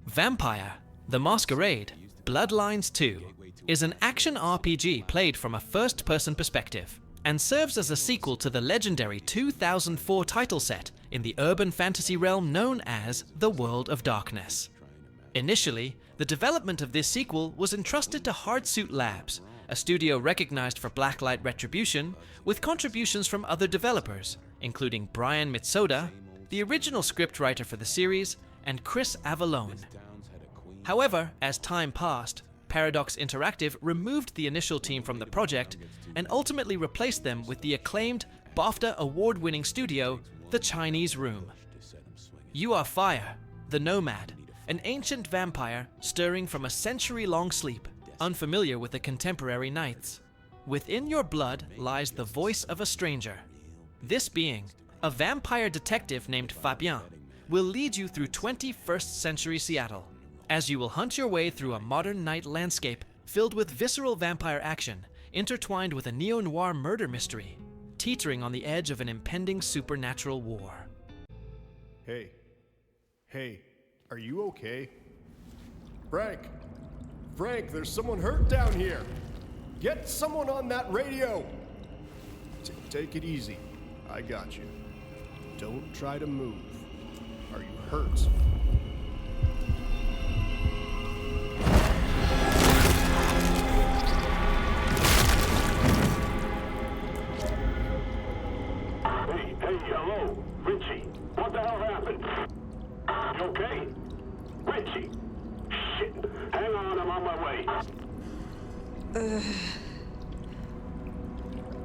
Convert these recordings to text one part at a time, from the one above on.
Vampire: The Masquerade, Bloodlines 2 is an action RPG played from a first-person perspective and serves as a sequel to the legendary 2004 title set in the urban fantasy realm known as the World of Darkness. Initially, the development of this sequel was entrusted to Hardsuit Labs, a studio recognized for Blacklight Retribution, with contributions from other developers, including Brian Mitsoda, the original scriptwriter for the series, and Chris Avellone. However, as time passed, Paradox Interactive removed the initial team from the project and ultimately replaced them with the acclaimed BAFTA award-winning studio, The Chinese Room. You are Phyre, the Nomad, an ancient vampire stirring from a century-long sleep, unfamiliar with the contemporary nights. Within your blood lies the voice of a stranger. This being, a vampire detective named Fabien, will lead you through 21st century Seattle, as you will hunt your way through a modern night landscape filled with visceral vampire action, intertwined with a neo-noir murder mystery, teetering on the edge of an impending supernatural war. Hey, are you okay? Frank, there's someone hurt down here. Get someone on that radio. Take it easy. I got you. Don't try to move. Are you hurt? Hey, hello, Richie. What the hell happened? You okay? Richie! Shit! Hang on, I'm on my way.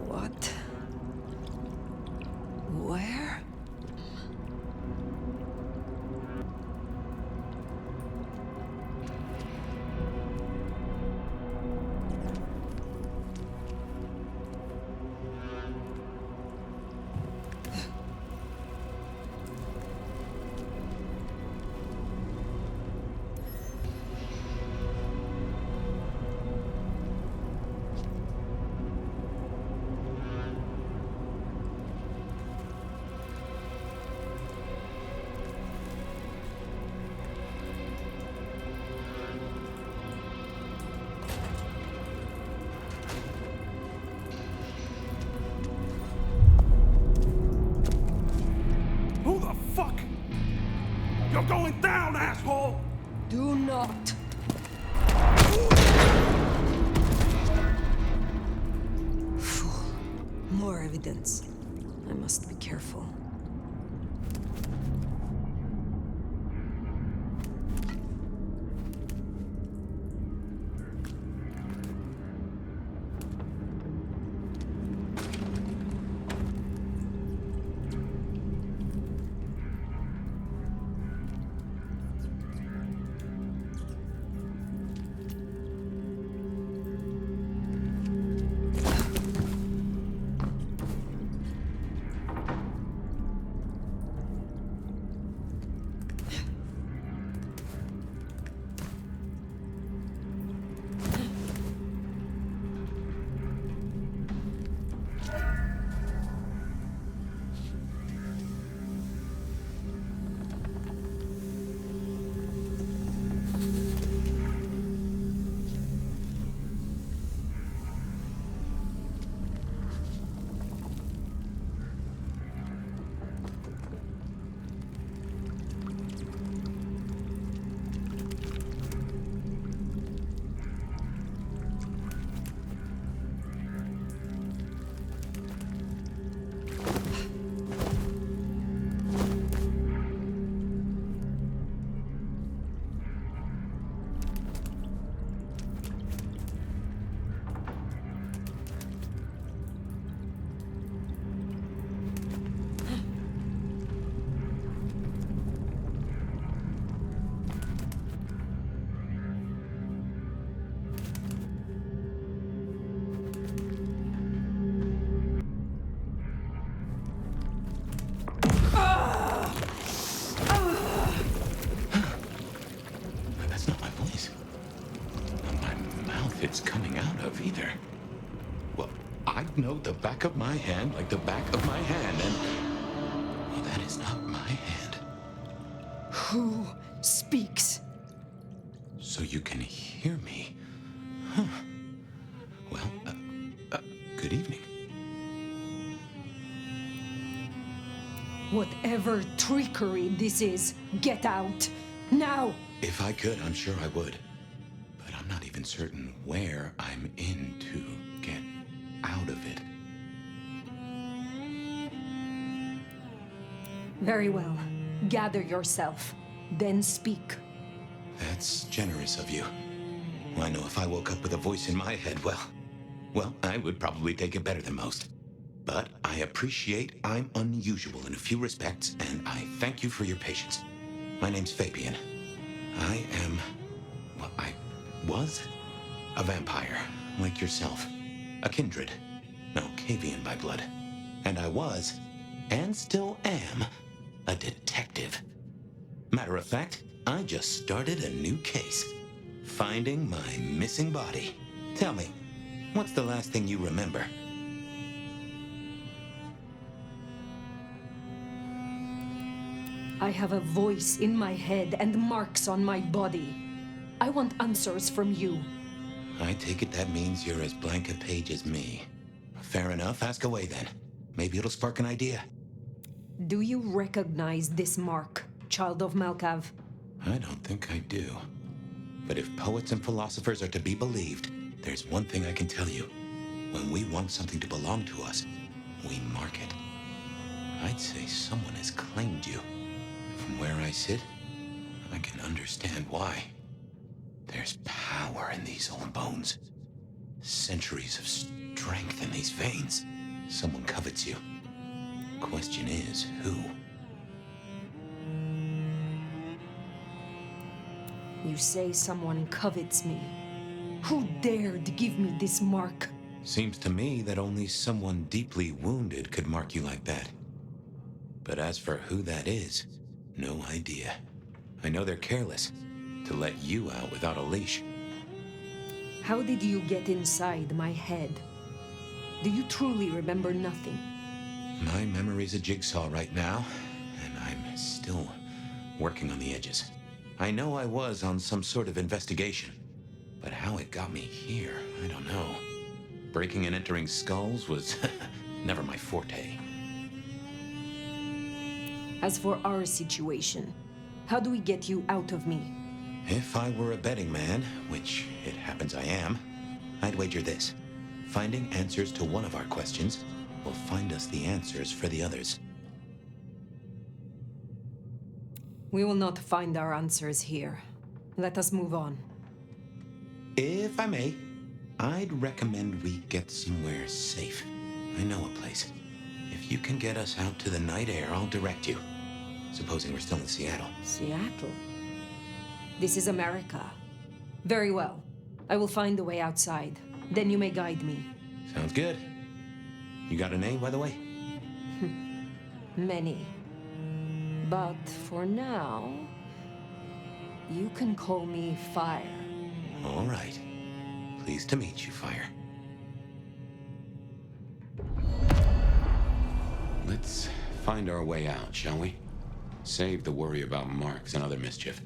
What? Where? Who the fuck? You're going down, asshole! Do not. Fool. More evidence. I must be careful. it's coming out of either. Well, I know the back of my hand like the back of my hand, and well, that is not my hand. Who speaks? so you can hear me. Huh. Well, good evening. Whatever trickery this is, get out. Now! If I could, I'm sure I would. But I'm not even certain where I'm in to get out of it. Very well. Gather yourself. Then speak. That's generous of you. I know if I woke up with a voice in my head, well, I would probably take it better than most. But I appreciate I'm unusual in a few respects, and I thank you for your patience. My name's Fabien. I was a vampire, like yourself. A kindred. No, Cavian by blood. And I was, and still am, a detective. Matter of fact, I just started a new case. Finding my missing body. Tell me, what's the last thing you remember? I have a voice in my head and marks on my body. I want answers from you. I take it that means you're as blank a page as me. Fair enough, ask away then. Maybe it'll spark an idea. Do you recognize this mark, child of Malkav? I don't think I do. But if poets and philosophers are to be believed, there's one thing I can tell you. When we want something to belong to us, we mark it. I'd say someone has claimed you. From where I sit, I can understand why. There's power in these old bones. Centuries of strength in these veins. Someone covets you. Question is, who? You say someone covets me. Who dared give me this mark? Seems to me that only someone deeply wounded could mark you like that. But as for who that is, no idea. I know they're careless to let you out without a leash. How did you get inside my head? Do you truly remember nothing? My memory's a jigsaw right now, and I'm still working on the edges. I know I was on some sort of investigation, but how it got me here, I don't know. Breaking and entering skulls was never my forte. As for our situation, how do we get you out of me? If I were a betting man, which it happens I am, I'd wager this. Finding answers to one of our questions will find us the answers for the others. We will not find our answers here. Let us move on. If I may, I'd recommend we get somewhere safe. I know a place. If you can get us out to the night air, I'll direct you. Supposing we're still in Seattle. Seattle? This is America. Very well. I will find the way outside. Then you may guide me. Sounds good. You got a name, by the way? Many. But for now, you can call me Phyre. All right. Pleased to meet you, Phyre. Let's find our way out, shall we? Save the worry about marks and other mischief.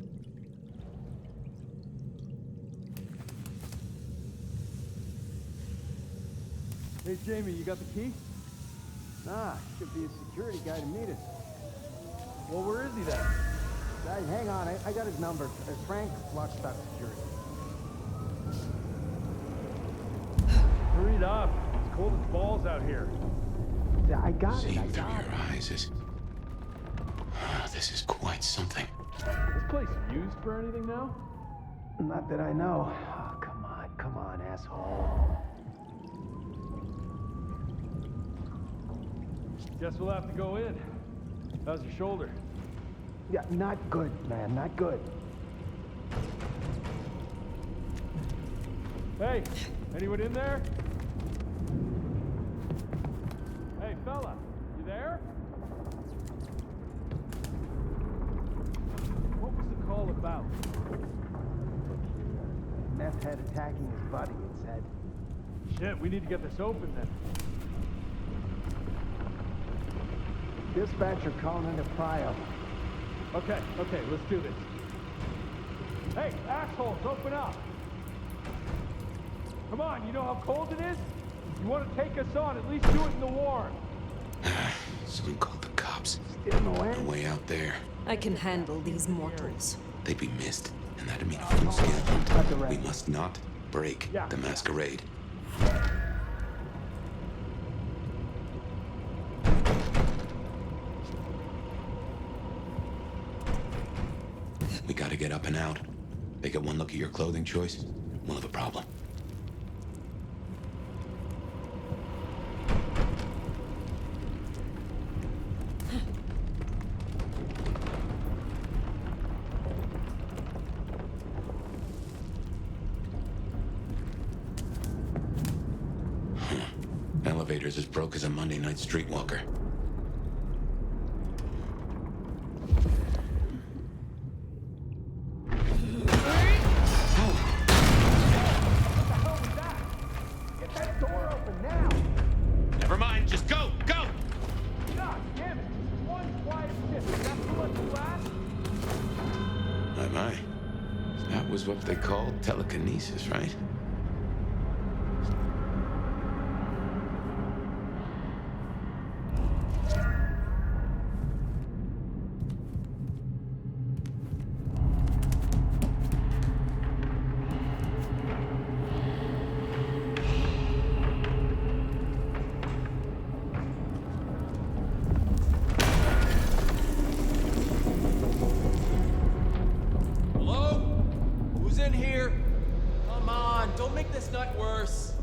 Hey, Jamie, you got the key? Nah, should be a security guy to meet us. Well, where is he then? Hey, hang on, I got his number. Frank, Lockstock Security. Hurry it up. It's cold as balls out here. Yeah, I got it, Seeing I through got it. your eyes is... this is quite something. This place used for anything now? Not that I know. Oh, come on, asshole. Guess we'll have to go in. How's your shoulder? Yeah, not good, man, not good. Hey, anyone in there? Hey, fella, you there? What was the call about? Meth head attacking his buddy, it said. Shit, we need to get this open then. Dispatcher calling into Prio. Okay, let's do this. Hey, assholes, open up! Come on, you know how cold it is? You want to take us on, at least do it in the warm. Someone called the cops. Still no No answer. way out there. I can handle these mortals. They'd be missed, and that'd mean a full-scale hunt. We must not break the Masquerade. We gotta get up and out. They get one look at your clothing choice, we'll have a problem. Elevator's as broke as a Monday night streetwalker. Get that door open now! Never mind, just go, go! God damn it! One quiet shift, is that too much to ask? My. That was what they called telekinesis, right? Hello? Who's in here? Come on, don't make this night worse.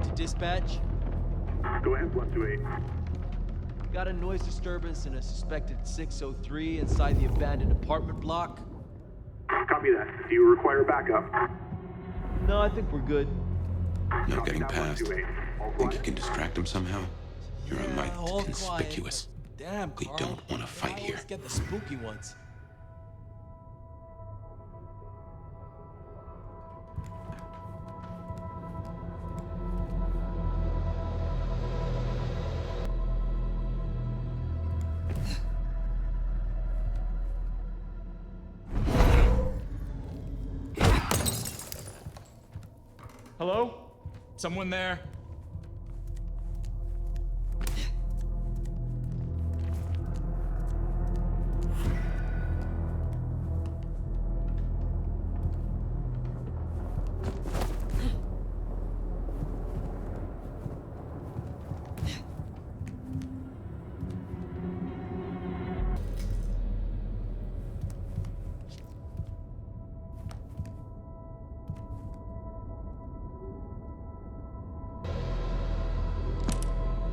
To dispatch. Go ahead, 128. Got a noise disturbance in a suspected 603 inside the abandoned apartment block. Copy that. Do you require backup? No, I think we're good. No Copy getting that, past. 128. All Think you quiet? can distract them somehow? You're a mite all conspicuous. quiet. Damn, We Carl. don't want to fight I here. always get the spooky ones. Hello? Someone there?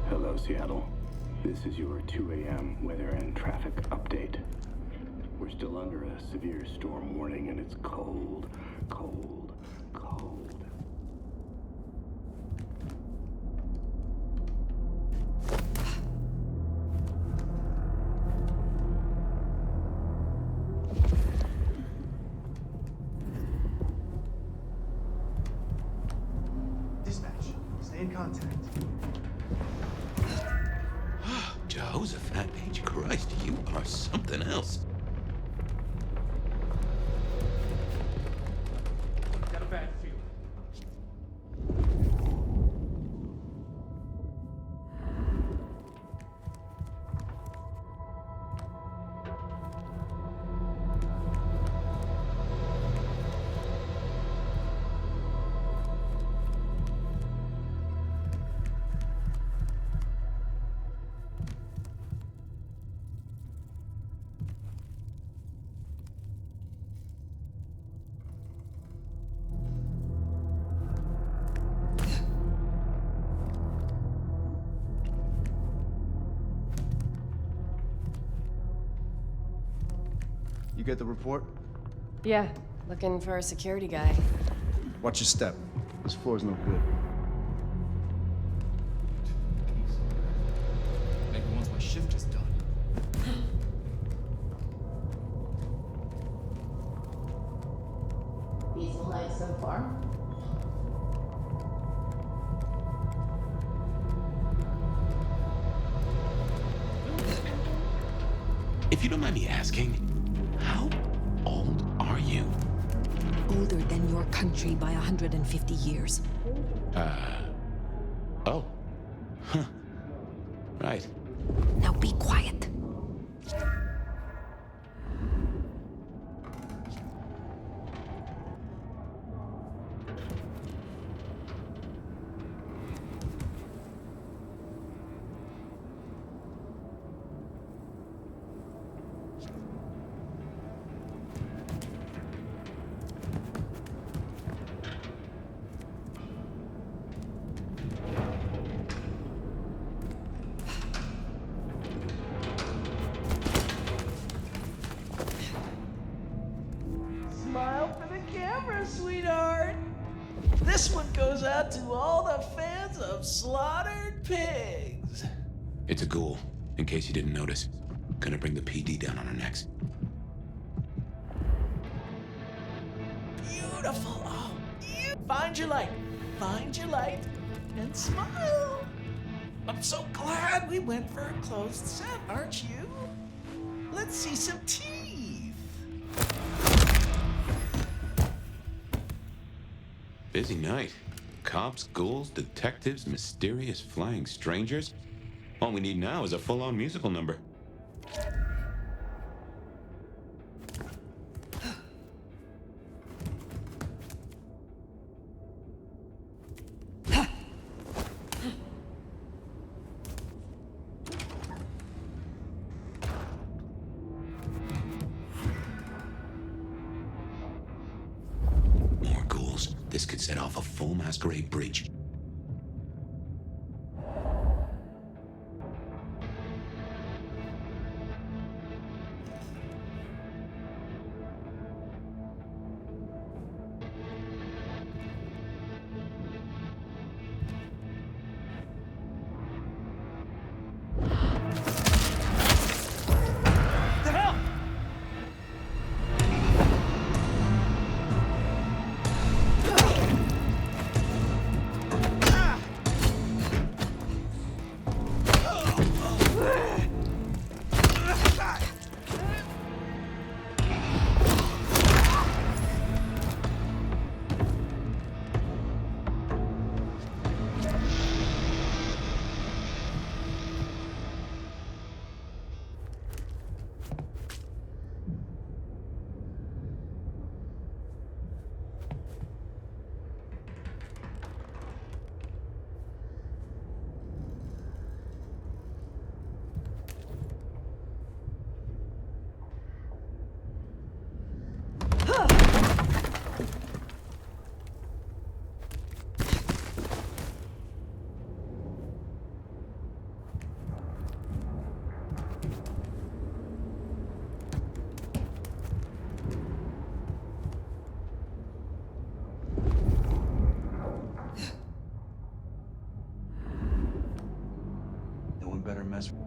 Hello, Seattle. This is your 2 a.m. weather and traffic update. We're still under a severe storm warning, and it's cold, cold, cold. Dispatch, stay in contact. Jehoshaphat H. Christ, you are something else. Got a bad feeling. You get the report? Yeah, looking for a security guy. Watch your step. This floor's no good. Maybe once my shift is done. Decent light so far. If you don't mind me asking, how old are you? Older than your country by 150 years. Oh. Huh. Right. Now be quiet. Smile for the camera, sweetheart. This one goes out to all the fans of slaughtered pigs. It's a ghoul, in case you didn't notice. Gonna bring the PD down on our necks. Beautiful. Oh, find your light. Find your light and smile. I'm so glad we went for a closed set, aren't you? Let's see some teeth. Busy night. Cops, ghouls, detectives, mysterious flying strangers. All we need now is a full-on musical number. More ghouls. This could set off a full Masquerade breach. The hell? No one better mess with.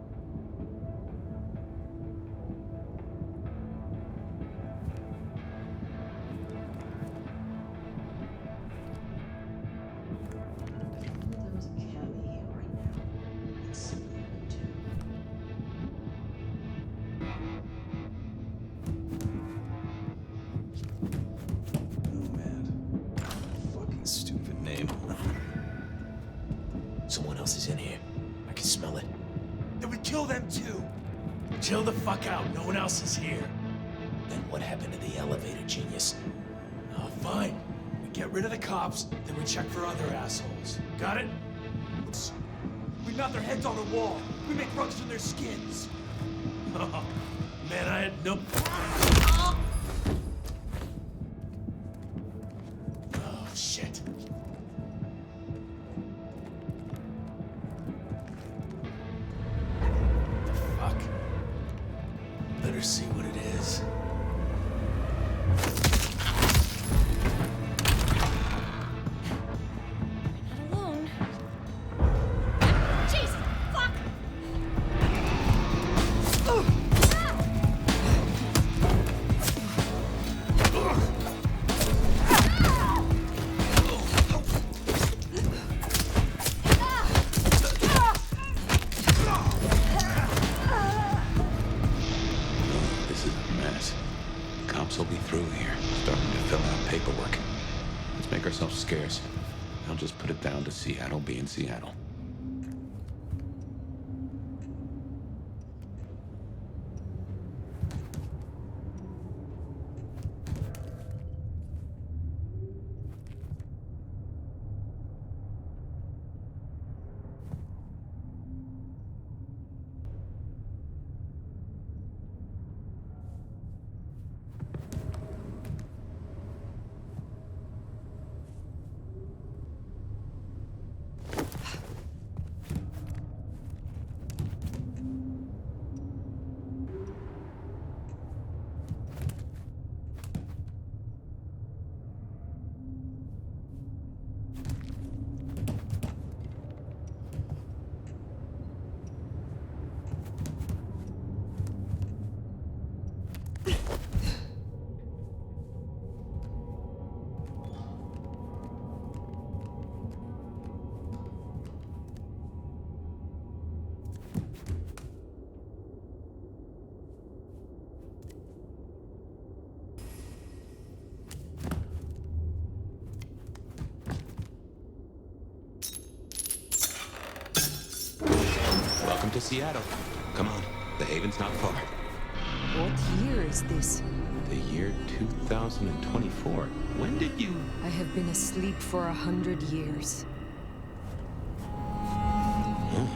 There was a camera here right now. Let's see what we can do. Nomad. Fucking stupid name. Someone else is in here. I can smell it. Then we kill them too. Chill the fuck out. No one else is here. Then what happened to the elevator, genius? Oh, fine. We get rid of the cops, then we check for other assholes. Got it? We knot their heads on the wall. We make rugs from their skins. Oh, man, I had no... Oh, shit. Fuck. Better see what it is. mess. Cops will be through here, starting to fill out paperwork. Let's make ourselves scarce. I'll just put it down to Seattle being Seattle. Welcome to Seattle. Come on, the haven's not far. What year is this? The year 2024. When did you... I have been asleep for 100 years. Oh.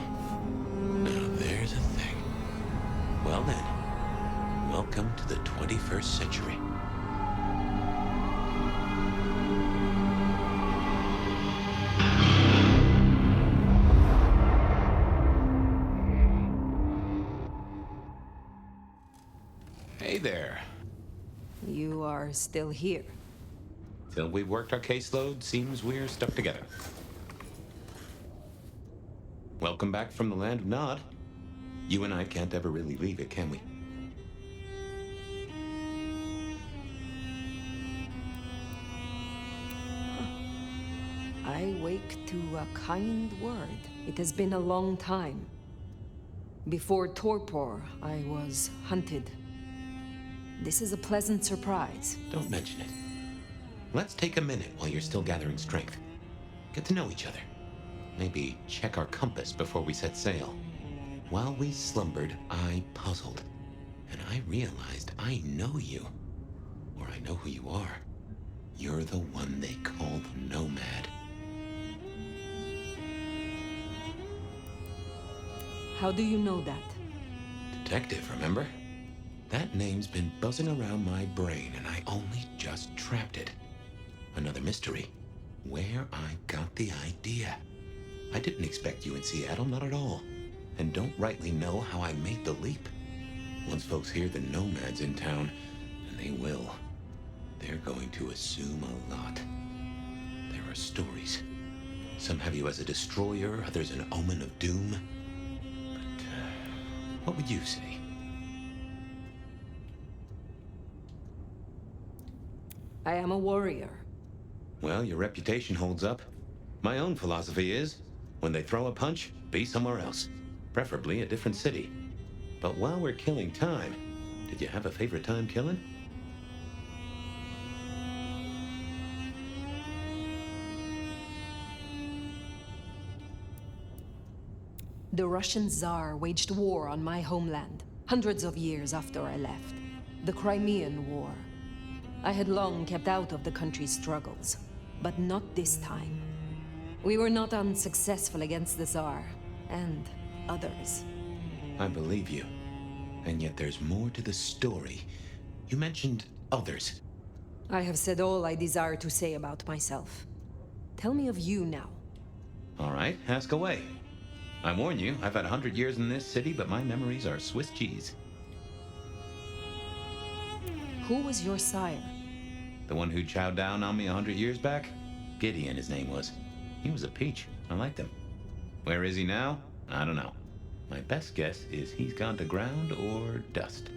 Now there's a thing. Well then, welcome to the 21st century. Hey there. You are still here. Till we've worked our caseload, seems we're stuck together. Welcome back from the land of Nod. You and I can't ever really leave it, can we? I wake to a kind word. It has been a long time. Before Torpor, I was hunted. This is a pleasant surprise. Don't mention it. Let's take a minute while you're still gathering strength. Get to know each other. Maybe check our compass before we set sail. While we slumbered, I puzzled. And I realized I know you. Or I know who you are. You're the one they call the Nomad. How do you know that? Detective, remember? That name's been buzzing around my brain, and I only just trapped it. Another mystery. Where I got the idea. I didn't expect you in Seattle, not at all. And don't rightly know how I made the leap. Once folks hear the Nomad's in town, and they will, they're going to assume a lot. There are stories. Some have you as a destroyer, others an omen of doom. But, what would you say? I am a warrior. Well, your reputation holds up. My own philosophy is, when they throw a punch, be somewhere else. Preferably a different city. But while we're killing time, did you have a favorite time killing? The Russian Tsar waged war on my homeland, hundreds of years after I left. The Crimean War. I had long kept out of the country's struggles, but not this time. We were not unsuccessful against the Tsar, and others. I believe you. And yet there's more to the story. You mentioned others. I have said all I desire to say about myself. Tell me of you now. All right, ask away. I warn you, I've had 100 years in this city, but my memories are Swiss cheese. Who was your sire? The one who chowed down on me 100 years back? Gideon, his name was. He was a peach. I liked him. Where is he now? I don't know. My best guess is he's gone to ground or dust.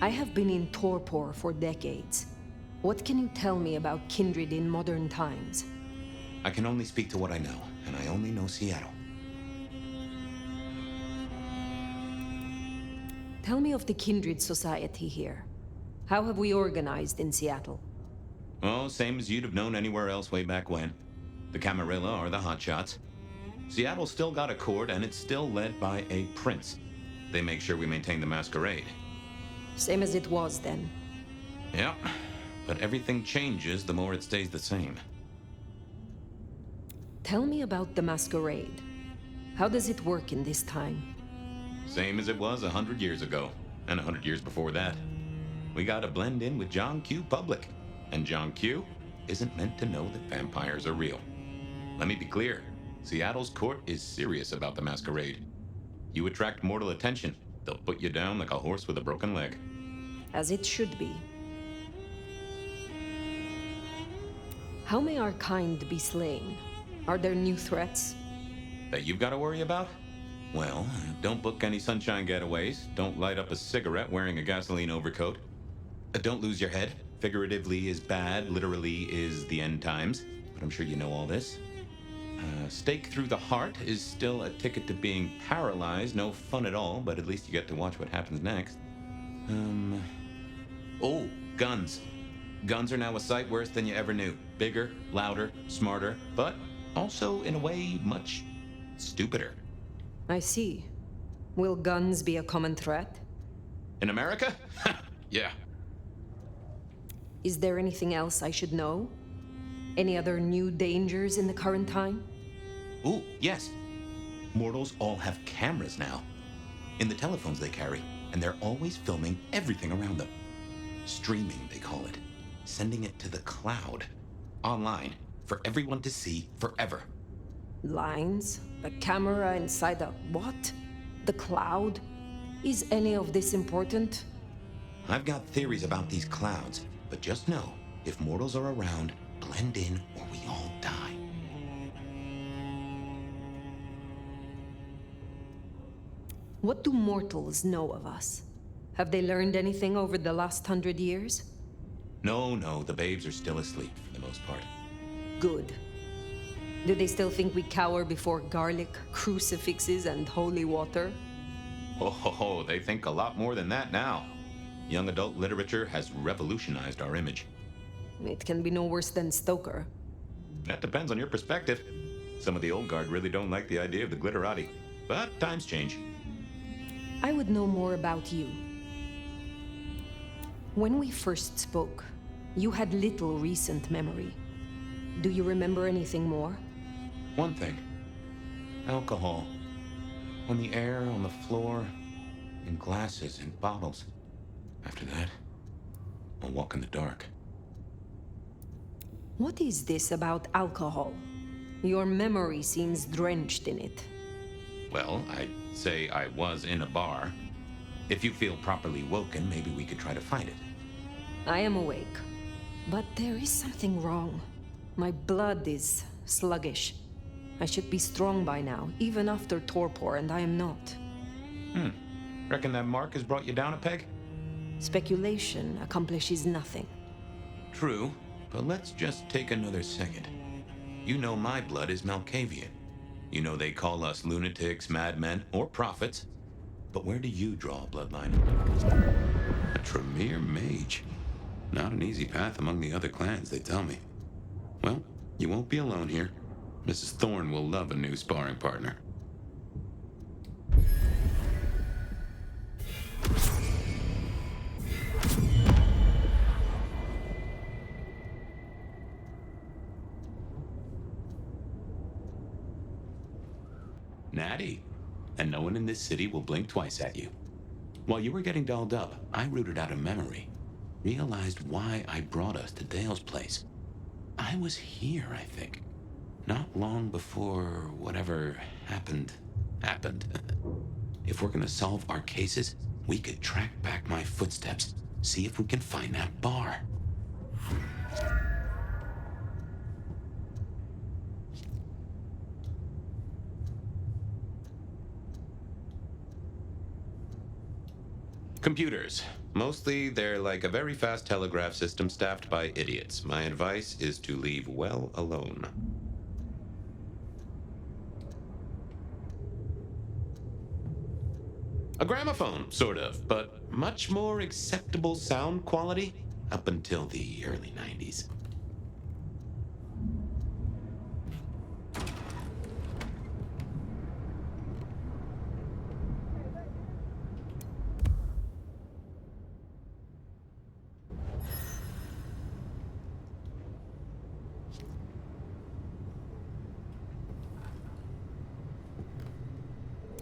I have been in Torpor for decades. What can you tell me about kindred in modern times? I can only speak to what I know, and I only know Seattle. Tell me of the Kindred Society here. How have we organized in Seattle? Oh, same as you'd have known anywhere else way back when. The Camarilla are the hotshots. Seattle's still got a court, and it's still led by a prince. They make sure we maintain the Masquerade. Same as it was then. Yep, but everything changes the more it stays the same. Tell me about the Masquerade. How does it work in this time? Same as it was 100 years ago, and 100 years before that. We gotta blend in with John Q. Public, and John Q. isn't meant to know that vampires are real. Let me be clear, Seattle's court is serious about the Masquerade. You attract mortal attention, they'll put you down like a horse with a broken leg. As it should be. How may our kind be slain? Are there new threats? That you've got to worry about? Well, don't book any sunshine getaways. Don't light up a cigarette wearing a gasoline overcoat. Don't lose your head. Figuratively is bad, literally is the end times. But I'm sure you know all this. Stake through the heart is still a ticket to being paralyzed. No fun at all, but at least you get to watch what happens next. Oh, guns. Guns are now a sight worse than you ever knew. Bigger, louder, smarter, but also, in a way, much stupider. I see. Will guns be a common threat? In America? Yeah. Is there anything else I should know? Any other new dangers in the current time? Ooh, yes. Mortals all have cameras now. In the telephones they carry, and they're always filming everything around them. Streaming, they call it. Sending it to the cloud. Online. For everyone to see forever. Lines? A camera inside a what? The cloud? Is any of this important? I've got theories about these clouds, but just know, if mortals are around, blend in or we all die. What do mortals know of us? Have they learned anything over the last 100 years? No, the babes are still asleep for the most part. Good. Do they still think we cower before garlic, crucifixes, and holy water? Oh, they think a lot more than that now. Young adult literature has revolutionized our image. It can be no worse than Stoker. That depends on your perspective. Some of the old guard really don't like the idea of the glitterati, but times change. I would know more about you. When we first spoke, you had little recent memory. Do you remember anything more? One thing. Alcohol. On the air, on the floor, in glasses, in bottles. After that, I'll walk in the dark. What is this about alcohol? Your memory seems drenched in it. Well, I'd say I was in a bar. If you feel properly woken, maybe we could try to find it. I am awake. But there is something wrong. My blood is sluggish. I should be strong by now, even after torpor, and I am not. Reckon that mark has brought you down a peg? Speculation accomplishes nothing. True, but let's just take another second. You know my blood is Malkavian. You know they call us lunatics, madmen, or prophets. But where do you draw a bloodline? A Tremere mage. Not an easy path among the other clans, they tell me. Well, you won't be alone here. Mrs. Thorne will love a new sparring partner. Natty. And no one in this city will blink twice at you. While you were getting dolled up, I rooted out a memory. Realized why I brought us to Dale's place. I was here, I think. Not long before whatever happened. If we're gonna solve our cases, we could track back my footsteps. See if we can find that bar. Computers. Mostly, they're like a very fast telegraph system staffed by idiots. My advice is to leave well alone. A gramophone, sort of, but much more acceptable sound quality up until the early 90s.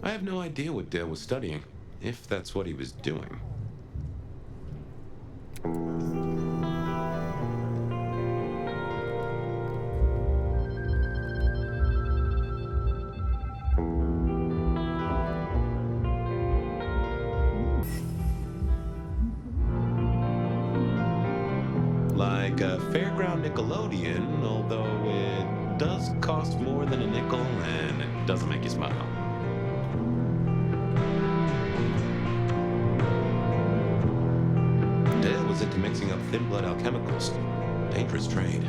I have no idea what Dale was studying, if that's what he was doing. Like a fairground Nickelodeon, although it does cost more than a nickel and it doesn't make you smile. Dale was into mixing up thin blood alchemicals. Dangerous trade.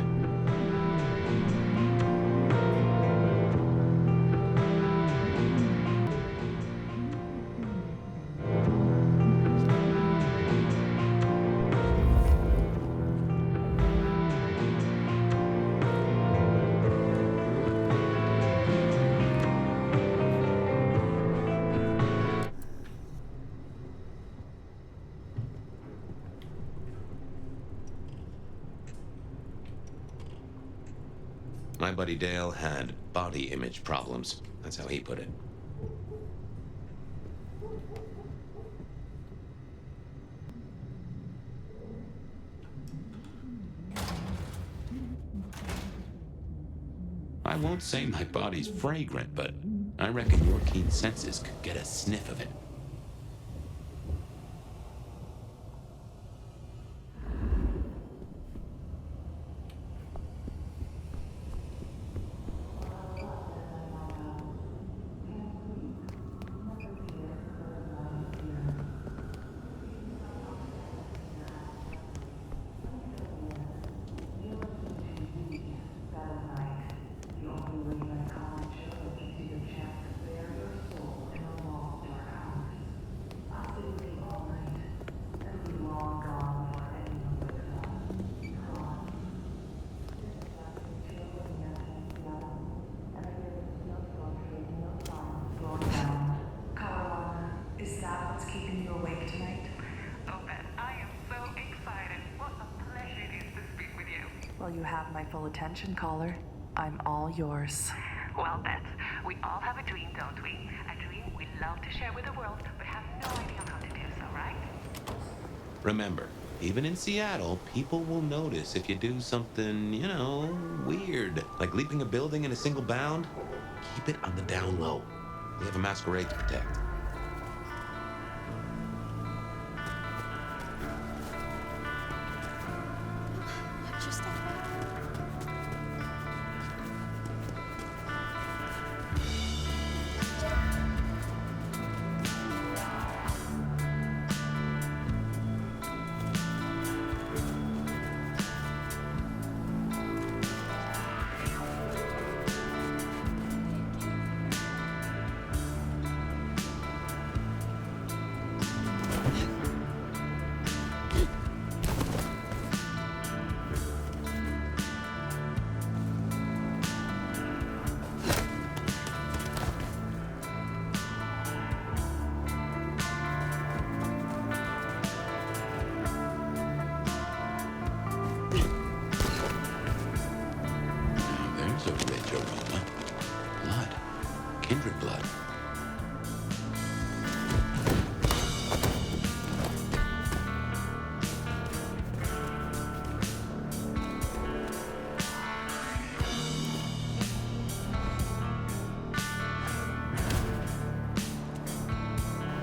My buddy Dale had body image problems. That's how he put it. I won't say my body's fragrant, but I reckon your keen senses could get a sniff of it. Well, you have my full attention, caller. I'm all yours. Well, Beth, we all have a dream, don't we? A dream we love to share with the world, but have no idea how to do so, right? Remember, even in Seattle, people will notice if you do something, you know, weird. Like leaping a building in a single bound. Keep it on the down low. We have a masquerade to protect.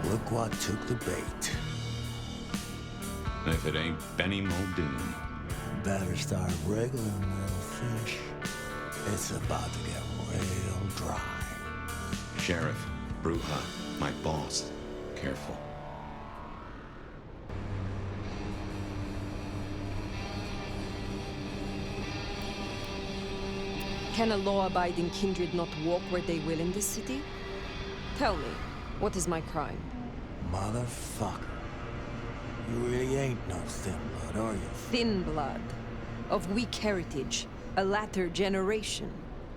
Look what took the bait. If it ain't Benny Muldoon. Better start wriggling, little fish. It's about to get real dry. Sheriff, Bruja, my boss. Careful. Can a law-abiding kindred not walk where they will in this city? Tell me, what is my crime? Motherfucker. You really ain't no thin blood, are you? Thin blood. Of weak heritage. A latter generation.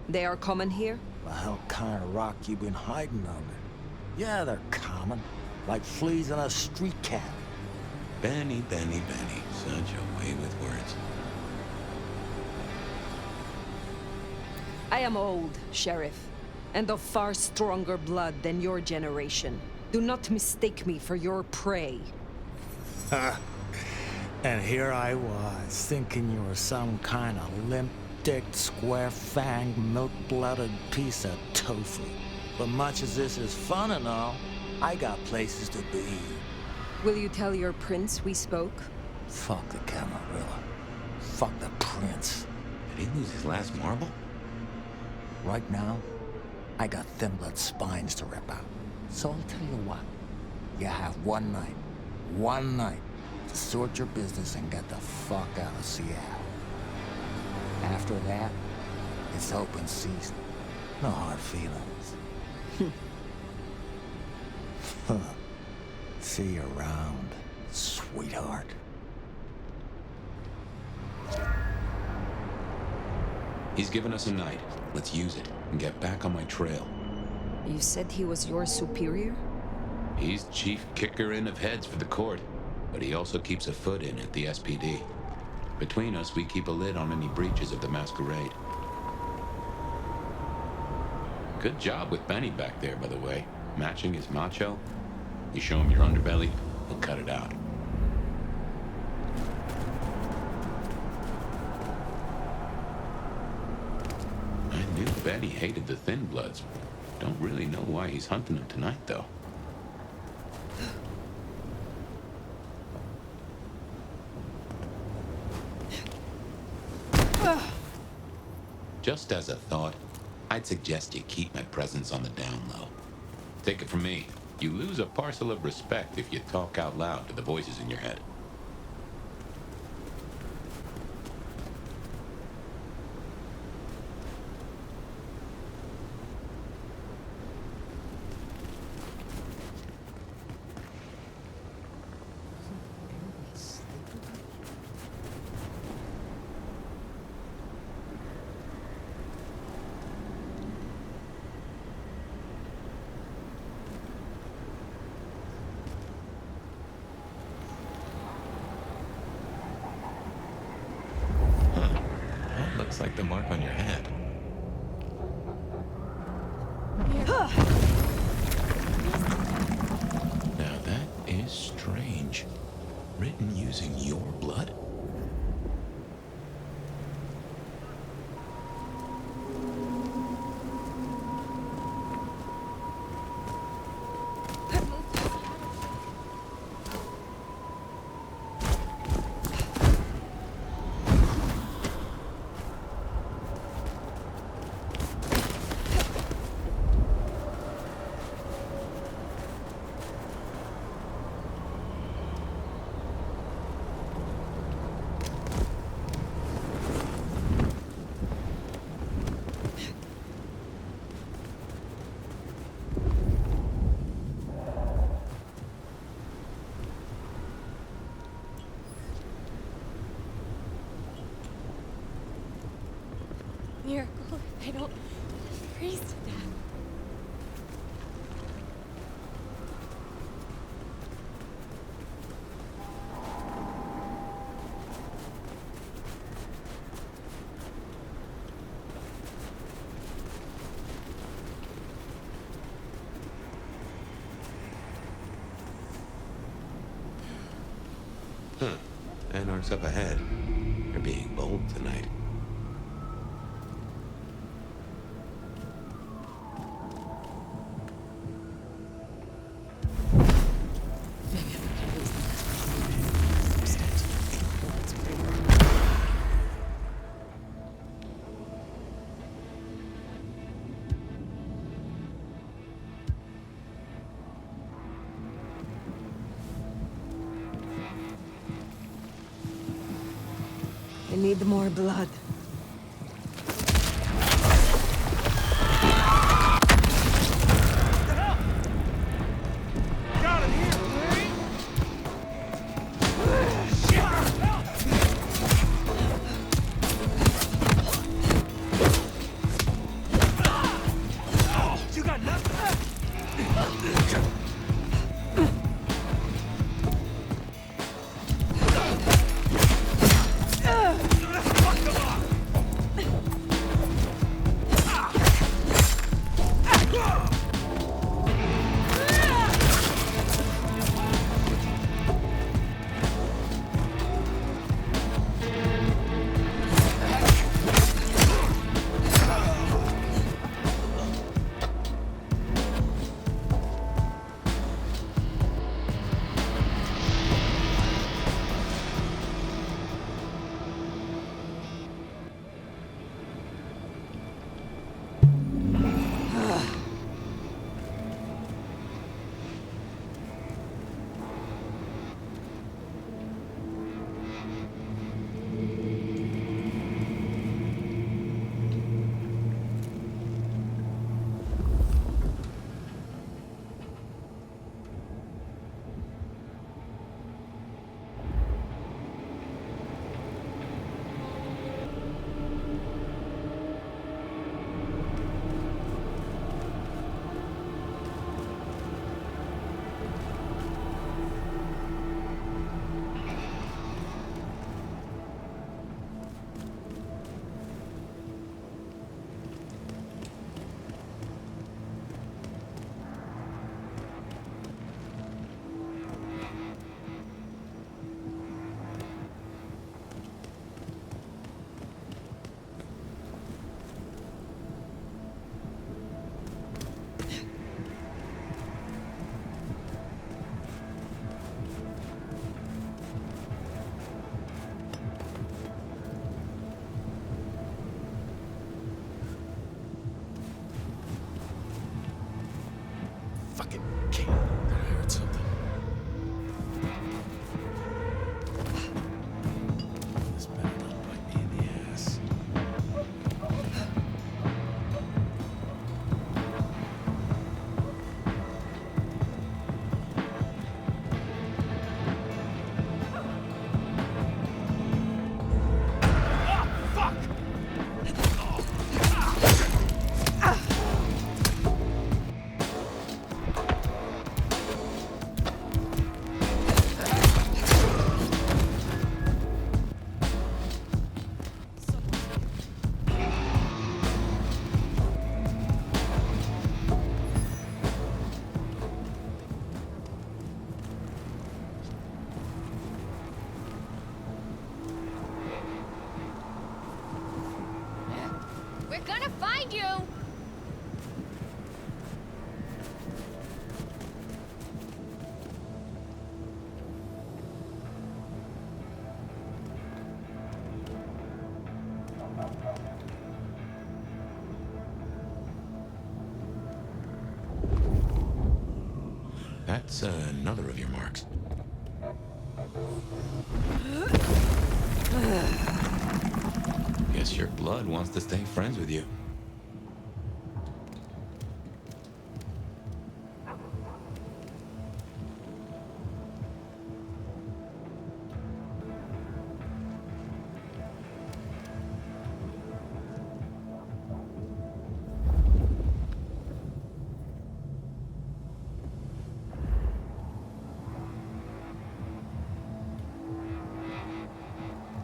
They are common here? The hell kind of rock you been hiding under? Yeah, they're common. Like fleas in a street cat. Benny. Such a way with words. I am old, Sheriff, and of far stronger blood than your generation. Do not mistake me for your prey. And here I was, thinking you were some kind of limp-dicked, square-fanged, milk-blooded piece of tofu. But much as this is fun and all, I got places to be. Will you tell your prince we spoke? Fuck the Camarilla. Fuck the prince. Did he lose his last marble? Right now, I got thin blood spines to rip out. So I'll tell you what. You have one night, to sort your business and get the fuck out of Seattle. After that, it's open season. No hard feelings. See you around, sweetheart. He's given us a night. Let's use it and get back on my trail. You said he was your superior? He's chief kicker-in of heads for the court, but he also keeps a foot in at the SPD. Between us, we keep a lid on any breaches of the Masquerade. Good job with Benny back there, by the way. Matching his macho. You show him your underbelly, he'll cut it out. I knew Benny hated the Thin Bloods. Don't really know why he's hunting them tonight, though. Just as a thought, I'd suggest you keep my presence on the down low. Take it from me, you lose a parcel of respect if you talk out loud to the voices in your head. Looks like the mark on your head. Now that is strange. Written using your blood? Miracle, I don't freeze to death. Anarch's up ahead. You're being bold tonight. I need more blood. Got him here! Behind you! That's another of your marks. Guess your blood wants to stay friends with you.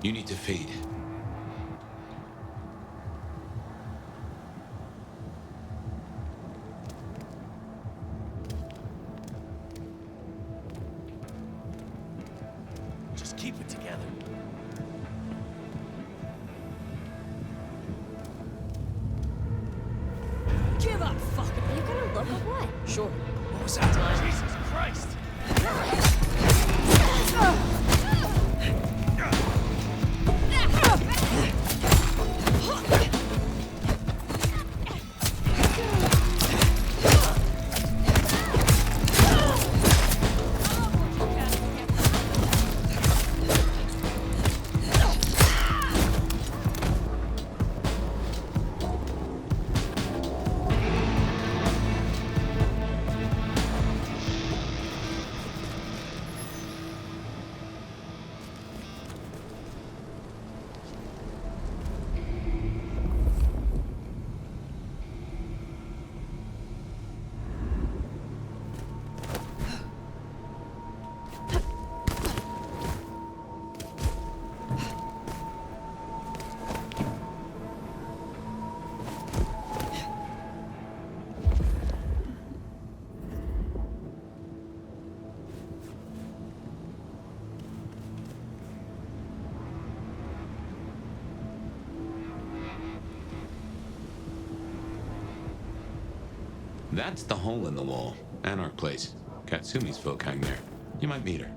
You need to feed. Just keep it together. Give up, fucker! Are you gonna look or what? Sure. What was that? Jesus Christ! That's the hole in the wall. Anarch Place. Katsumi's folk hang there. You might meet her.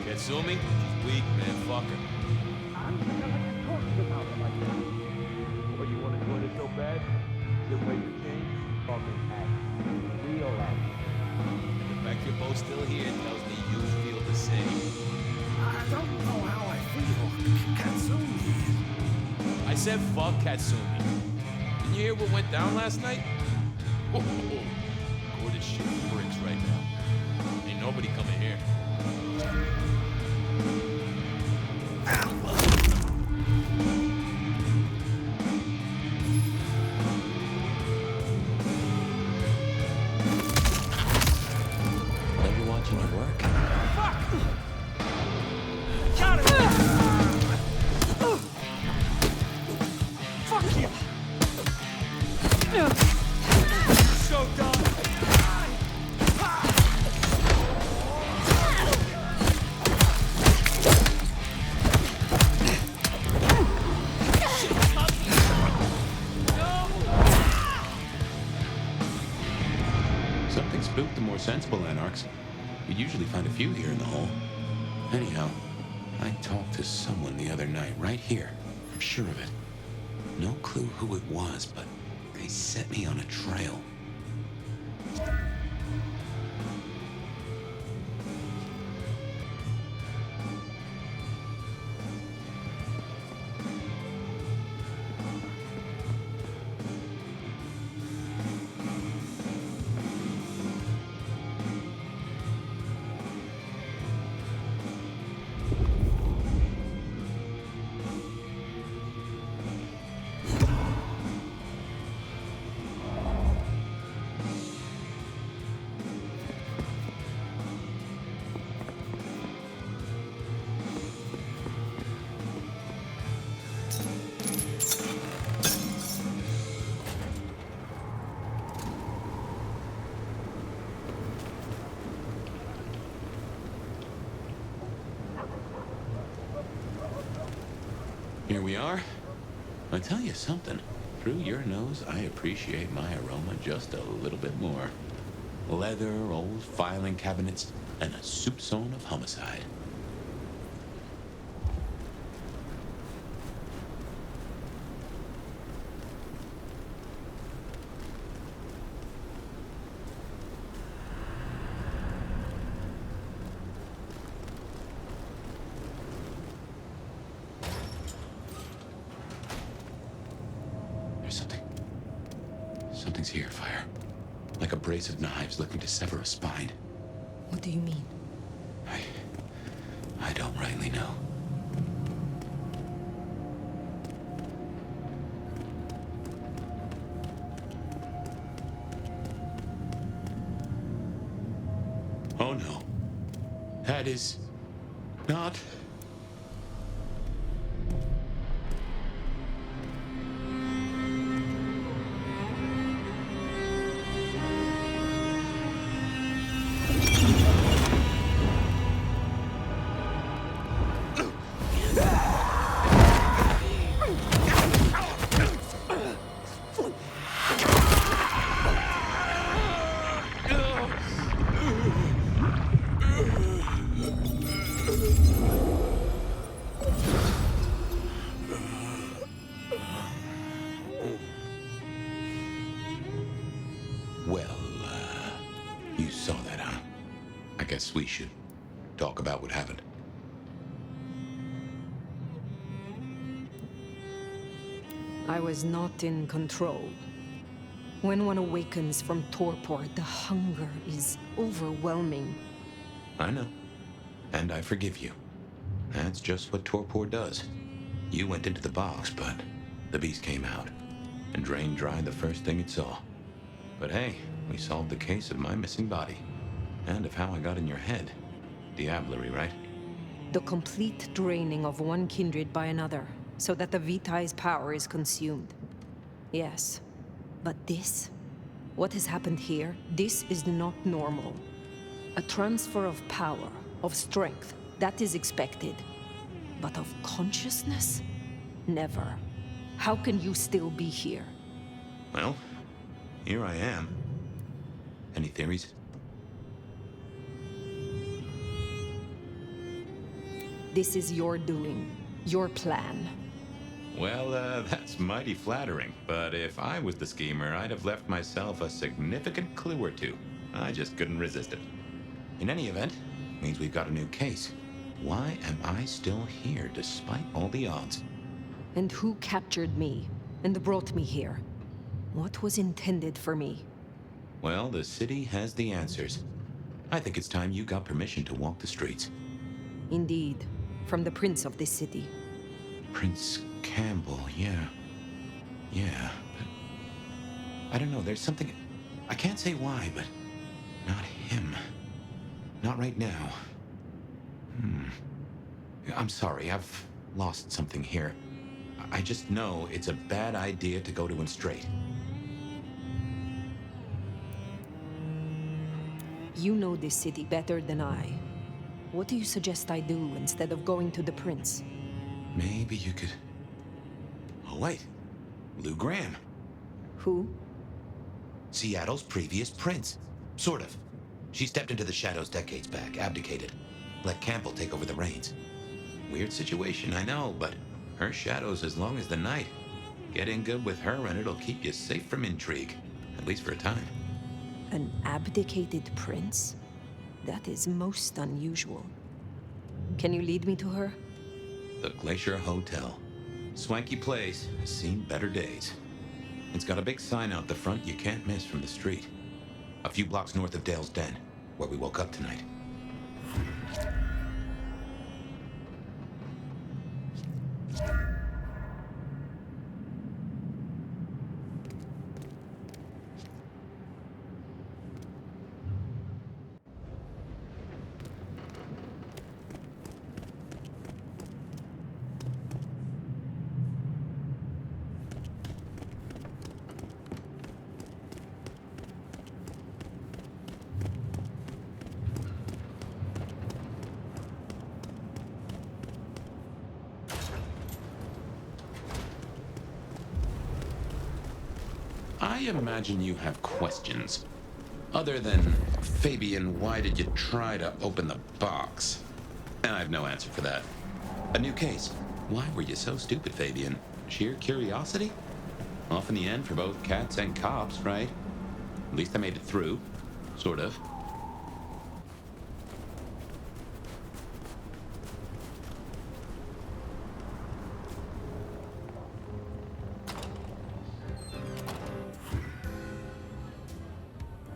Katsumi? Weak, man, fucker. What you want to do it so bad? The way you change? Fucking act. Real act. The fact you're both still here tells me you feel the same. I don't know how I feel. Katsumi. I said fuck Katsumi. Didn't you hear what went down last night? Court is shit bricks right now. Ain't nobody coming here. Are you watching it work? Fuck! Got it! Fuck you! So done! Something spooked the more sensible anarchs. You'd usually find a few here in the hole. Anyhow, I talked to someone the other night, right here. I'm sure of it. No clue who it was, but they set me on a trail. Here we are. I'll tell you something. Through your nose, I appreciate my aroma just a little bit more. Leather, old filing cabinets, and a soupçon of homicide. Something's here, Phyre. Like a brace of knives looking to sever a spine. What do you mean? I don't rightly know. Oh no. That is not... You saw that, huh? I guess we should talk about what happened. I was not in control. When one awakens from torpor, the hunger is overwhelming. I know. And I forgive you. That's just what torpor does. You went into the box, but the beast came out and drained dry the first thing it saw. But hey, we solved the case of my missing body. And of how I got in your head. Diablerie, right? The complete draining of one kindred by another, so that the Vitae's power is consumed. Yes. But this? What has happened here? This is not normal. A transfer of power, of strength, that is expected. But of consciousness? Never. How can you still be here? Well, here I am. Any theories? This is your doing. Your plan. Well, that's mighty flattering. But if I was the schemer, I'd have left myself a significant clue or two. I just couldn't resist it. In any event, means we've got a new case. Why am I still here, despite all the odds? And who captured me, and brought me here? What was intended for me? Well, the city has the answers. I think it's time you got permission to walk the streets. Indeed. From the prince of this city. Prince Campbell, yeah. Yeah, but... I don't know, there's something... I can't say why, but... Not him. Not right now. I'm sorry, I've lost something here. I just know it's a bad idea to go to him straight. You know this city better than I. What do you suggest I do instead of going to the prince? Maybe you could... Oh, wait. Lou Graham. Who? Seattle's previous prince. Sort of. She stepped into the shadows decades back, abdicated. Let Campbell take over the reins. Weird situation, I know, but her shadow's as long as the night. Get in good with her and it'll keep you safe from intrigue. At least for a time. An abdicated prince? That is most unusual. Can you lead me to her? The Glacier Hotel. Swanky place, has seen better days. It's got a big sign out the front you can't miss from the street. A few blocks north of Dale's Den, where we woke up tonight. I imagine you have questions. Other than, Fabien, why did you try to open the box? And I have no answer for that. A new case. Why were you so stupid, Fabien? Sheer curiosity? Off in the end for both cats and cops, right? At least I made it through. Sort of.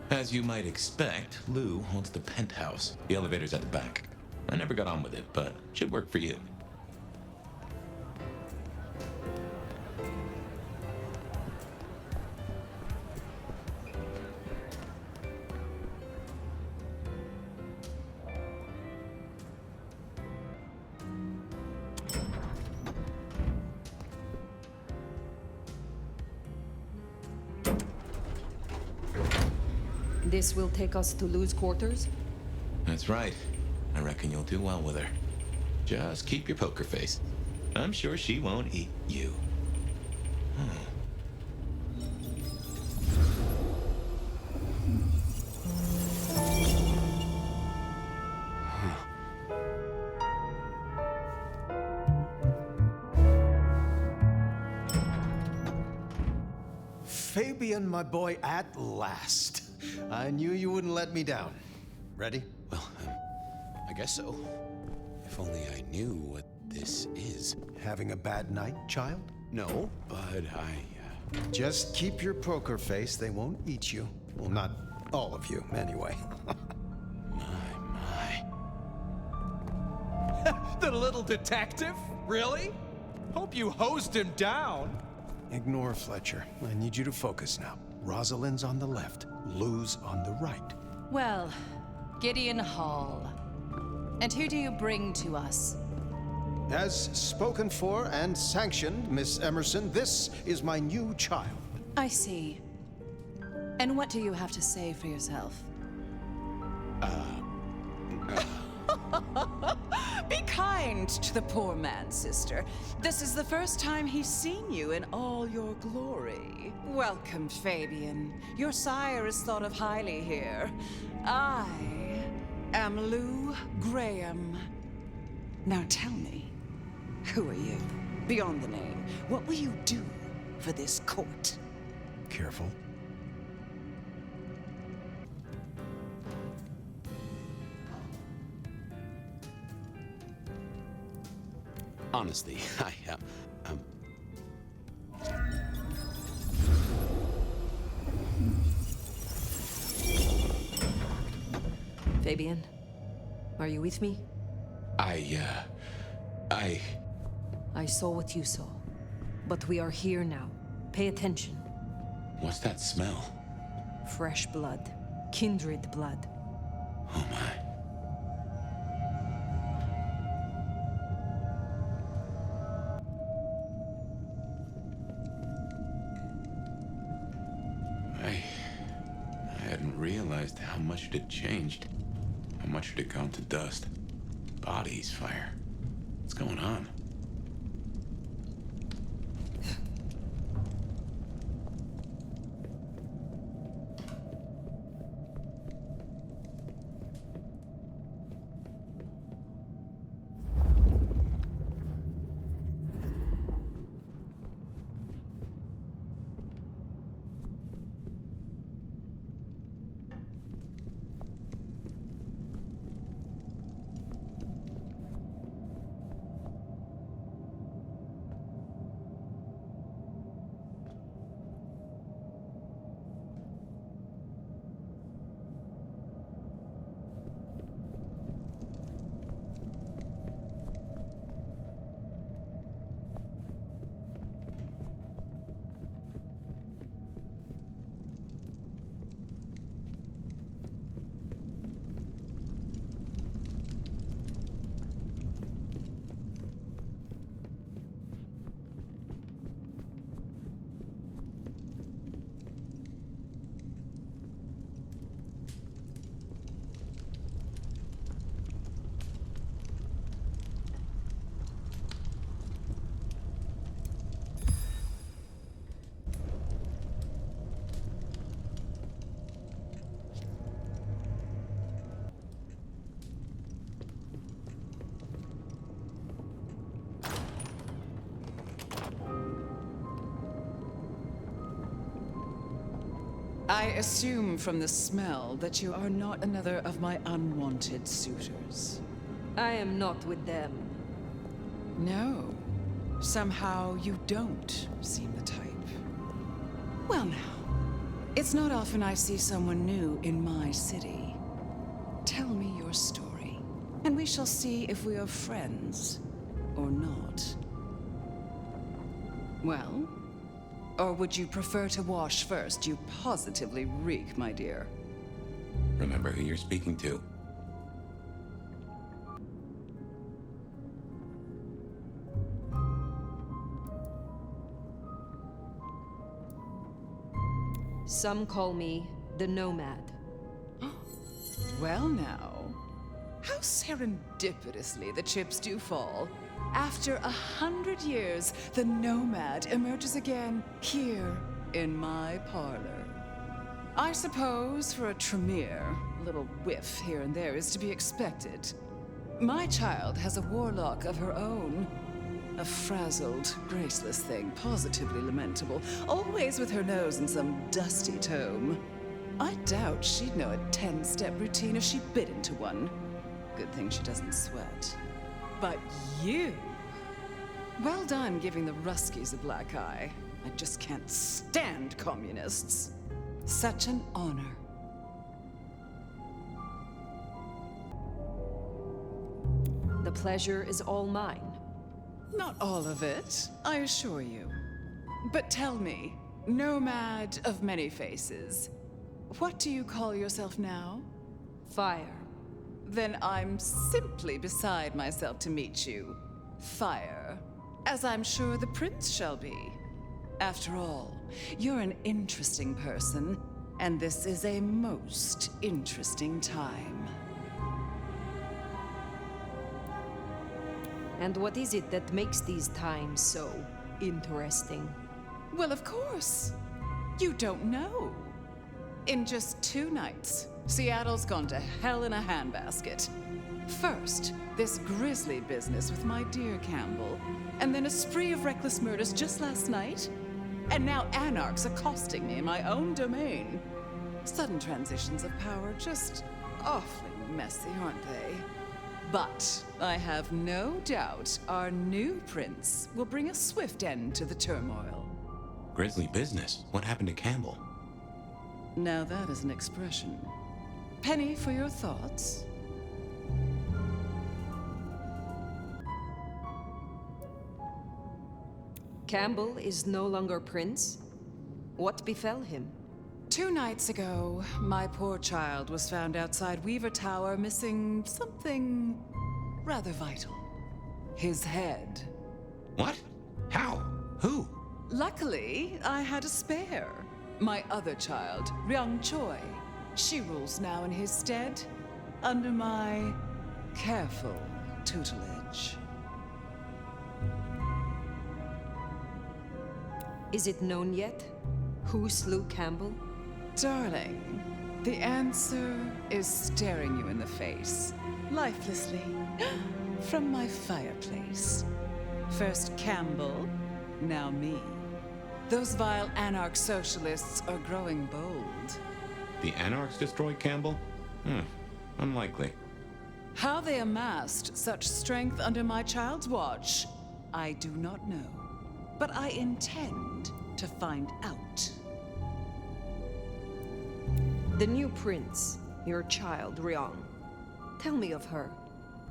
As you might expect, Lou holds the penthouse. The elevator's at the back. I never got on with it, but should work for you. This will take us to Lou's quarters? That's right. I reckon you'll do well with her. Just keep your poker face. I'm sure she won't eat you. Fabien, my boy, at last. I knew you wouldn't let me down. Ready? Well, I guess so. If only I knew what this is. Having a bad night, child? No, but Just keep your poker face. They won't eat you. Well, not all of you, anyway. The little detective? Really? Hope you hosed him down. Ignore Fletcher. I need you to focus now. Rosalind's on the left, Lou's on the right. Well, Gideon Hall. And who do you bring to us? As spoken for and sanctioned, Miss Emerson, this is my new child. I see. And what do you have to say for yourself? Be kind to the poor man, sister. This is the first time he's seen you in all your glory. Welcome, Fabien. Your sire is thought of highly here. I am Lou Graham. Now tell me, who are you? Beyond the name, what will you do for this court? Careful. Honestly, Fabien, are you with me? I saw what you saw. But we are here now. Pay attention. What's that smell? Fresh blood. Kindred blood. Oh my. I hadn't realized how much it had changed. How much it had gone to dust. Bodies, Phyre. What's going on? I assume from the smell that you are not another of my unwanted suitors. I am not with them. No. Somehow you don't seem the type. Well now, it's not often I see someone new in my city. Tell me your story, and we shall see if we are friends or not. Well? Or would you prefer to wash first? You positively reek, my dear. Remember who you're speaking to. Some call me the Nomad. Well now, how serendipitously the chips do fall. After 100 years, the Nomad emerges again here in my parlor. I suppose for a Tremere, a little whiff here and there is to be expected. My child has a warlock of her own. A frazzled, graceless thing, positively lamentable, always with her nose in some dusty tome. I doubt she'd know a 10-step routine if she bit into one. Good thing she doesn't sweat. But you! Well done giving the Ruskies a black eye. I just can't stand communists. Such an honor. The pleasure is all mine. Not all of it, I assure you. But tell me, Nomad of many faces, what do you call yourself now? Fire. Then I'm simply beside myself to meet you. Fire. As I'm sure the prince shall be. After all, you're an interesting person, and this is a most interesting time. And what is it that makes these times so interesting? Well, of course. You don't know. In just 2 nights, Seattle's gone to hell in a handbasket. First, this grisly business with my dear Campbell, and then a spree of reckless murders just last night. And now anarchs accosting me in my own domain. Sudden transitions of power, just awfully messy, aren't they? But I have no doubt our new prince will bring a swift end to the turmoil. Grisly business. What happened to Campbell? Now that is an expression. Penny for your thoughts. Campbell is no longer prince? What befell him? 2 nights ago, my poor child was found outside Weaver Tower missing something rather vital. His head. What? How? Who? Luckily, I had a spare. My other child, Ryung Choi. She rules now in his stead, under my careful tutelage. Is it known yet? Who slew Campbell? Darling, the answer is staring you in the face, lifelessly, from my fireplace. First Campbell, now me. Those vile anarch socialists are growing bold. The anarchs destroyed Campbell? Unlikely. How they amassed such strength under my child's watch, I do not know. But I intend to find out. The new prince, your child, Ryung. Tell me of her.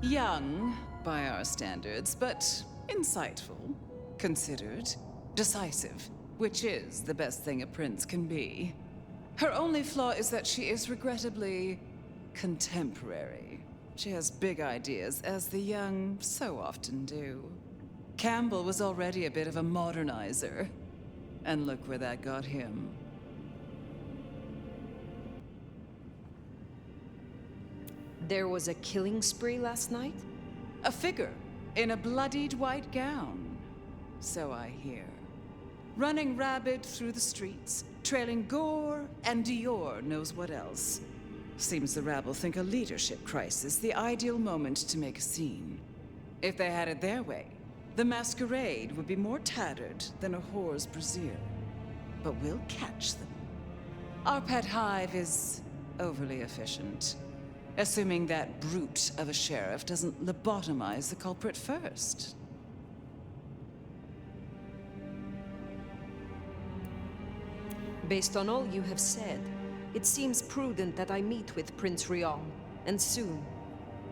Young, by our standards, but insightful, considered, decisive, which is the best thing a prince can be. Her only flaw is that she is regrettably contemporary. She has big ideas, as the young so often do. Campbell was already a bit of a modernizer. And look where that got him. There was a killing spree last night? A figure in a bloodied white gown. So I hear. Running rabid through the streets, trailing gore and Dior knows what else. Seems the rabble think a leadership crisis the ideal moment to make a scene. If they had it their way, the Masquerade would be more tattered than a whore's brassiere. But we'll catch them. Our pet hive is overly efficient, assuming that brute of a sheriff doesn't lobotomize the culprit first. Based on all you have said, it seems prudent that I meet with Prince Riong, and soon.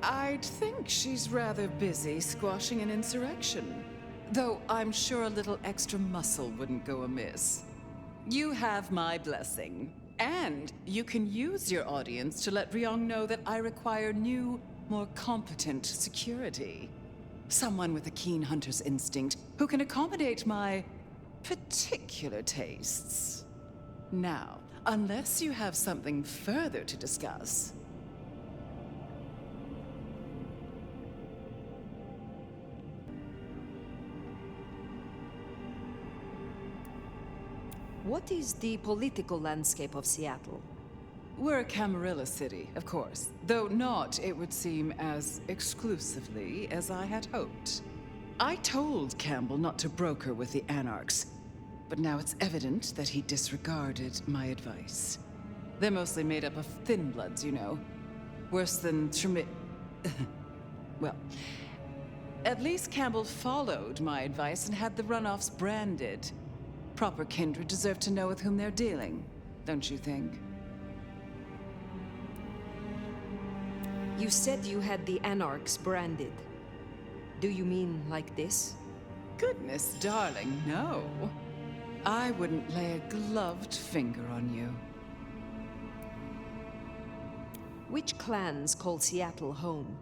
I'd think she's rather busy squashing an insurrection, though I'm sure a little extra muscle wouldn't go amiss. You have my blessing, and you can use your audience to let Riong know that I require new, more competent security. Someone with a keen hunter's instinct who can accommodate my particular tastes. Now, unless you have something further to discuss. What is the political landscape of Seattle? We're a Camarilla city, of course, though not, it would seem, as exclusively as I had hoped. I told Campbell not to broker with the Anarchs, but now it's evident that he disregarded my advice. They're mostly made up of thin bloods, you know. Worse than well, at least Campbell followed my advice and had the runoffs branded. Proper kindred deserve to know with whom they're dealing, don't you think? You said you had the Anarchs branded. Do you mean like this? Goodness, darling, no. I wouldn't lay a gloved finger on you. Which clans call Seattle home?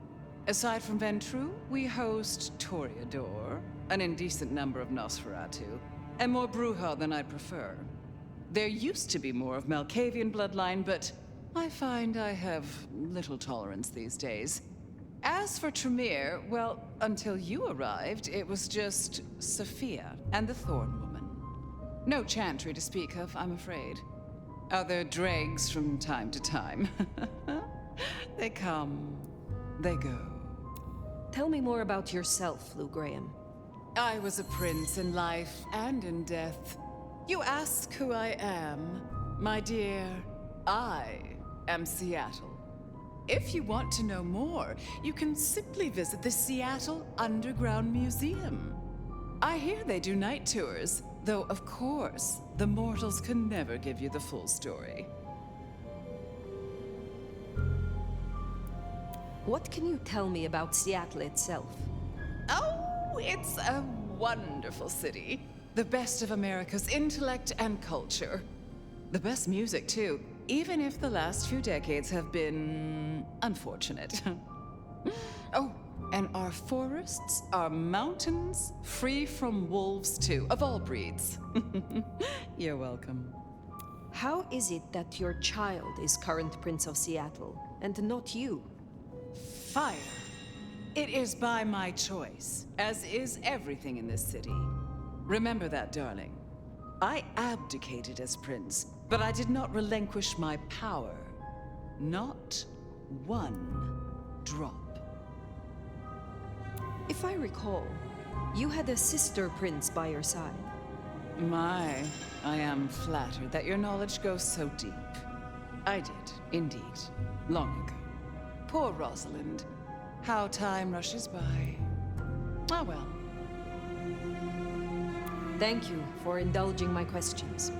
Aside from Ventru, we host Toreador, an indecent number of Nosferatu, and more Bruja than I'd prefer. There used to be more of Malkavian bloodline, but I find I have little tolerance these days. As for Tremere, well, until you arrived, it was just Sophia and the Thorn Woman. No chantry to speak of, I'm afraid. Other dregs from time to time. They come, they go. Tell me more about yourself, Lou Graham. I was a prince in life and in death. You ask who I am. My dear, I am Seattle. If you want to know more, you can simply visit the Seattle Underground Museum. I hear they do night tours, though of course, the mortals can never give you the full story. What can you tell me about Seattle itself? Oh, it's a wonderful city. The best of America's intellect and culture. The best music, too, even if the last few decades have been unfortunate. Oh, and our forests, our mountains, free from wolves, too, of all breeds. You're welcome. How is it that your child is current Prince of Seattle, and not you? Fire. It is by my choice, as is everything in this city. Remember that, darling. I abdicated as prince, but I did not relinquish my power. Not one drop. If I recall, you had a sister prince by your side. My, I am flattered that your knowledge goes so deep. I did, indeed, long ago. Poor Rosalind. How time rushes by. Ah, well. Thank you for indulging my questions.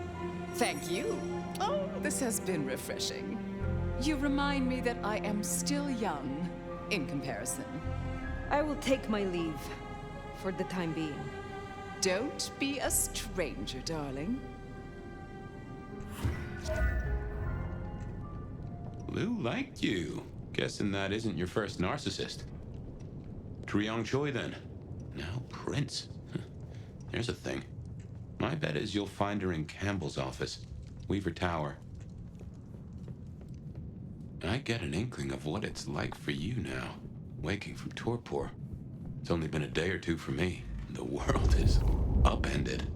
Thank you. Oh, this has been refreshing. You remind me that I am still young, in comparison. I will take my leave, for the time being. Don't be a stranger, darling. Lou liked you. Guessing that isn't your first narcissist. Triong Choi, then. Now Prince. There's a thing. My bet is you'll find her in Campbell's office. Weaver Tower. I get an inkling of what it's like for you now, waking from torpor. It's only been a day or two for me. The world is upended.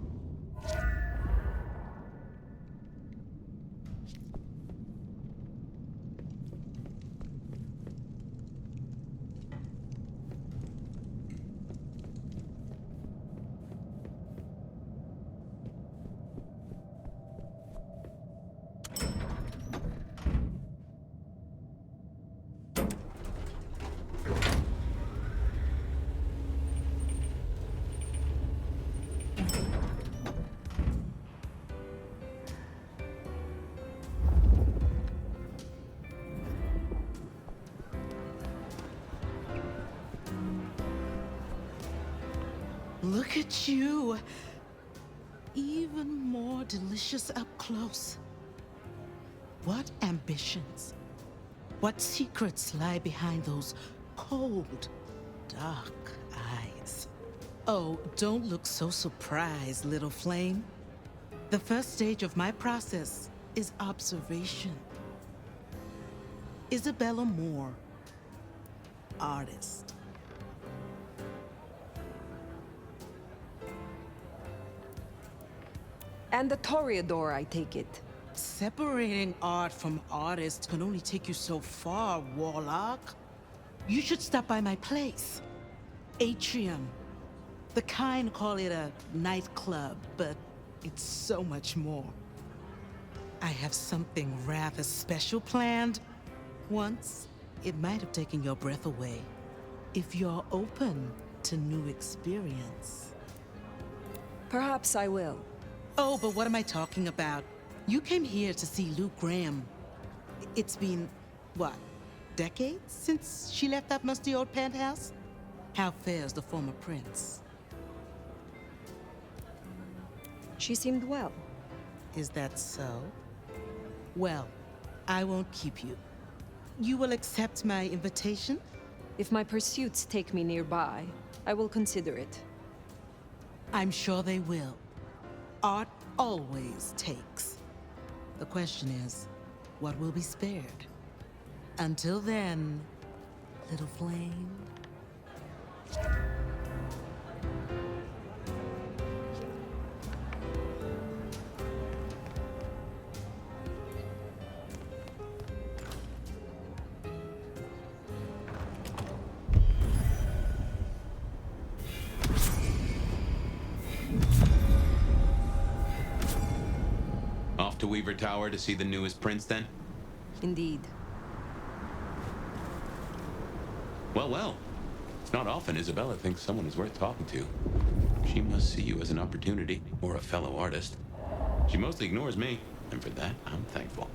Look at you. Even more delicious up close. What ambitions? What secrets lie behind those cold, dark eyes? Oh, don't look so surprised, little flame. The first stage of my process is observation. Isabella Moore, artist. And the Toreador, I take it. Separating art from artist can only take you so far, Warlock. You should stop by my place. Atrium. The kind call it a nightclub, but it's so much more. I have something rather special planned. Once, it might have taken your breath away. If you're open to new experience. Perhaps I will. Oh, but what am I talking about? You came here to see Luke Graham. It's been, what, decades since she left that musty old penthouse? How fares the former prince? She seemed well. Is that so? Well, I won't keep you. You will accept my invitation? If my pursuits take me nearby, I will consider it. I'm sure they will. Art always takes. The question is, what will be spared? Until then, little flame. Off to Weaver Tower to see the newest prince, then? Indeed. Well, well. It's not often Isabella thinks someone is worth talking to. She must see you as an opportunity, or a fellow artist. She mostly ignores me, and for that, I'm thankful.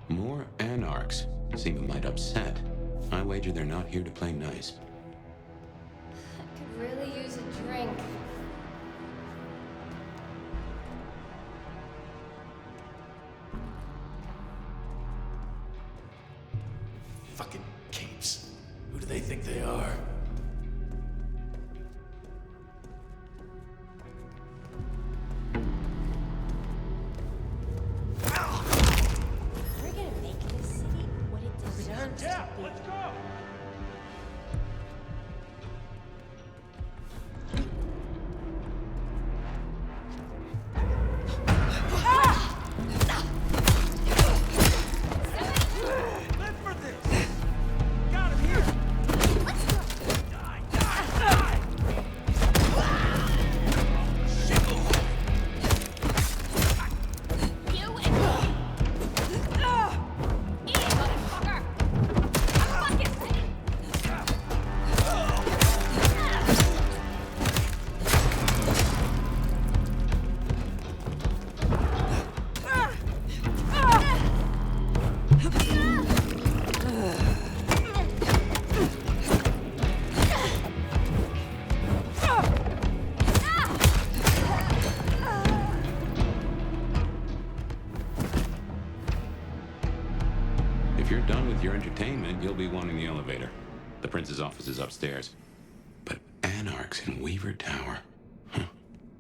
More anarchs seem a mite upset. I wager they're not here to play nice. I could really use a drink. Fucking capes. Who do they think they are? Yeah, let's go! Live for this! Got him here! Let's go! Die, die, die! You and Ian, motherfucker! If you're done with your entertainment, you'll be wanting the elevator. The prince's office is upstairs. But anarchs in Weaver Tower. Huh.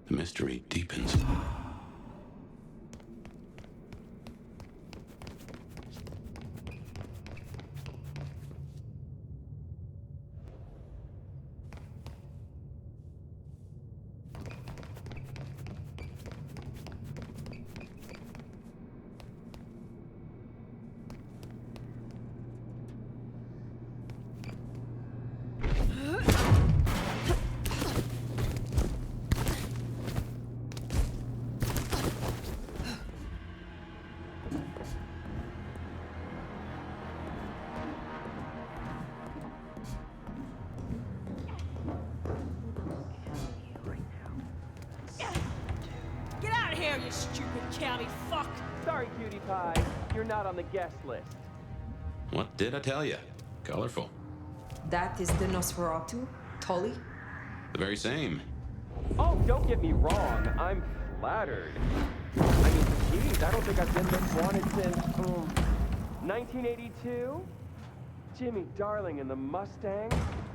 The mystery deepens. Cammy, fuck! Sorry, cutie pie. You're not on the guest list. What did I tell you? Colorful. That is the Nosferatu? Tully? The very same. Oh, don't get me wrong. I'm flattered. I mean, geez, I don't think I've been this wanted since, 1982? Jimmy Darling and the Mustang?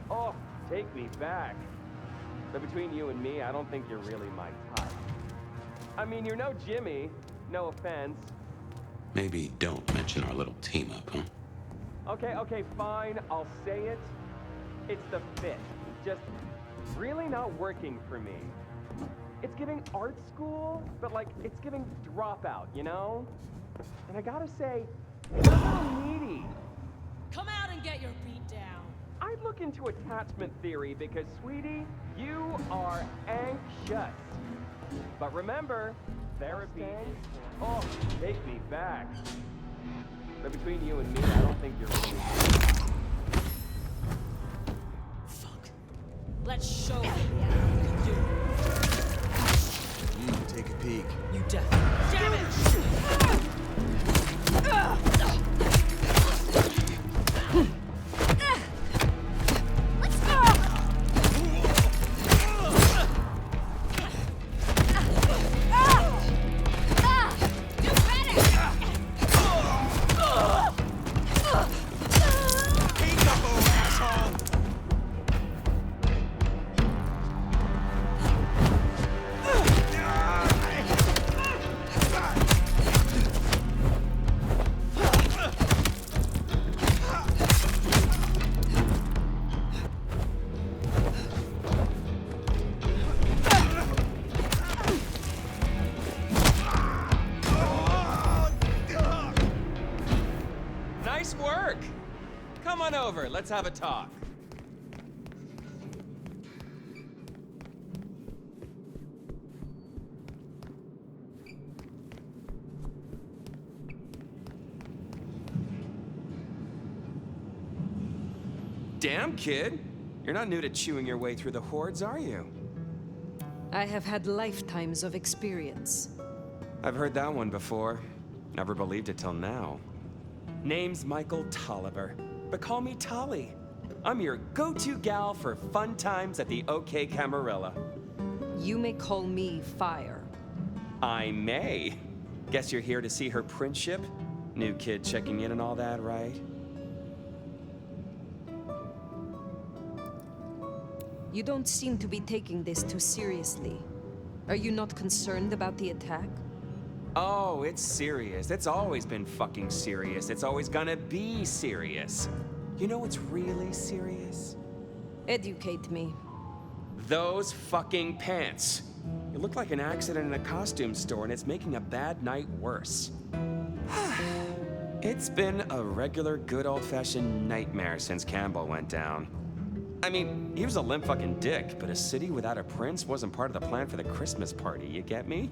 Oh, take me back. But between you and me, I don't think you're really my type. I mean, you're no Jimmy. No offense. Maybe don't mention our little team up, huh? Okay, fine. I'll say it. It's the fit. Just really not working for me. It's giving art school, but like, it's giving dropout, you know? And I gotta say, you're a little needy. Come out and get your beat down. I'd look into attachment theory because, sweetie, you are anxious. But remember, therapy. Oh, take me back. But between you and me, I don't think you're really. Fuck. Let's show them what we can do. Take a peek. You definitely. Damn it! Let's have a talk. Damn, kid. You're not new to chewing your way through the hordes, are you? I have had lifetimes of experience. I've heard that one before. Never believed it till now. Name's Michael Tolliver, but call me Tolly. I'm your go-to gal for fun times at the OK Camarilla. You may call me Phyre. I may. Guess you're here to see her princeship? New kid checking in and all that, right? You don't seem to be taking this too seriously. Are you not concerned about the attack? Oh, it's serious. It's always been fucking serious. It's always gonna be serious. You know what's really serious? Educate me. Those fucking pants. You look like an accident in a costume store and it's making a bad night worse. It's been a regular good old-fashioned nightmare since Campbell went down. I mean, he was a limp fucking dick, but a city without a prince wasn't part of the plan for the Christmas party, you get me?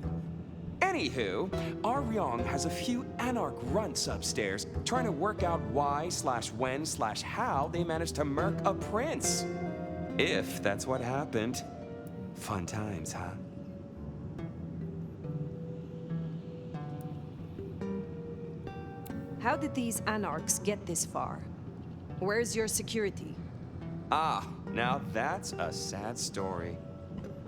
Anywho, our Ryong has a few anarch runts upstairs trying to work out why/when/how they managed to murk a prince. If that's what happened. Fun times, huh? How did these anarchs get this far? Where's your security? Ah, now that's a sad story.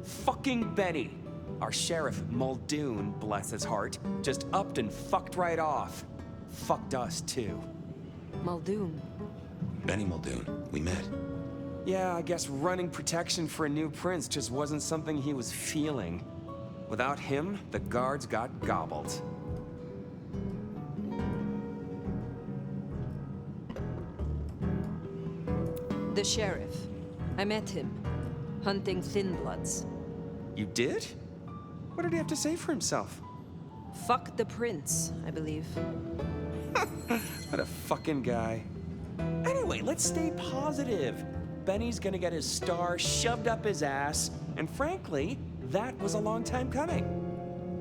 Fucking Benny, our sheriff Muldoon, bless his heart, just upped and fucked right off. Fucked us too. Muldoon? Benny Muldoon, we met. Yeah, I guess running protection for a new prince just wasn't something he was feeling. Without him, the guards got gobbled. The sheriff. I met him. Hunting Thin Bloods. You did? What did he have to say for himself? Fuck the prince, I believe. What a fucking guy. Anyway, let's stay positive. Benny's gonna get his star shoved up his ass, and frankly, that was a long time coming.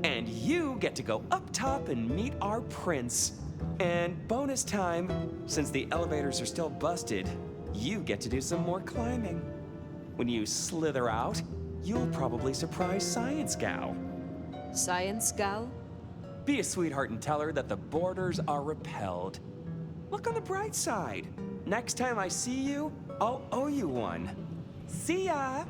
And you get to go up top and meet our prince. And bonus time, since the elevators are still busted, you get to do some more climbing. When you slither out, you'll probably surprise Science Gal. Science Gal? Be a sweetheart and tell her that the borders are repelled. Look on the bright side. Next time I see you, I'll owe you one. See ya!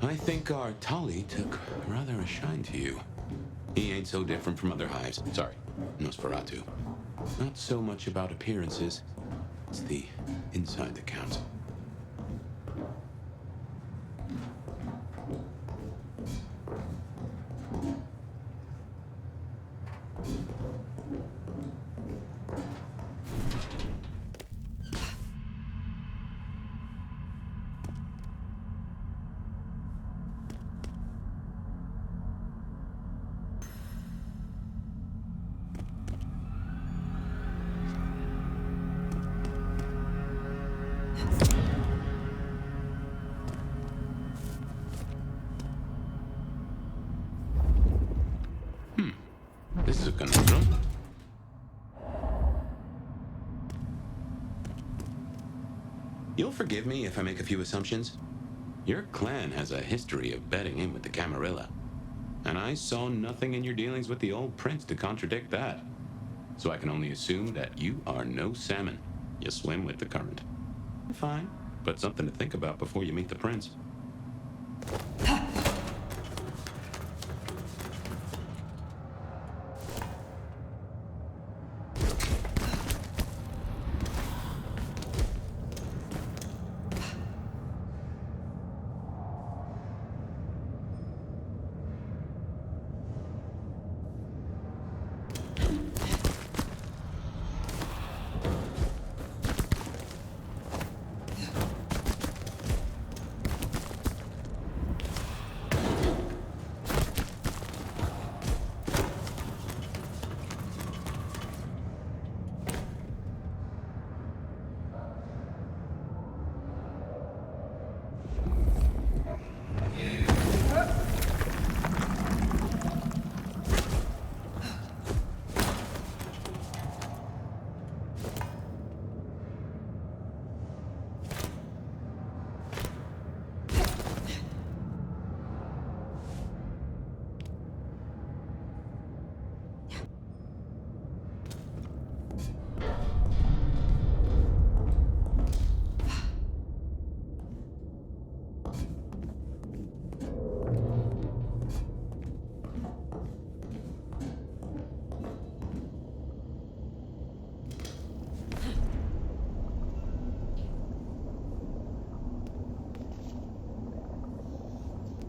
I think our Tali took rather a shine to you. He ain't so different from other hives. Sorry, Nosferatu. Not so much about appearances. It's the inside that counts. This is a conundrum. You'll forgive me if I make a few assumptions. Your clan has a history of betting in with the Camarilla. And I saw nothing in your dealings with the old prince to contradict that. So I can only assume that you are no salmon. You swim with the current. Fine, but something to think about before you meet the prince.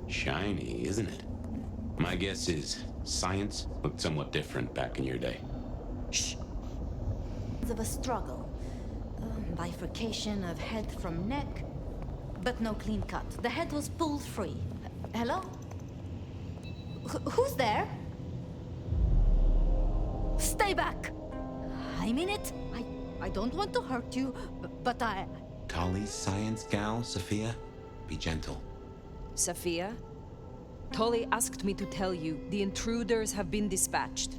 Shiny, isn't it? My guess is science looked somewhat different back in your day. Shh. Of a struggle. Bifurcation of head from neck, but no clean cut. The head was pulled free. Hello? Who's there? Stay back! I mean it. I don't want to hurt you, but I... Tali's science gal, Sophia? Be gentle. Sophia? Tali asked me to tell you the intruders have been dispatched.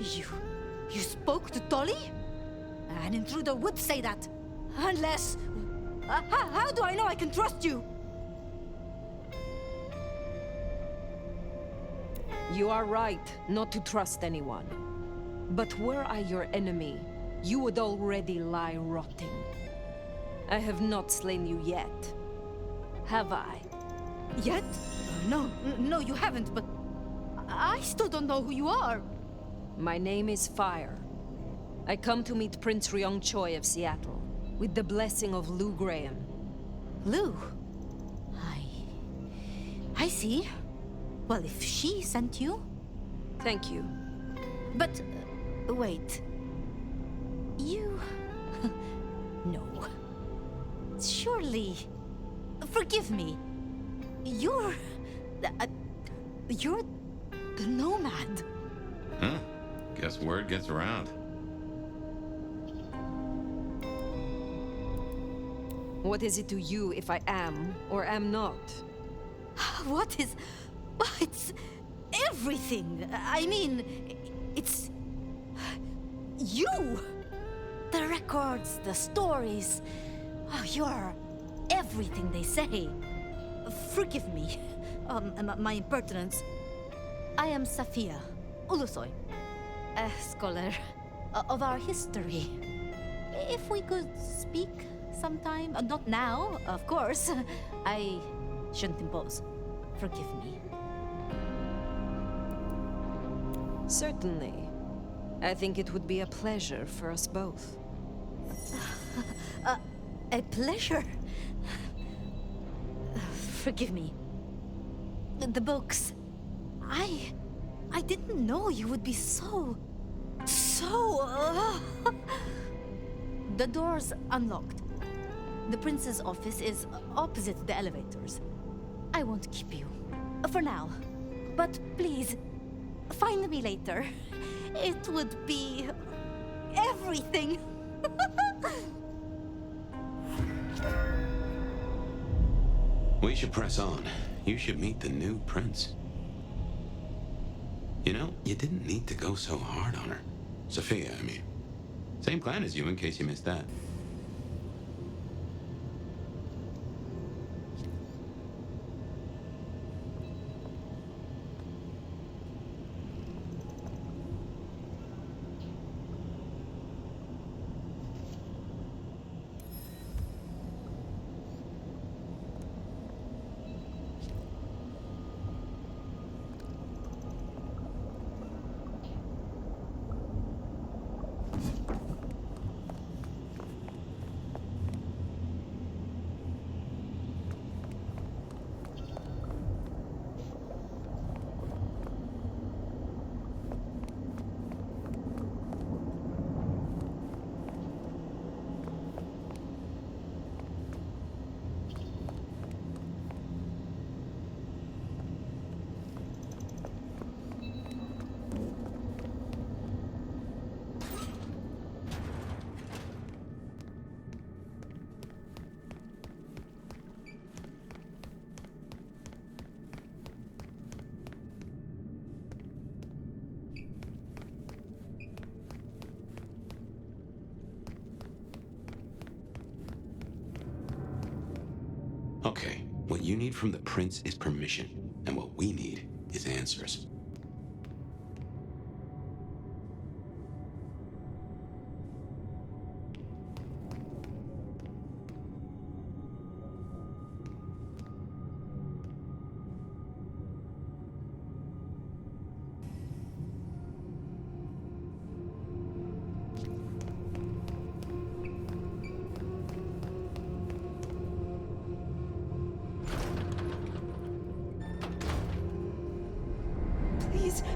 You spoke to Tali? An intruder would say that. Unless... how do I know I can trust you? You are right not to trust anyone. But were I your enemy, you would already lie rotting. I have not slain you yet. Have I? Yet? No, you haven't, but... I still don't know who you are. My name is Phyre. I come to meet Prince Ryong Choi of Seattle, with the blessing of Lou Graham. Lou? I see. Well, if she sent you... Thank you. But, wait. You... No. Surely... Forgive me. You're the Nomad. Huh? Guess word gets around. What is it to you if I am or am not? What is... It's everything. I mean, it's... You! The records, the stories. Oh, you're everything they say. Forgive me, my impertinence. I am Safia Ulusoy, a scholar of our history. If we could speak sometime, not now, of course. I shouldn't impose. Forgive me. Certainly. I think it would be a pleasure for us both. A pleasure. Forgive me. The books. I didn't know you would be so... The door's unlocked. The prince's office is opposite the elevators. I won't keep you. For now. But please, find me later. It would be... everything. We should press on. You should meet the new prince. You know, you didn't need to go so hard on her. Sophia, I mean. Same clan as you, in case you missed that. Okay, what you need from the prince is permission, and what we need is answers.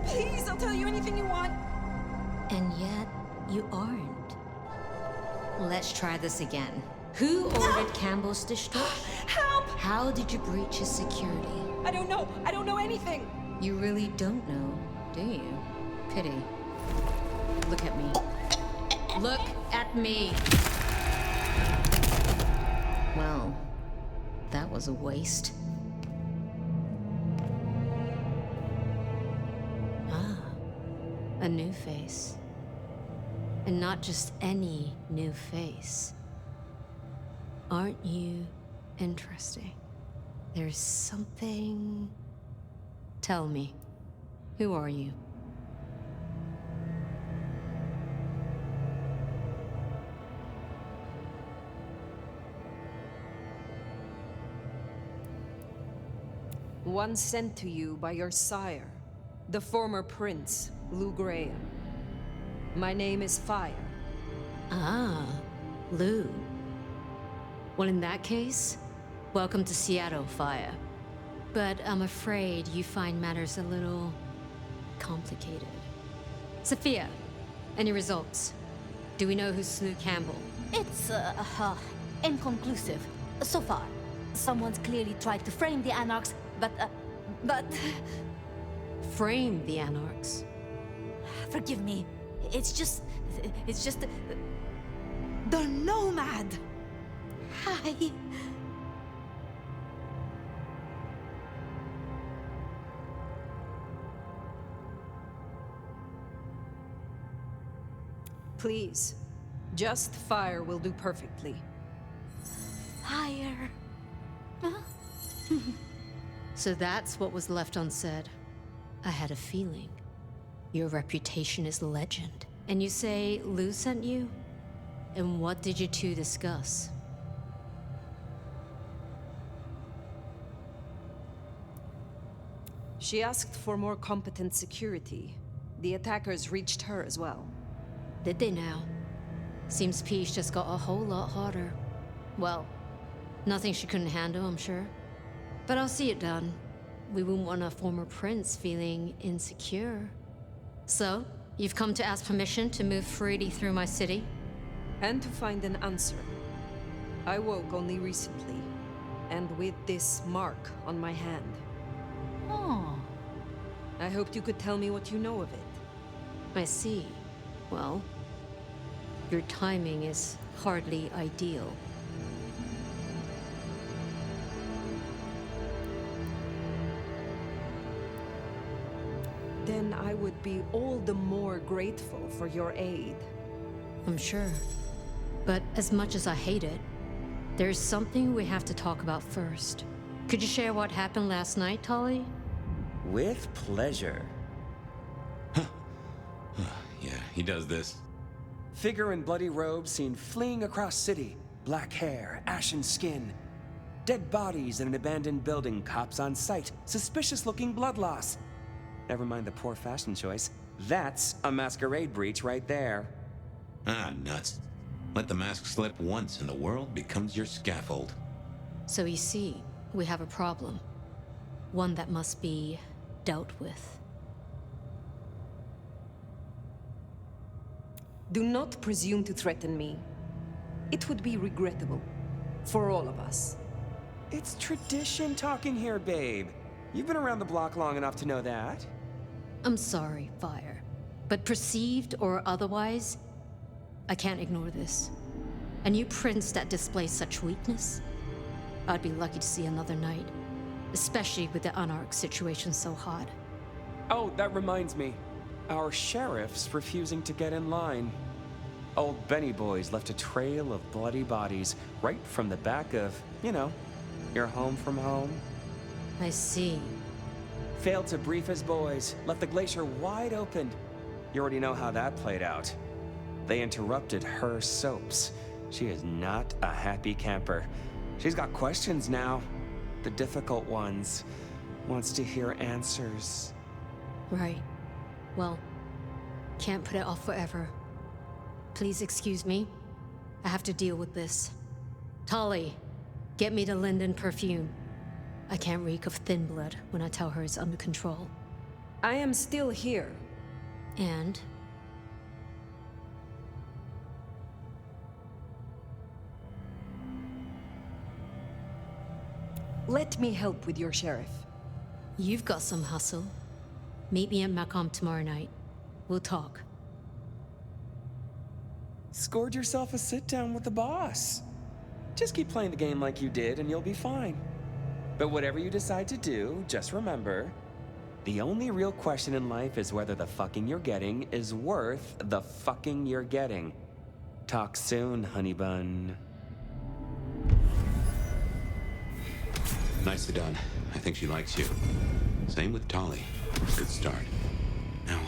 Please, I'll tell you anything you want. And yet, you aren't. Let's try this again. Who ordered Campbell's destruction? Help! How did you breach his security? I don't know. I don't know anything. You really don't know, do you? Pity. Look at me. Look at me! Well, that was a waste. A new face. And not just any new face. Aren't you interesting? There's something... Tell me, who are you? One sent to you by your sire, the former prince, Lou Graham. My name is Phyre. Ah, Lou. Well, in that case, welcome to Seattle, Phyre. But I'm afraid you find matters a little complicated. Sophia, any results? Do we know who slew Campbell? It's, inconclusive. So far. Someone's clearly tried to frame the Anarchs, but... Frame the Anarchs? Forgive me. It's just... The Nomad! Hi. Please. Just Fire will do perfectly. Fire. Huh? So that's what was left unsaid. I had a feeling. Your reputation is legend. And you say Lou sent you? And what did you two discuss? She asked for more competent security. The attackers reached her as well. Did they now? Seems Peace just got a whole lot harder. Well, nothing she couldn't handle, I'm sure. But I'll see it done. We wouldn't want a former prince feeling insecure. So, you've come to ask permission to move freely through my city? And to find an answer. I woke only recently, and with this mark on my hand. Oh. I hoped you could tell me what you know of it. I see. Well, your timing is hardly ideal. Then I would be all the more grateful for your aid. I'm sure. But as much as I hate it, there's something we have to talk about first. Could you share what happened last night, Tolly? With pleasure. Yeah, he does this. Figure in bloody robes seen fleeing across city. Black hair, ashen skin. Dead bodies in an abandoned building, cops on site. Suspicious-looking blood loss. Never mind the poor fashion choice. That's a masquerade breach right there. Ah, nuts. Let the mask slip once and the world becomes your scaffold. So you see, we have a problem. One that must be dealt with. Do not presume to threaten me. It would be regrettable. For all of us. It's tradition talking here, babe. You've been around the block long enough to know that. I'm sorry, Fire. But perceived or otherwise, I can't ignore this. A new prince that displays such weakness? I'd be lucky to see another night. Especially with the Anarch situation so hot. Oh, that reminds me. Our sheriff's refusing to get in line. Old Benny Boys left a trail of bloody bodies right from the back of, you know, your home from home. I see. Failed to brief his boys, left the glacier wide open. You already know how that played out. They interrupted her soaps. She is not a happy camper. She's got questions now. The difficult ones. Wants to hear answers. Right. Well, can't put it off forever. Please excuse me. I have to deal with this. Tolly, get me the Linden perfume. I can't reek of thin blood when I tell her it's under control. I am still here. And? Let me help with your sheriff. You've got some hustle. Meet me at Macomb tomorrow night. We'll talk. Scored yourself a sit-down with the boss. Just keep playing the game like you did and you'll be fine. But whatever you decide to do, just remember, the only real question in life is whether the fucking you're getting is worth the fucking you're getting. Talk soon, honey bun. Nicely done. I think she likes you. Same with Tolly. Good start. Now,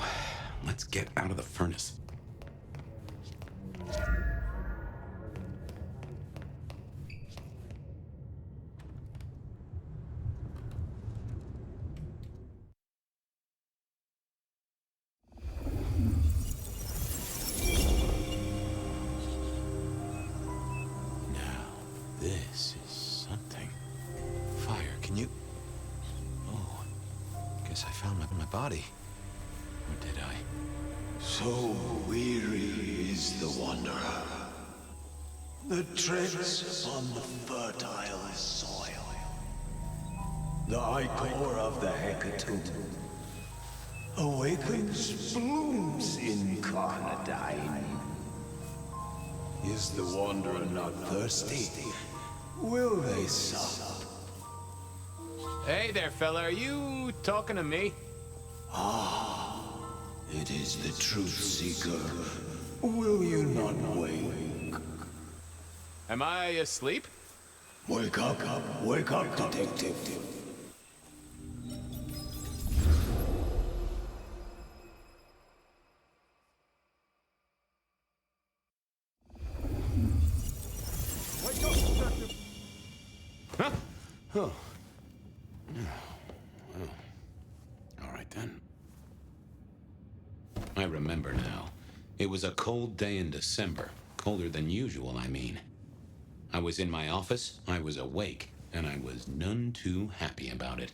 let's get out of the furnace. Now, this is something. Fire, can you... body. Or did I? So weary is the wanderer. The treads on the fertile soil. The ichor of the hecatomb awakens blooms incarnadine. Is the wanderer not thirsty? Will they sup? Hey there, fella. Are you talking to me? Ah, it is the truth seeker. Will you not wake? Am I asleep? Wake up, detective. Wake up, detective! Huh? Oh. Well, all right then. I remember now. It was a cold day in December. Colder than usual, I mean. I was in my office, I was awake, and I was none too happy about it.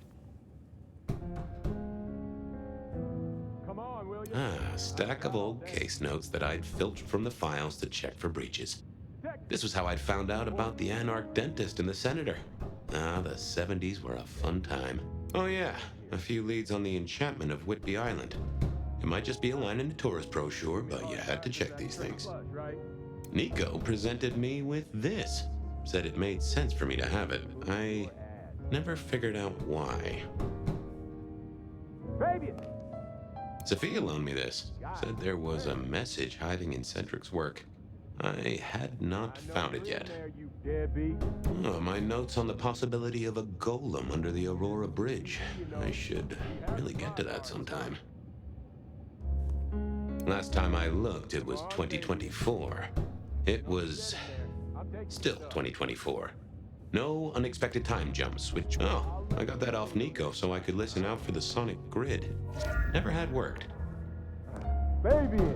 Come on, will you? A stack of old case notes that I'd filched from the files to check for breaches. This was how I'd found out about the anarch dentist and the senator. Ah, the 70s were a fun time. Oh yeah, a few leads on the enchantment of Whitby Island. It might just be a line in the tourist brochure, but you had to check these things. Nico presented me with this. Said it made sense for me to have it. I never figured out why. Fabien! Sophia loaned me this. Said there was a message hiding in Cedric's work. I had not found it yet. Oh, my notes on the possibility of a golem under the Aurora Bridge. I should really get to that sometime. Last time I looked, it was 2024. It was still 2024. No unexpected time jumps, which, oh, I got that off Nico so I could listen out for the sonic grid. Never had worked. Fabien!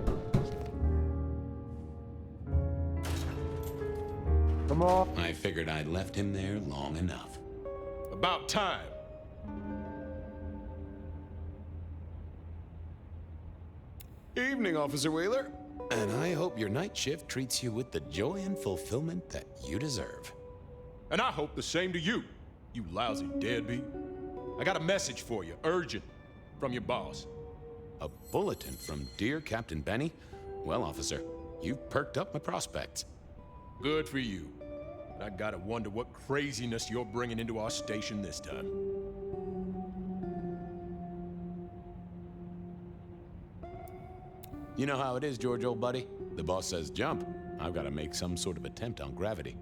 Come on. I figured I'd left him there long enough. About time. Evening, Officer Wheeler. And I hope your night shift treats you with the joy and fulfillment that you deserve. And I hope the same to you, you lousy deadbeat. I got a message for you, urgent, from your boss. A bulletin from dear Captain Benny? Well, officer, you've perked up my prospects. Good for you. But I gotta wonder what craziness you're bringing into our station this time. You know how it is, George, old buddy. The boss says jump. I've got to make some sort of attempt on gravity.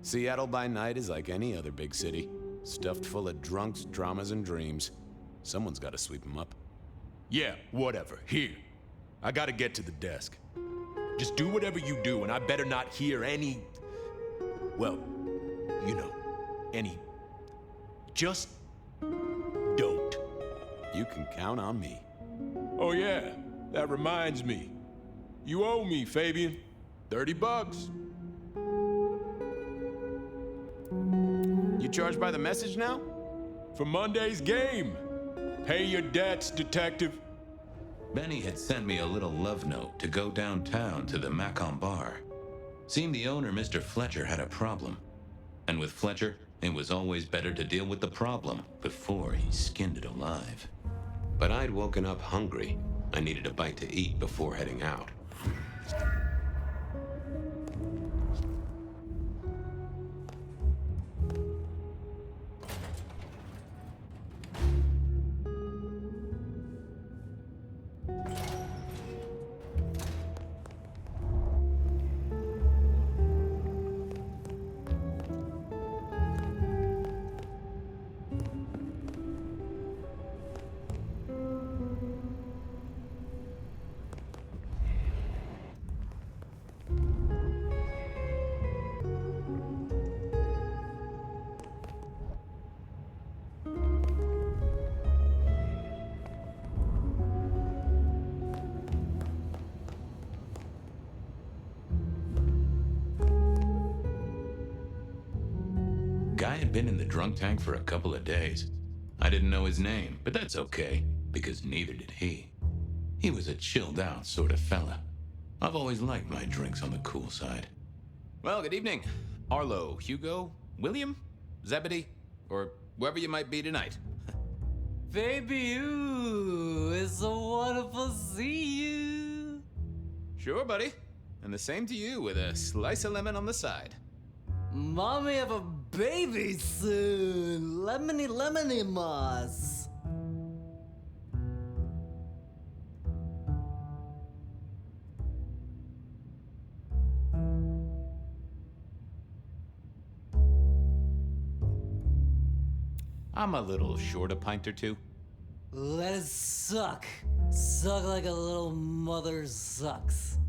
Seattle by night is like any other big city. Stuffed full of drunks, dramas, and dreams. Someone's got to sweep them up. Yeah, whatever. Here. I gotta get to the desk. Just do whatever you do, and I better not hear any... well, you know, any... just... don't. You can count on me. Oh yeah, that reminds me. You owe me, Fabien. $30. You charged by the message now? For Monday's game. Pay your debts, detective. Benny had sent me a little love note to go downtown to the Macon bar. Seemed the owner, Mr. Fletcher, had a problem. And with Fletcher, it was always better to deal with the problem before he skinned it alive. But I'd woken up hungry. I needed a bite to eat before heading out. Guy had been in the drunk tank for a couple of days. I didn't know his name, but that's okay. because neither did he. He was a chilled-out sort of fella. I've always liked my drinks on the cool side. Well, good evening. Arlo, Hugo, William, Zebedee, or whoever you might be tonight. Baby, ooh, it's so wonderful to see you. Sure, buddy. And the same to you with a slice of lemon on the side. Mommy have a baby soon. Lemony, lemony moss. I'm a little short a pint or two. Let it suck. Suck like a little mother sucks.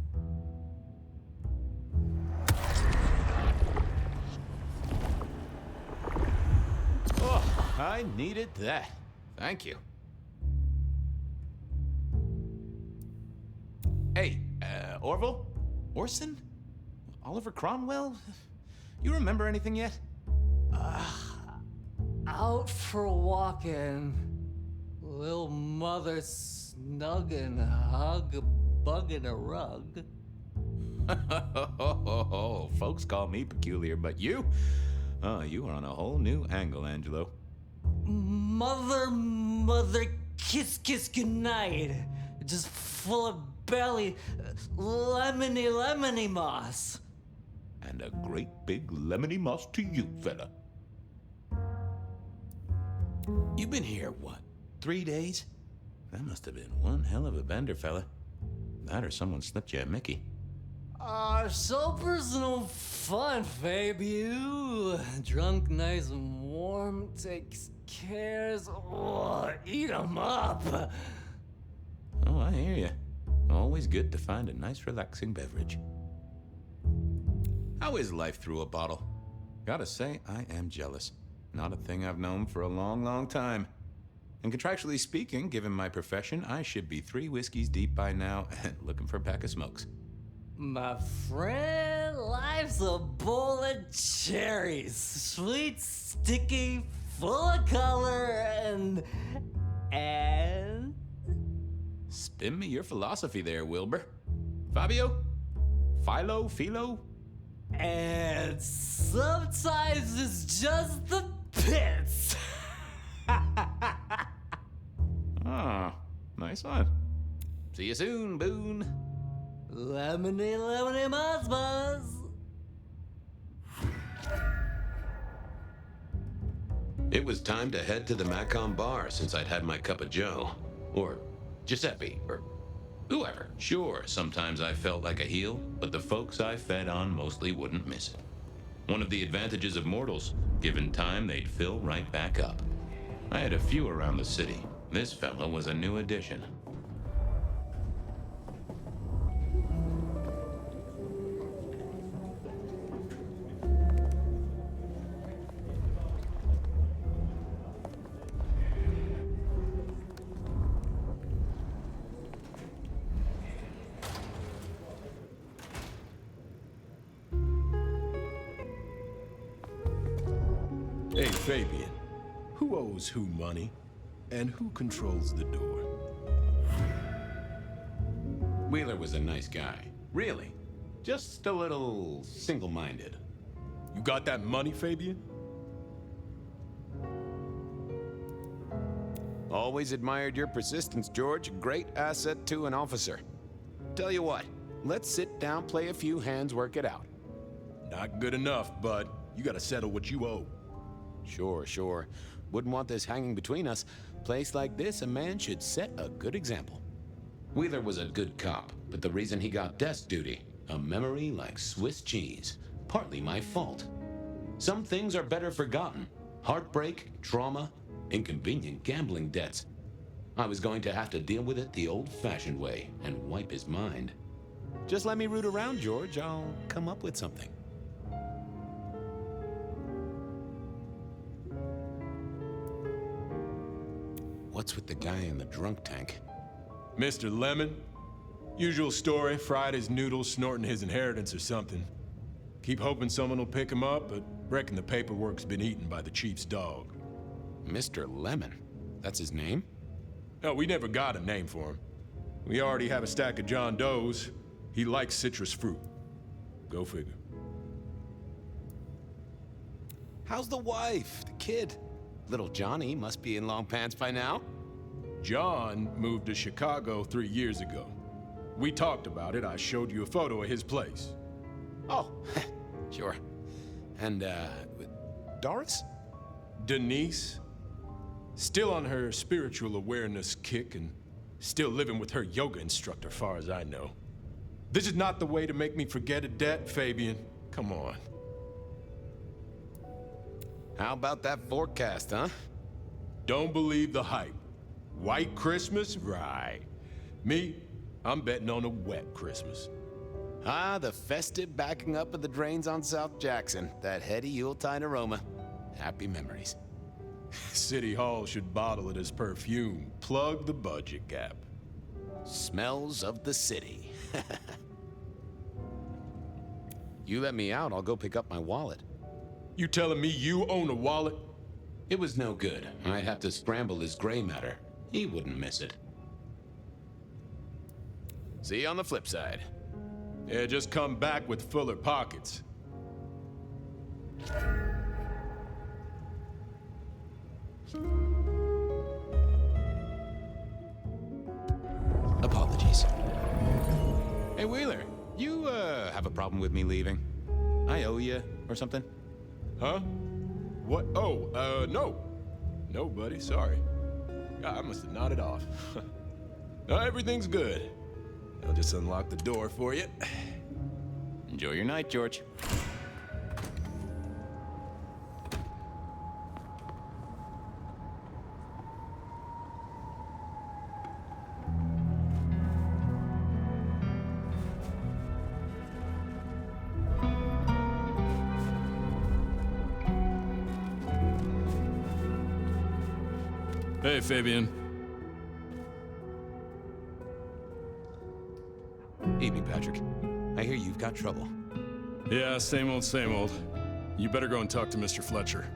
Oh, I needed that. Thank you. Hey, Orville? Orson? Oliver Cromwell? You remember anything yet? Out for walking. Little mother snuggin', bugging a rug. Folks call me peculiar, but you? Oh, you are on a whole new angle, Angelo. Mother, kiss goodnight. Just full of belly, lemony moss. And a great big lemony moss to you, fella. You've been here, what, 3 days? That must have been one hell of a bender, fella. That or someone slipped you a Mickey. So personal fun, Fabien. Drunk, nice and warm, takes cares. Oh, eat 'em up. Oh, I hear you. Always good to find a nice, relaxing beverage. How is life through a bottle? Gotta say, I am jealous. Not a thing I've known for a long, long time. And contractually speaking, given my profession, I should be 3 whiskeys deep by now and looking for a pack of smokes. My friend, life's a bowl of cherries. Sweet, sticky, full of color, and... Spin me your philosophy there, Wilbur. Fabio? Philo? And sometimes it's just the pits. Ah, nice one. See you soon, Boone. Lemony moss. It was time to head to the Macon bar since I'd had my cup of joe. Or Giuseppe, or whoever. Sure, sometimes I felt like a heel, but the folks I fed on mostly wouldn't miss it. One of the advantages of mortals, given time, they'd fill right back up. I had a few around the city. This fella was a new addition. Hey, Fabien. Who owes who money? And who controls the door? Wheeler was a nice guy. Really. Just a little single-minded. You got that money, Fabien? Always admired your persistence, George. Great asset to an officer. Tell you what, let's sit down, play a few hands, work it out. Not good enough, bud. You gotta settle what you owe. Sure. Wouldn't want this hanging between us. Place like this, a man should set a good example. Wheeler was a good cop, but the reason he got desk duty, a memory like Swiss cheese. Partly my fault. Some things are better forgotten. Heartbreak, trauma, inconvenient gambling debts. I was going to have to deal with it the old-fashioned way and wipe his mind. Just let me root around, George. I'll come up with something. What's with the guy in the drunk tank? Mr. Lemon. Usual story, fried his noodles, snorting his inheritance or something. Keep hoping someone will pick him up, but reckon the paperwork's been eaten by the chief's dog. Mr. Lemon? That's his name? No, we never got a name for him. We already have a stack of John Does. He likes citrus fruit. Go figure. How's the wife? The kid? Little Johnny must be in long pants by now. John moved to Chicago 3 years ago. We talked about it. I showed you a photo of his place. Oh, sure. And, Doris? Denise? Still on her spiritual awareness kick and still living with her yoga instructor, far as I know. This is not the way to make me forget a debt, Fabien. Come on. How about that forecast, huh? Don't believe the hype. White Christmas? Right. Me, I'm betting on a wet Christmas. Ah, the festive backing up of the drains on South Jackson. That heady Yuletide aroma. Happy memories. City Hall should bottle it as perfume. Plug the budget gap. Smells of the city. You let me out, I'll go pick up my wallet. You telling me you own a wallet? It was no good. I'd have to scramble his gray matter. He wouldn't miss it. See you on the flip side. Yeah, just come back with fuller pockets. Apologies. Hey, Wheeler, you, have a problem with me leaving? I owe you, or something? Huh? What? Oh, no. No, buddy, sorry. I must have nodded off. No, everything's good. I'll just unlock the door for you. Enjoy your night, George. Hey, Fabien. Evening, Patrick. I hear you've got trouble. Yeah, same old, same old. You better go and talk to Mr. Fletcher.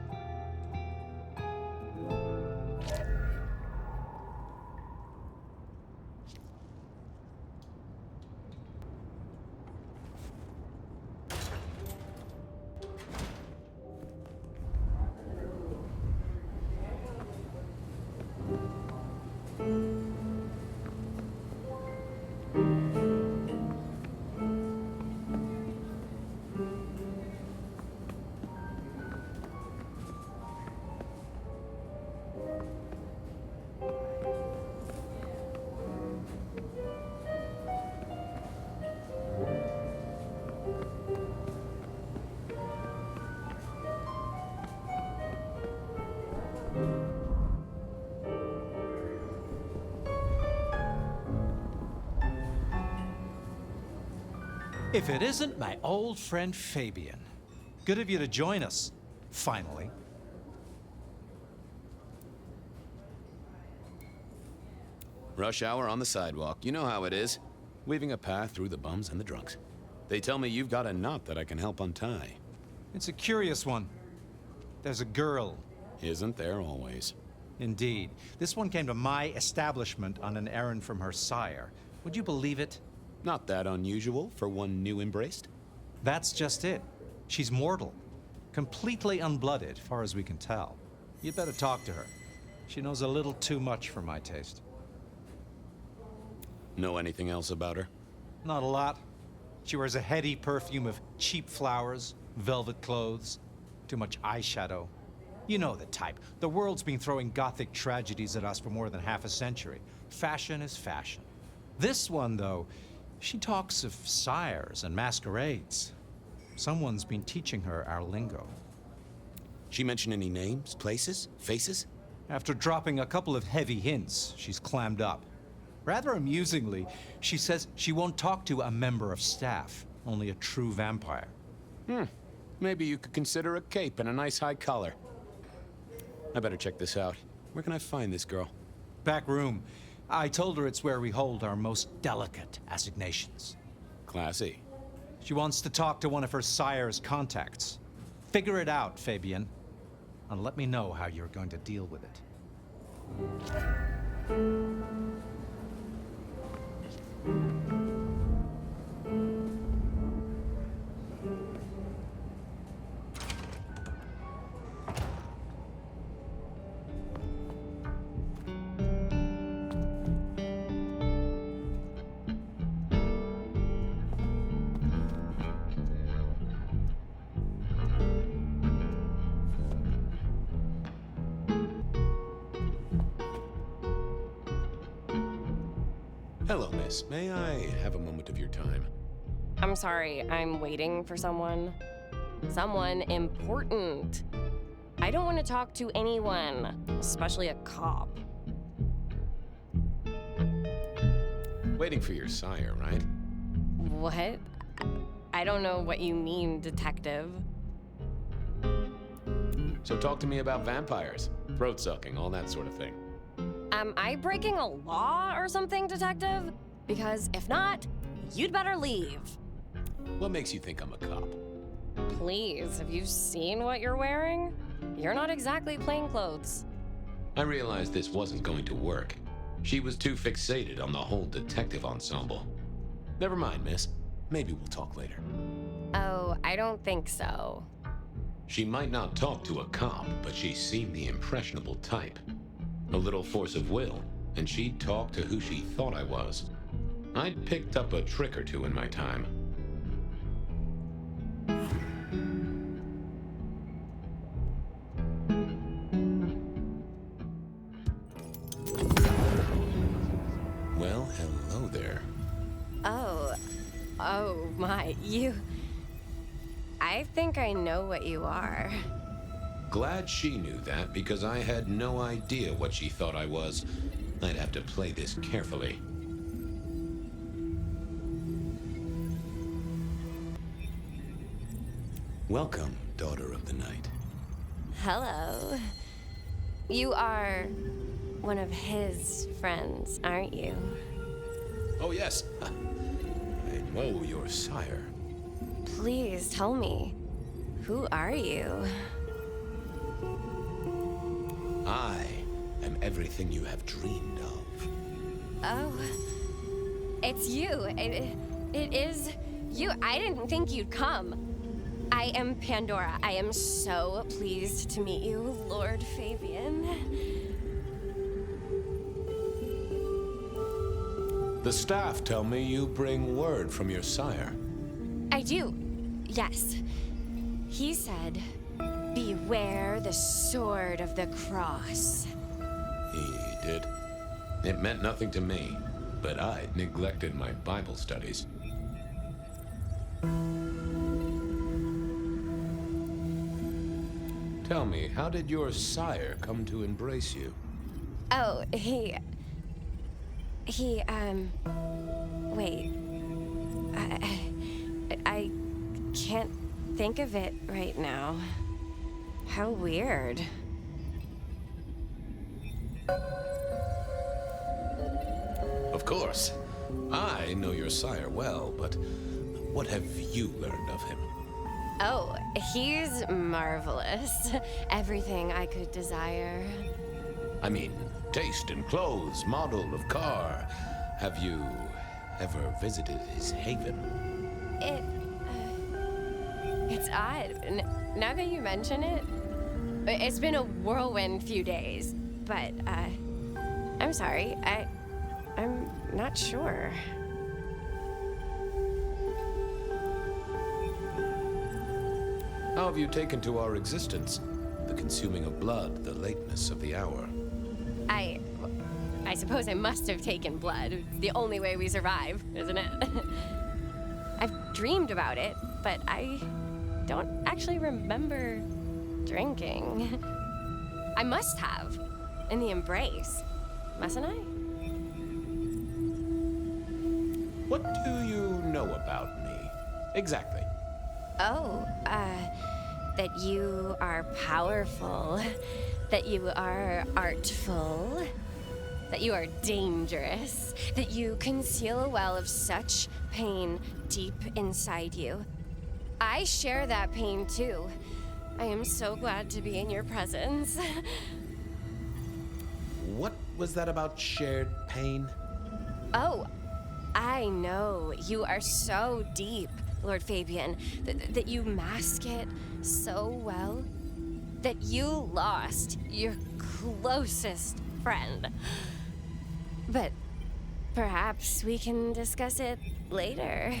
If it isn't my old friend Fabien. Good of you to join us, finally. Rush hour on the sidewalk. You know how it is. Weaving a path through the bums and the drunks. They tell me you've got a knot that I can help untie. It's a curious one. There's a girl. Isn't there always? Indeed. This one came to my establishment on an errand from her sire. Would you believe it? Not that unusual for one new embraced. That's just it. She's mortal. Completely unblooded, far as we can tell. You'd better talk to her. She knows a little too much for my taste. Know anything else about her? Not a lot. She wears a heady perfume of cheap flowers, velvet clothes, too much eyeshadow. You know the type. The world's been throwing gothic tragedies at us for more than half a century. Fashion is fashion. This one, though, she talks of sires and masquerades. Someone's been teaching her our lingo. She mention any names, places, faces? After dropping a couple of heavy hints, she's clammed up. Rather amusingly, she says she won't talk to a member of staff, only a true vampire. Maybe you could consider a cape and a nice high collar. I better check this out. Where can I find this girl? Back room. I told her it's where we hold our most delicate assignations. Classy. She wants to talk to one of her sire's contacts. Figure it out, Fabien. And let me know how you're going to deal with it. Hello, miss. May I have a moment of your time? I'm sorry, I'm waiting for someone. Someone important. I don't want to talk to anyone, especially a cop. Waiting for your sire, right? What? I don't know what you mean, detective. So talk to me about vampires, throat sucking, all that sort of thing. Am I breaking a law or something, detective? Because if not, you'd better leave. What makes you think I'm a cop? Please, have you seen what you're wearing? You're not exactly plain clothes. I realized this wasn't going to work. She was too fixated on the whole detective ensemble. Never mind, miss. Maybe we'll talk later. Oh, I don't think so. She might not talk to a cop, but she seemed the impressionable type. A little force of will, and she'd talk to who she thought I was. I'd picked up a trick or two in my time. Well, hello there. Oh my, you... I think I know what you are. Glad she knew that, because I had no idea what she thought I was. I'd have to play this carefully. Welcome, daughter of the night. Hello. You are one of his friends, aren't you? Oh, yes. I know your sire. Please tell me, who are you? I am everything you have dreamed of. Oh, it's you. It is you. I didn't think you'd come. I am Pandora. I am so pleased to meet you, Lord Fabien. The staff tell me you bring word from your sire. I do, yes. He said, beware the sword of the cross. He did. It meant nothing to me, but I'd neglected my Bible studies. Tell me, how did your sire come to embrace you? Oh, wait. I can't think of it right now. How weird. Of course. I know your sire well, but what have you learned of him? Oh, he's marvelous. Everything I could desire. I mean, taste in clothes, model of car. Have you ever visited his haven? It's odd. Now that you mention it, it's been a whirlwind few days. But, I'm sorry. I'm not sure. How have you taken to our existence? The consuming of blood, the lateness of the hour. I suppose I must have taken blood. It's the only way we survive, isn't it? I've dreamed about it, but I don't actually remember drinking. I must have. In the embrace. Mustn't I? What do you know about me? Exactly. Oh, that you are powerful, that you are artful, that you are dangerous, that you conceal a well of such pain deep inside you. I share that pain too. I am so glad to be in your presence. What Was that about shared pain? Oh, I know. You are so deep, Lord Fabien, that you mask it so well. That you lost your closest friend. But perhaps we can discuss it later,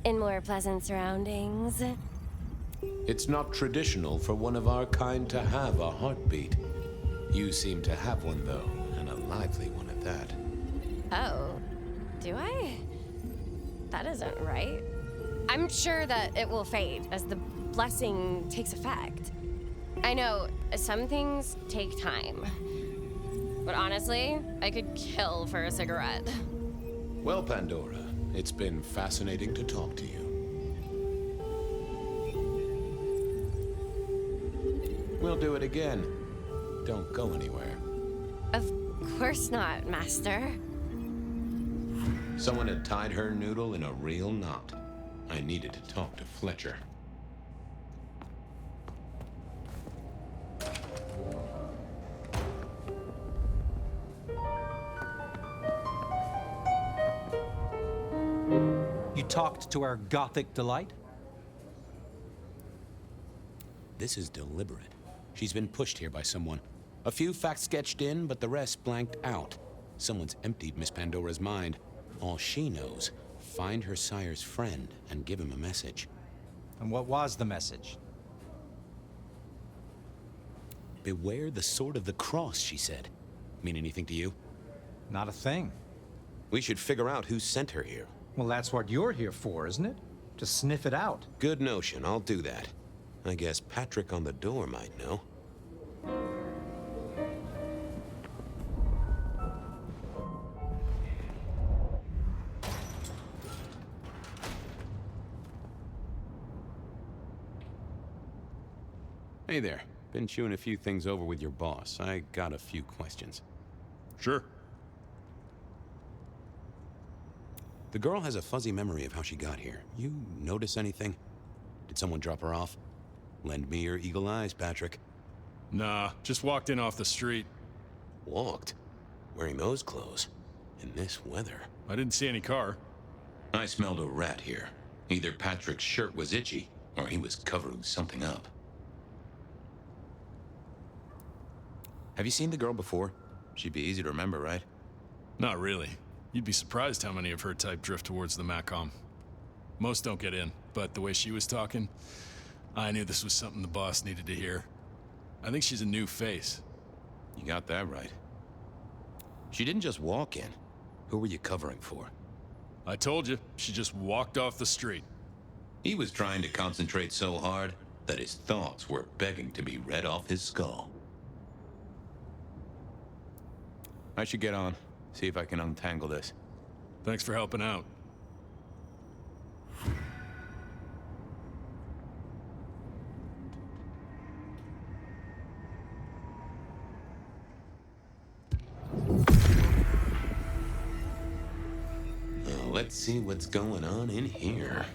in more pleasant surroundings. It's not traditional for one of our kind to have a heartbeat. You seem to have one, though, and a lively one at that. Oh, do I? That isn't right. I'm sure that it will fade as the blessing takes effect. I know some things take time, but honestly, I could kill for a cigarette. Well, Pandora, it's been fascinating to talk to you. We'll do it again. Don't go anywhere. Of course not, Master. Someone had tied her noodle in a real knot. I needed to talk to Fletcher. You talked to our Gothic delight? This is deliberate. She's been pushed here by someone. A few facts sketched in, but the rest blanked out. Someone's emptied Miss Pandora's mind. All she knows, find her sire's friend and give him a message. And what was the message? Beware the sword of the cross, she said. Mean anything to you? Not a thing. We should figure out who sent her here. Well, that's what you're here for, isn't it? To sniff it out. Good notion, I'll do that. I guess Patrick on the door might know. Hey there. Been chewing a few things over with your boss. I got a few questions. Sure. The girl has a fuzzy memory of how she got here. You notice anything? Did someone drop her off? Lend me your eagle eyes, Patrick. Nah, just walked in off the street. Walked? Wearing those clothes? In this weather? I didn't see any car. I smelled a rat here. Either Patrick's shirt was itchy, or he was covering something up. Have you seen the girl before? She'd be easy to remember, right? Not really. You'd be surprised how many of her type drift towards the Macom. Most don't get in, but the way she was talking, I knew this was something the boss needed to hear. I think she's a new face. You got that right. She didn't just walk in. Who were you covering for? I told you, she just walked off the street. He was trying to concentrate so hard that his thoughts were begging to be read off his skull. I should get on. See if I can untangle this. Thanks for helping out. Now, let's see what's going on in here.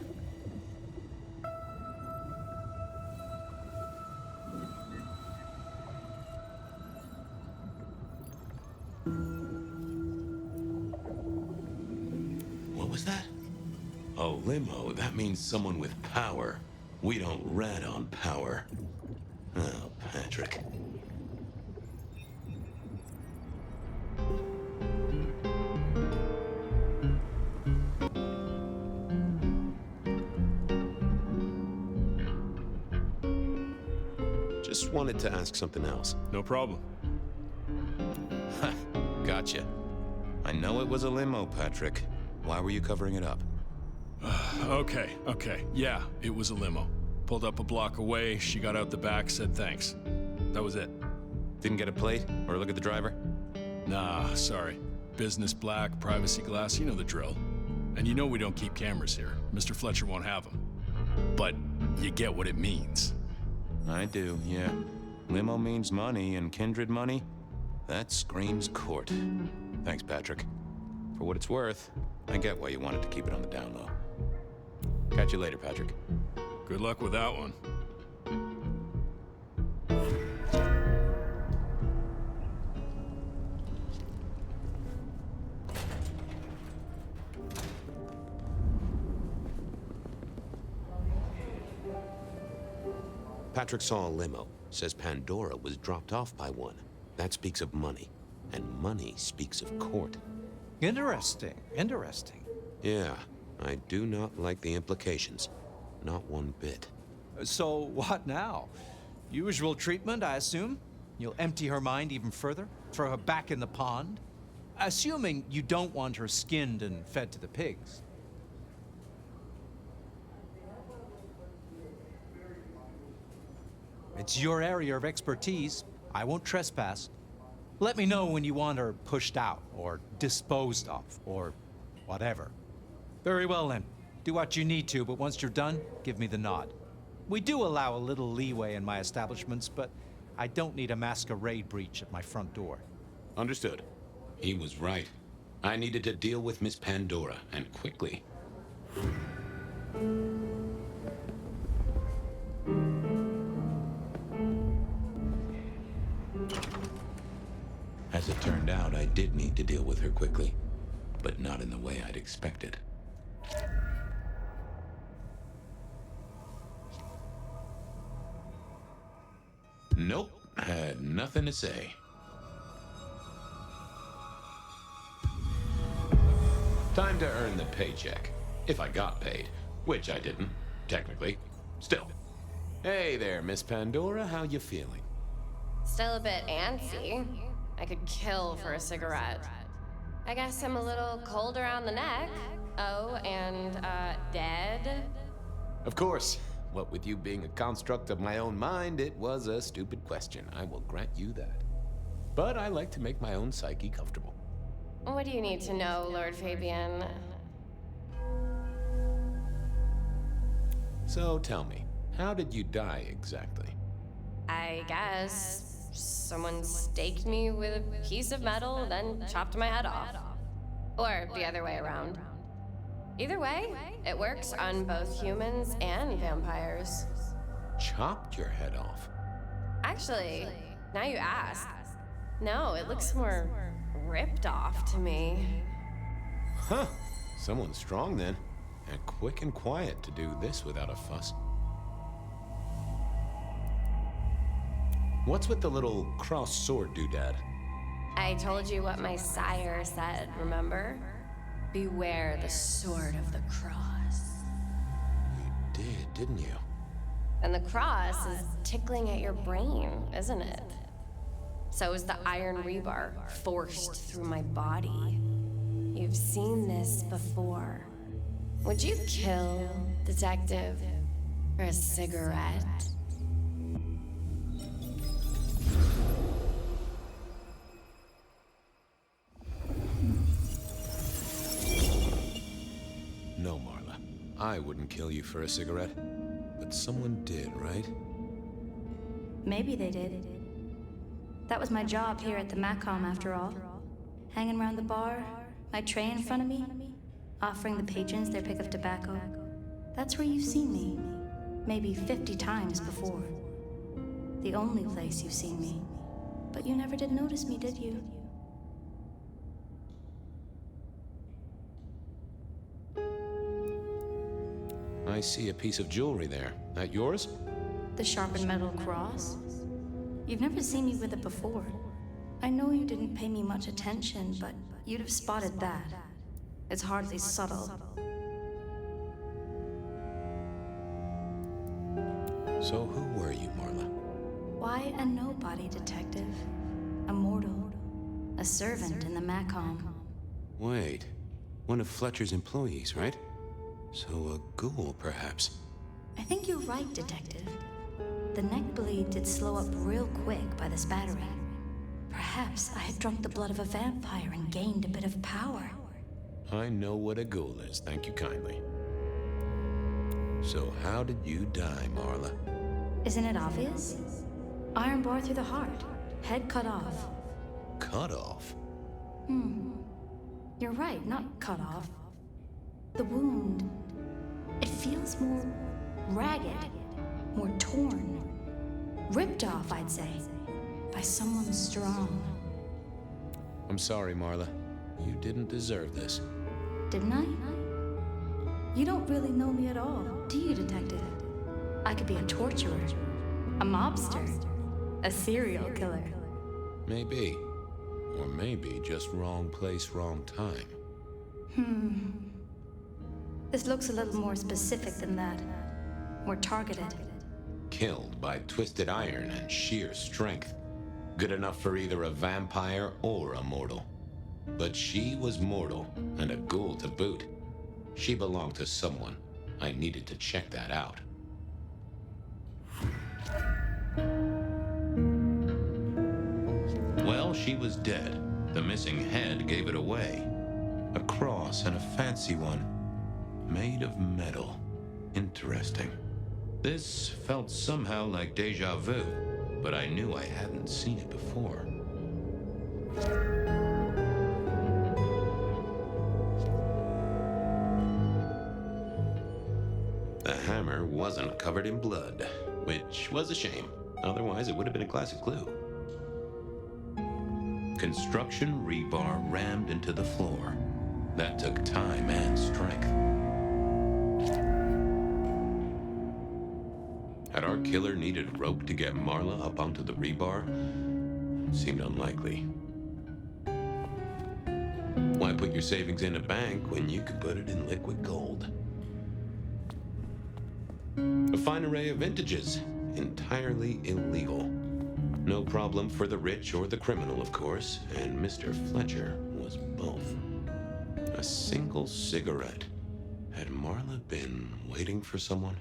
What was that? A limo. That means someone with power. We don't rat on power. Oh, Patrick. Just wanted to ask something else. No problem. Ha, gotcha. I know it was a limo, Patrick. Why were you covering it up? Okay. Yeah, it was a limo. Pulled up a block away, she got out the back, said thanks. That was it. Didn't get a plate or look at the driver? Nah, sorry. Business black, privacy glass, you know the drill. And you know we don't keep cameras here. Mr. Fletcher won't have them. But you get what it means. I do, yeah. Limo means money, and kindred money? That screams court. Thanks, Patrick. For what it's worth, I get why you wanted to keep it on the down low. Catch you later, Patrick. Good luck with that one. Patrick saw a limo. Says Pandora was dropped off by one. That speaks of money. And money speaks of court. Interesting, interesting. Yeah, I do not like the implications. Not one bit. So what now? Usual treatment, I assume? You'll empty her mind even further? Throw her back in the pond? Assuming you don't want her skinned and fed to the pigs. It's your area of expertise. I won't trespass. Let me know when you want her pushed out, or disposed of, or whatever. Very well then. Do what you need to, but once you're done, give me the nod. We do allow a little leeway in my establishments, but I don't need a masquerade breach at my front door. Understood. He was right. I needed to deal with Miss Pandora, and quickly. As it turned out, I did need to deal with her quickly, but not in the way I'd expected. Nope, had nothing to say. Time to earn the paycheck. If I got paid, which I didn't, technically. Still. Hey there, Miss Pandora, how you feeling? Still a bit antsy. I could kill for a cigarette. I guess I'm a little cold around the neck. Oh, and, dead? Of course. What with you being a construct of my own mind, it was a stupid question. I will grant you that. But I like to make my own psyche comfortable. What do you need to know, Lord Fabien? So tell me, how did you die exactly? I guess someone staked me with a piece of metal, then chopped my head off. Or the other way around. Either way, it works on both humans and vampires. Chopped your head off? Actually, now you ask. No, it looks more ripped off to me. Huh. Someone's strong then. And quick and quiet to do this without a fuss. What's with the little cross sword doodad? I told you what my sire said, remember? Beware the sword of the cross. You did, didn't you? And the cross is tickling at your brain, isn't it? So is the iron rebar forced through my body. You've seen this before. Would you kill, detective, for a cigarette? No, Marla. I wouldn't kill you for a cigarette. But someone did, right? Maybe they did. That was my job here at the Macom, after all. Hanging around the bar, my tray in front of me, offering the patrons their pick of tobacco. That's where you've seen me. Maybe 50 times before. The only place you've seen me. But you never did notice me, did you? I see a piece of jewelry there. That yours? The sharpened metal cross? You've never seen me with it before. I know you didn't pay me much attention, but you'd have spotted that. It's hardly subtle. So who were you, Marla? Why a nobody, detective? A mortal. A servant in the Macom. Wait. One of Fletcher's employees, right? So a ghoul, perhaps. I think you're right, detective. The neck bleed did slow up real quick by the spattering. Perhaps I had drunk the blood of a vampire and gained a bit of power. I know what a ghoul is, thank you kindly. So how did you die, Marla? Isn't it obvious? Iron bar through the heart. Head cut off. Cut off? You're right, not cut off. The wound, it feels more ragged, more torn. Ripped off, I'd say, by someone strong. I'm sorry, Marla. You didn't deserve this. Didn't I? You don't really know me at all, do you, detective? I could be a torturer, A mobster? A serial killer? Maybe. Or maybe just wrong place, wrong time. This looks a little more specific than that. More targeted. Killed by twisted iron and sheer strength. Good enough for either a vampire or a mortal. But she was mortal, and a ghoul to boot. She belonged to someone. I needed to check that out. Well, she was dead. The missing head gave it away. A cross, and a fancy one. Made of metal. Interesting. This felt somehow like deja vu, but I knew I hadn't seen it before. The hammer wasn't covered in blood, which was a shame. Otherwise, it would have been a classic clue. Construction rebar rammed into the floor. That took time and strength. Had our killer needed rope to get Marla up onto the rebar? Seemed unlikely. Why put your savings in a bank when you could put it in liquid gold? A fine array of vintages, entirely illegal. No problem for the rich or the criminal, of course, and Mr. Fletcher was both. A single cigarette. Had Marla been waiting for someone?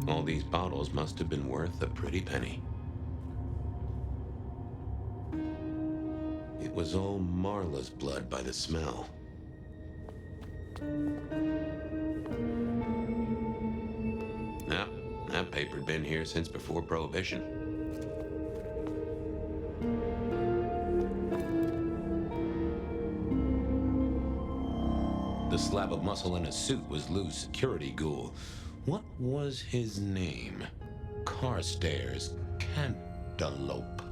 All these bottles must have been worth a pretty penny. It was all Marla's blood by the smell. Nah, that paper'd been here since before Prohibition. The slab of muscle in his suit was Lou's security ghoul. What was his name? Carstairs Cantaloupe.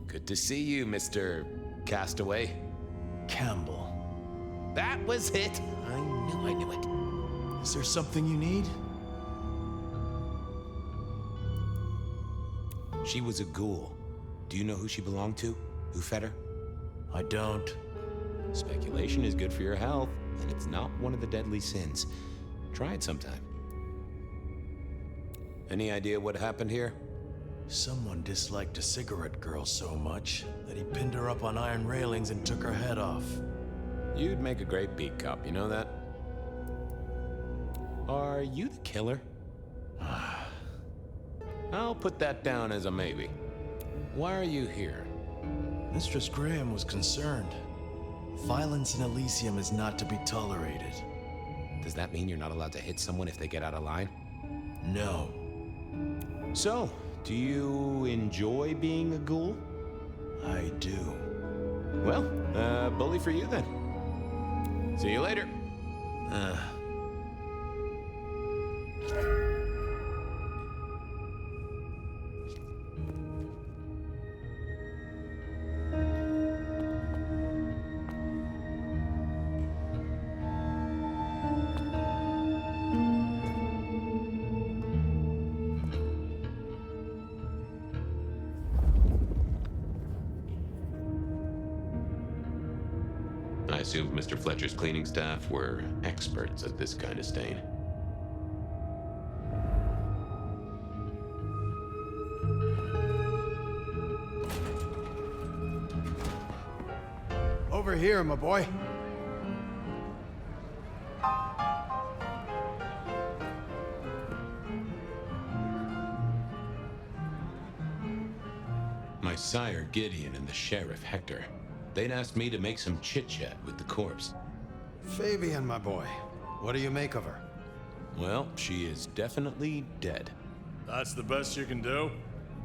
Good to see you, Mr. Castaway. Campbell. That was it. I knew it. Is there something you need? She was a ghoul. Do you know who she belonged to? Who fed her? I don't. Speculation is good for your health, and it's not one of the deadly sins. Try it sometime. Any idea what happened here? Someone disliked a cigarette girl so much that he pinned her up on iron railings and took her head off. You'd make a great beat cop, you know that? Are you the killer? I'll put that down as a maybe. Why are you here? Mistress Graham was concerned. Violence in Elysium is not to be tolerated. Does that mean you're not allowed to hit someone if they get out of line? No. So, do you enjoy being a ghoul? I do. Well, bully for you then. See you later. I assumed Mr. Fletcher's cleaning staff were experts at this kind of stain. Over here, my boy. My sire Gideon and the sheriff Hector. They'd asked me to make some chit-chat with the corpse. Fabien, my boy. What do you make of her? Well, she is definitely dead. That's the best you can do?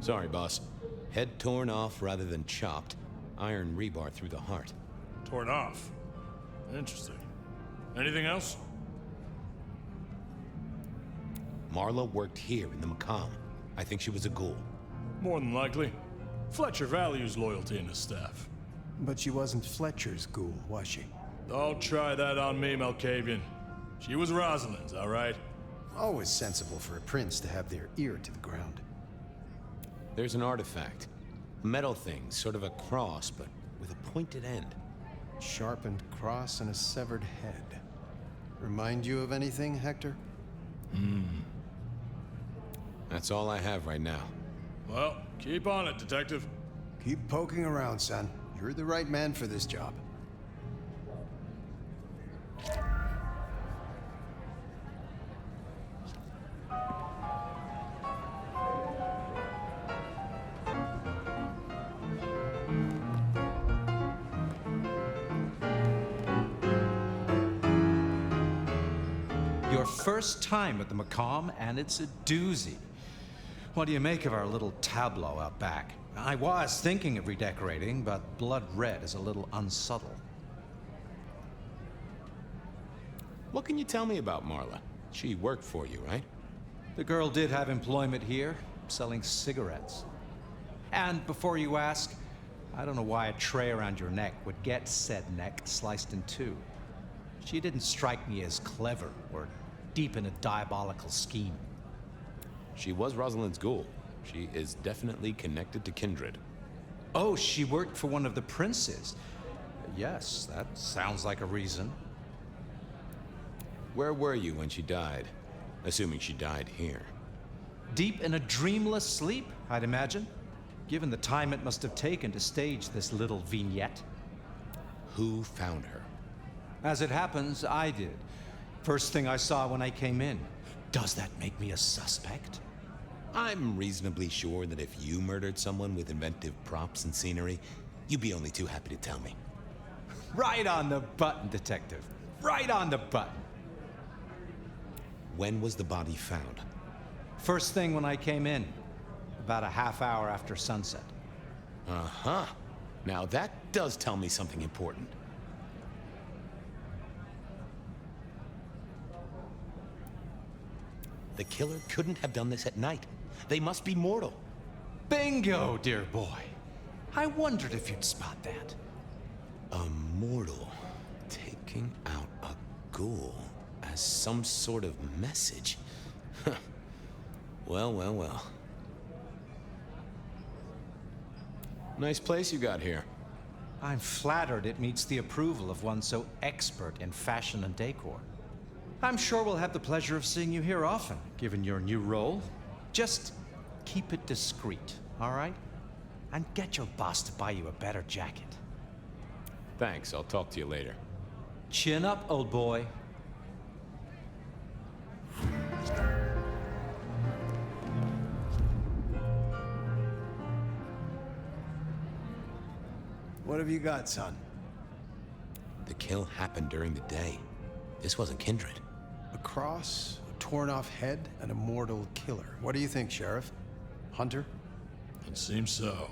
Sorry, boss. Head torn off rather than chopped. Iron rebar through the heart. Torn off. Interesting. Anything else? Marla worked here in the Macomb. I think she was a ghoul. More than likely. Fletcher values loyalty in his staff. But she wasn't Fletcher's ghoul, was she? Don't try that on me, Malkavian. She was Rosalind's, all right? Always sensible for a prince to have their ear to the ground. There's an artifact. A metal thing, sort of a cross, but with a pointed end. Sharpened cross and a severed head. Remind you of anything, Hector? That's all I have right now. Well, keep on it, Detective. Keep poking around, son. You're the right man for this job. Your first time at the Macomb, and it's a doozy. What do you make of our little tableau out back? I was thinking of redecorating, but blood red is a little unsubtle. What can you tell me about Marla? She worked for you, right? The girl did have employment here, selling cigarettes. And before you ask, I don't know why a tray around your neck would get said neck sliced in two. She didn't strike me as clever or deep in a diabolical scheme. She was Rosalind's ghoul. She is definitely connected to kindred. Oh, she worked for one of the princes. Yes, that sounds like a reason. Where were you when she died? Assuming she died here. Deep in a dreamless sleep, I'd imagine, given the time it must have taken to stage this little vignette. Who found her? As it happens, I did. First thing I saw when I came in. Does that make me a suspect? I'm reasonably sure that if you murdered someone with inventive props and scenery, you'd be only too happy to tell me. Right on the button, Detective. Right on the button. When was the body found? First thing when I came in. About a half hour after sunset. Uh-huh. Now that does tell me something important. The killer couldn't have done this at night. They must be mortal. Bingo, dear boy. I wondered if you'd spot that. A mortal taking out a ghoul as some sort of message. Well, well, well. Nice place you got here. I'm flattered it meets the approval of one so expert in fashion and decor. I'm sure we'll have the pleasure of seeing you here often, given your new role. Just keep it discreet, all right? And get your boss to buy you a better jacket. Thanks, I'll talk to you later. Chin up, old boy. What have you got, son? The kill happened during the day. This wasn't kindred. A cross, a torn-off head, and a mortal killer. What do you think, Sheriff? Hunter? It seems so.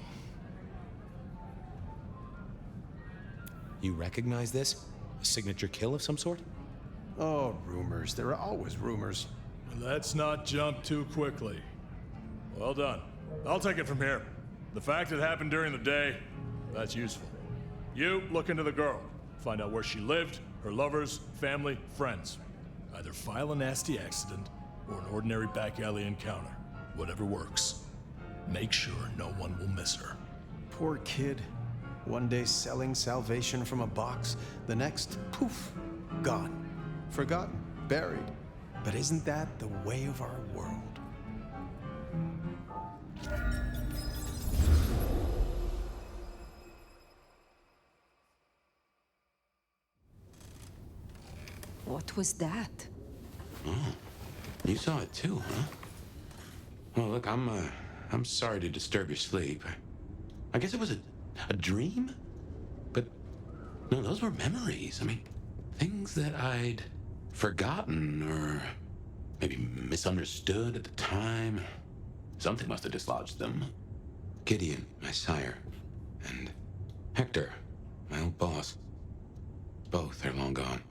You recognize this? A signature kill of some sort? Oh, rumors. There are always rumors. Let's not jump too quickly. Well done. I'll take it from here. The fact it happened during the day, that's useful. You look into the girl. Find out where she lived, her lovers, family, friends. Either file a nasty accident or an ordinary back alley encounter. Whatever works. Make sure no one will miss her. Poor kid. One day selling salvation from a box, the next, poof, gone. Forgotten, buried. But isn't that the way of our world? What was that? Oh, you saw it too, huh? Well, look, I'm sorry to disturb your sleep. I guess it was a dream? But, no, those were memories. I mean, things that I'd forgotten or maybe misunderstood at the time. Something must have dislodged them. Gideon, my sire, and Hector, my old boss. Both are long gone.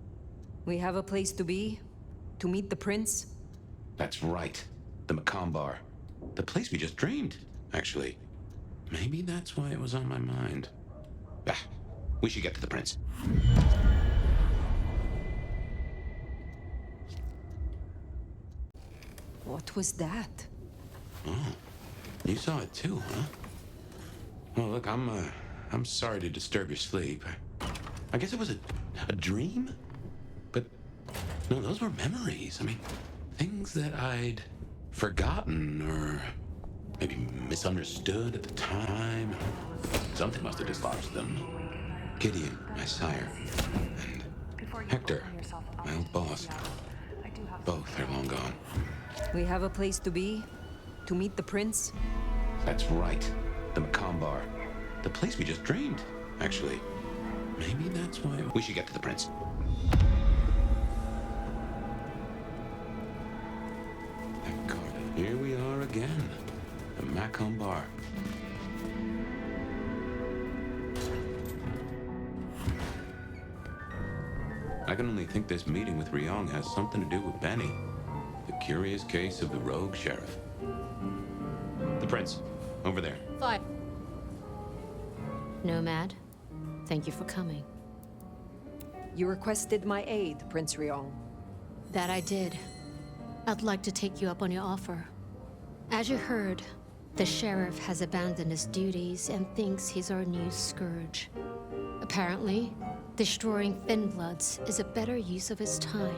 We have a place to be? To meet the prince? That's right. The Macomb Bar. The place we just dreamed, actually. Maybe that's why it was on my mind. Ah, We should get to the prince. What was that? Oh, you saw it too, huh? Well, look, I'm sorry to disturb your sleep. I guess it was a dream? But, no, those were memories. I mean, things that I'd forgotten or maybe misunderstood at the time. Something must have dislodged them. Gideon, my sire, and Hector, my old boss. Both are long gone. We have a place to be? To meet the prince? That's right. The Macombar. The place we just dreamed, actually. Maybe that's why we should get to the prince. Here we are again. The Macombar. I can only think this meeting with Ryong has something to do with Benny. The curious case of the rogue sheriff. The prince, over there. Fine. Nomad, thank you for coming. You requested my aid, Prince Ryong. That I did. I'd like to take you up on your offer. As you heard, the sheriff has abandoned his duties and thinks he's our new scourge. Apparently, destroying Thinbloods is a better use of his time.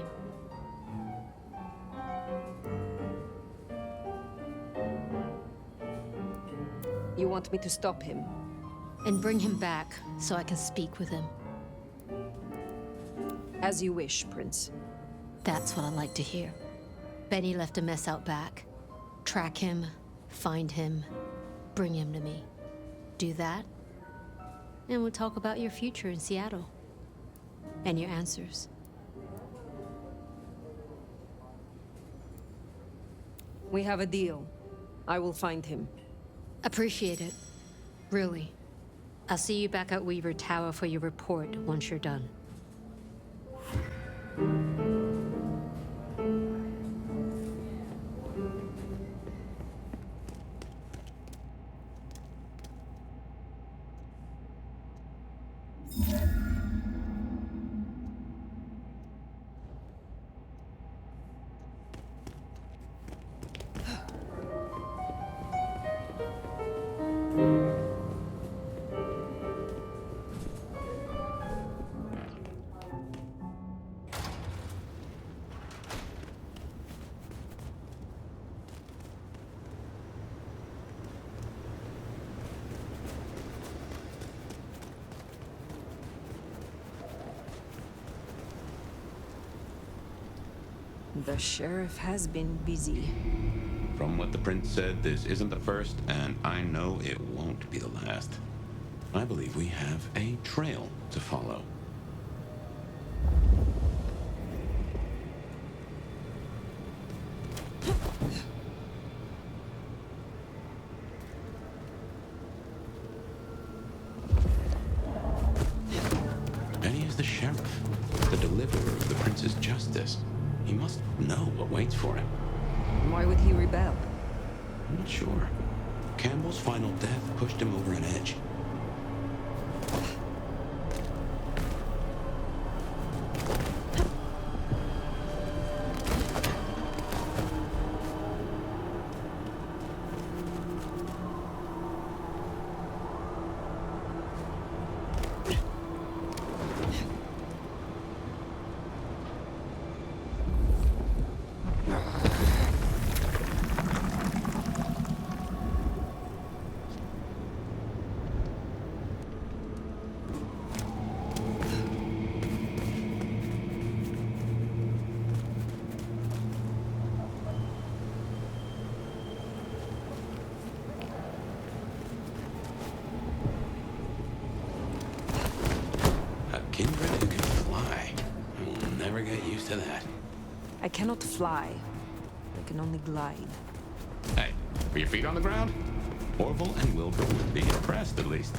You want me to stop him? And bring him back so I can speak with him. As you wish, Prince. That's what I like to hear. Benny left a mess out back. Track him, find him, bring him to me. Do that, and we'll talk about your future in Seattle. And your answers. We have a deal. I will find him. Appreciate it. Really. I'll see you back at Weaver Tower for your report once you're done. The sheriff has been busy. From what the prince said, this isn't the first, and I know it won't be the last. I believe we have a trail to follow. Benny is the sheriff, the deliverer of the prince's justice. He must know what waits for him. Why would he rebel? I'm not sure. Campbell's final death pushed him over an edge. I cannot fly. I can only glide. Hey, are your feet on the ground? Orville and Wilbur would be impressed, at least.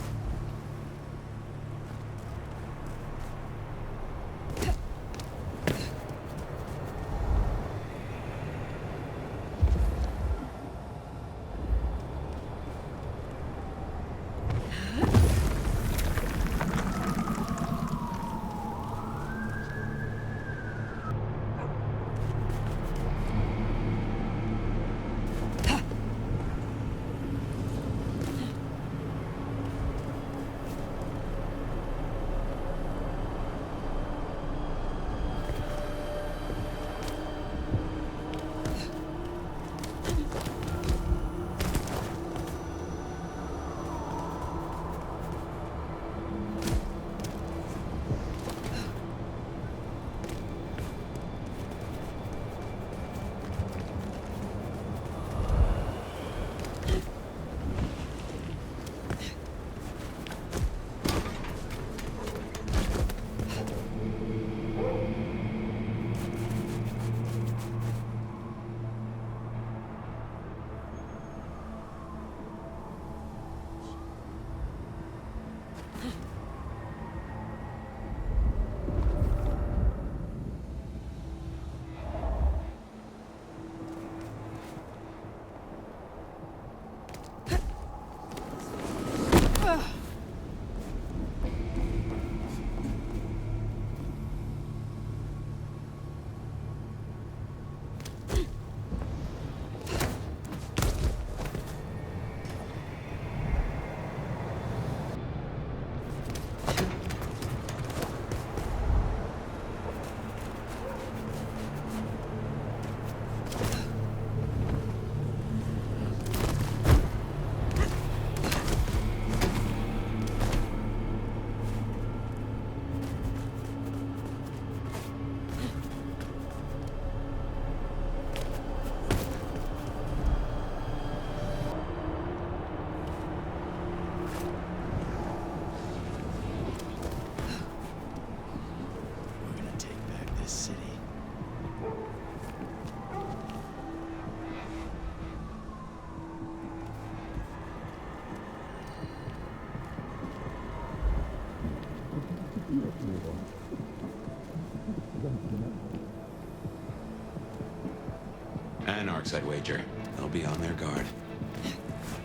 Anarchs, I'd wager. They'll be on their guard.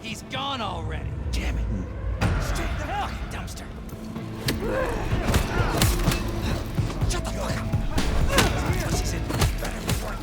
He's gone already. Damn it. Stay the fucking dumpster. Shut the fuck up. She's in better before.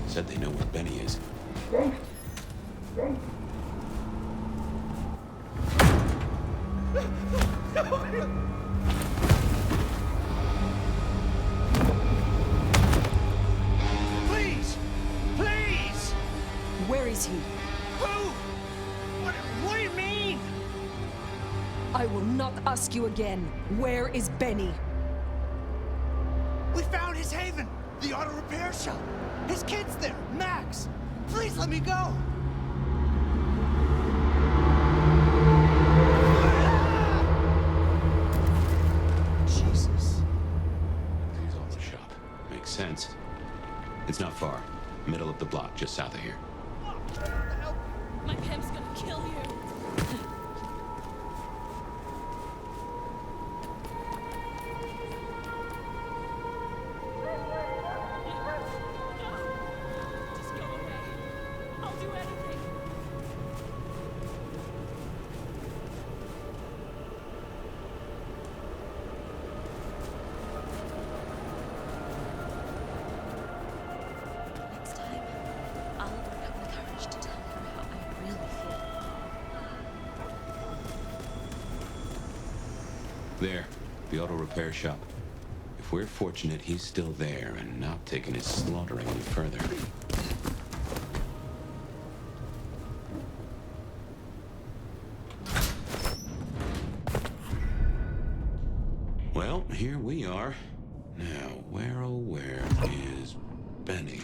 Said they know where Benny is. Please! Please! Where is he? Who? What do you mean? I will not ask you again. Where is Benny? We found his haven! The auto repair shop! His kid's there! Max! Please let me go! Jesus. He's off the shop. Makes sense. It's not far. Middle of the block, just south of here. My pimp's gonna kill you. There, the auto repair shop. If we're fortunate, he's still there and not taking his slaughtering any further. Well, here we are. Now, where oh where is Benny?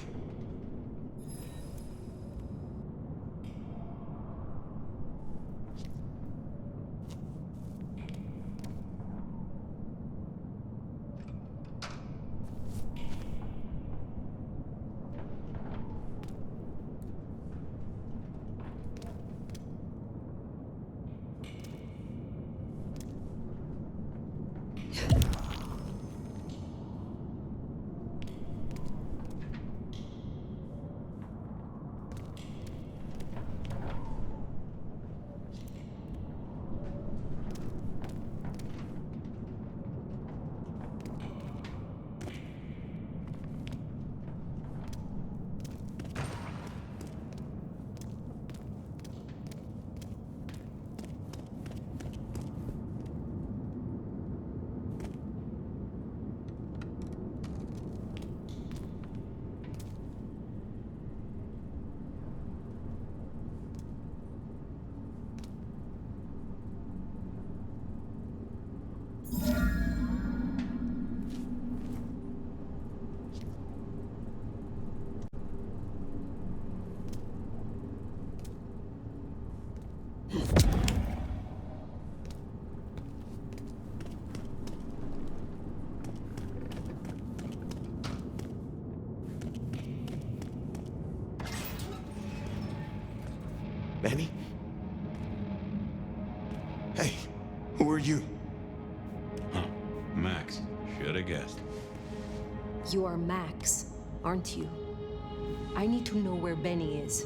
Hey, who are you? Huh. Max. Should have guessed. You are Max, aren't you? I need to know where Benny is.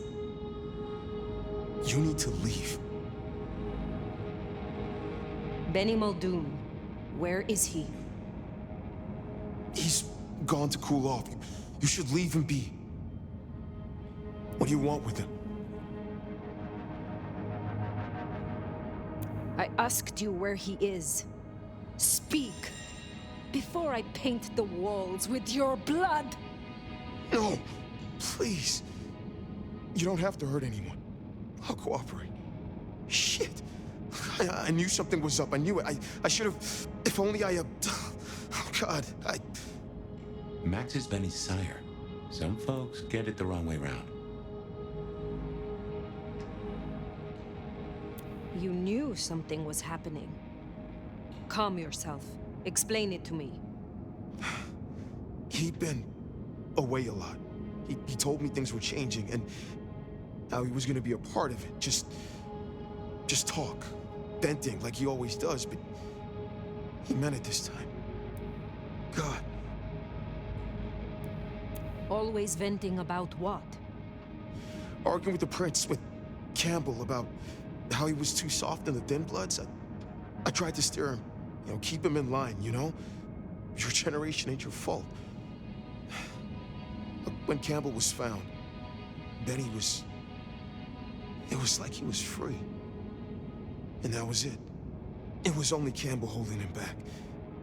You need to leave. Benny Muldoon, where is he? He's gone to cool off. You should leave him be. What do you want with him? I asked you where he is. Speak, before I paint the walls with your blood! No, please. You don't have to hurt anyone. I'll cooperate. Shit. I knew something was up. I knew it. I should have... If only I... Oh, God. Max is Benny's sire. Some folks get it the wrong way round. You knew something was happening. Calm yourself. Explain it to me. He'd been away a lot. He told me things were changing and how he was gonna be a part of it. Just talk. Venting like he always does, but he meant it this time. God. Always venting about what? Arguing with the prince, with Campbell, about how he was too soft in the Thin Bloods. I tried to steer him, keep him in line, Your generation ain't your fault. Look, when Campbell was found, Benny was... It was like he was free. And that was it. It was only Campbell holding him back.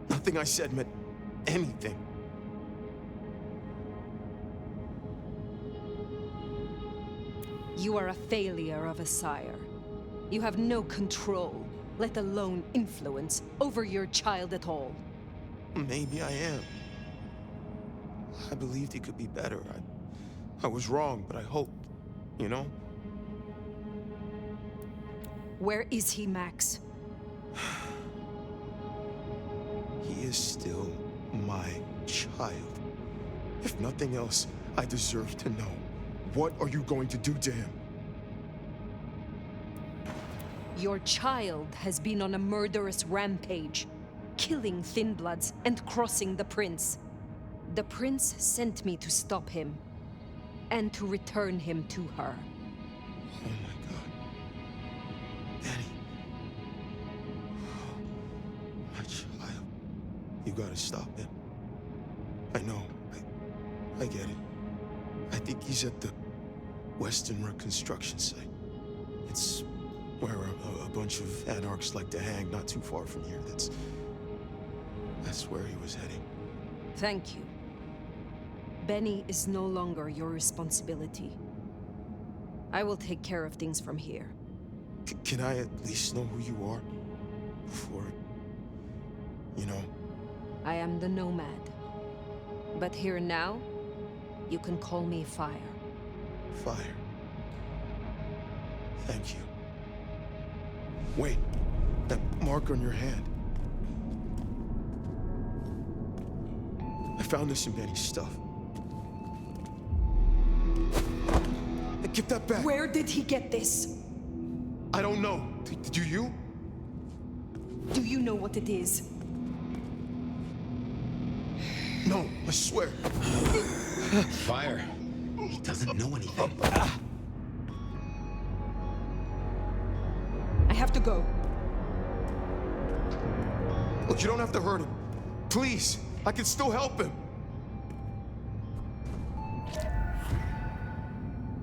Nothing I said meant anything. You are a failure of a sire. You have no control, let alone influence, over your child at all. Maybe I am. I believed he could be better. I was wrong, but I hoped, Where is he, Max? He is still my child. If nothing else, I deserve to know. What are you going to do to him? Your child has been on a murderous rampage, killing Thin Bloods and crossing the prince. The prince sent me to stop him, and to return him to her. Oh my God. Benny. My child. You gotta stop him. I know. I get it. I think he's at the Western Reconstruction site. It's where a bunch of anarchs like to hang, not too far from here. That's where he was heading. Thank you. Benny is no longer your responsibility. I will take care of things from here. Can I at least know who you are? Before... I am the Nomad. But here now, you can call me Phyre. Phyre. Thank you. Wait, that mark on your hand. I found this in Benny's stuff. Give that back. Where did he get this? I don't know. Do you? Do you know what it is? No, I swear. Phyre. He doesn't know anything. I have to go. Look, you don't have to hurt him. Please, I can still help him.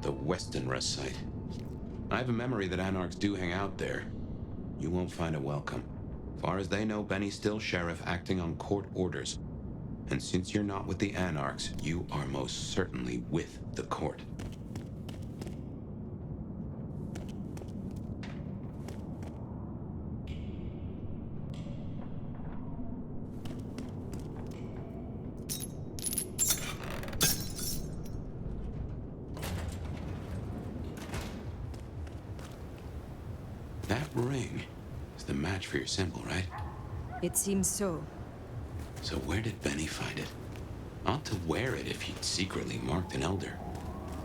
The Weston Rest site. I have a memory that anarchs do hang out there. You won't find a welcome. Far as they know, Benny's still sheriff acting on court orders. And since you're not with the anarchs, you are most certainly with the court. That ring is the match for your symbol, right? It seems so. So where did Benny find it? Ought to wear it if he'd secretly marked an elder.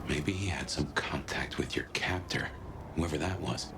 Maybe he had some contact with your captor, whoever that was.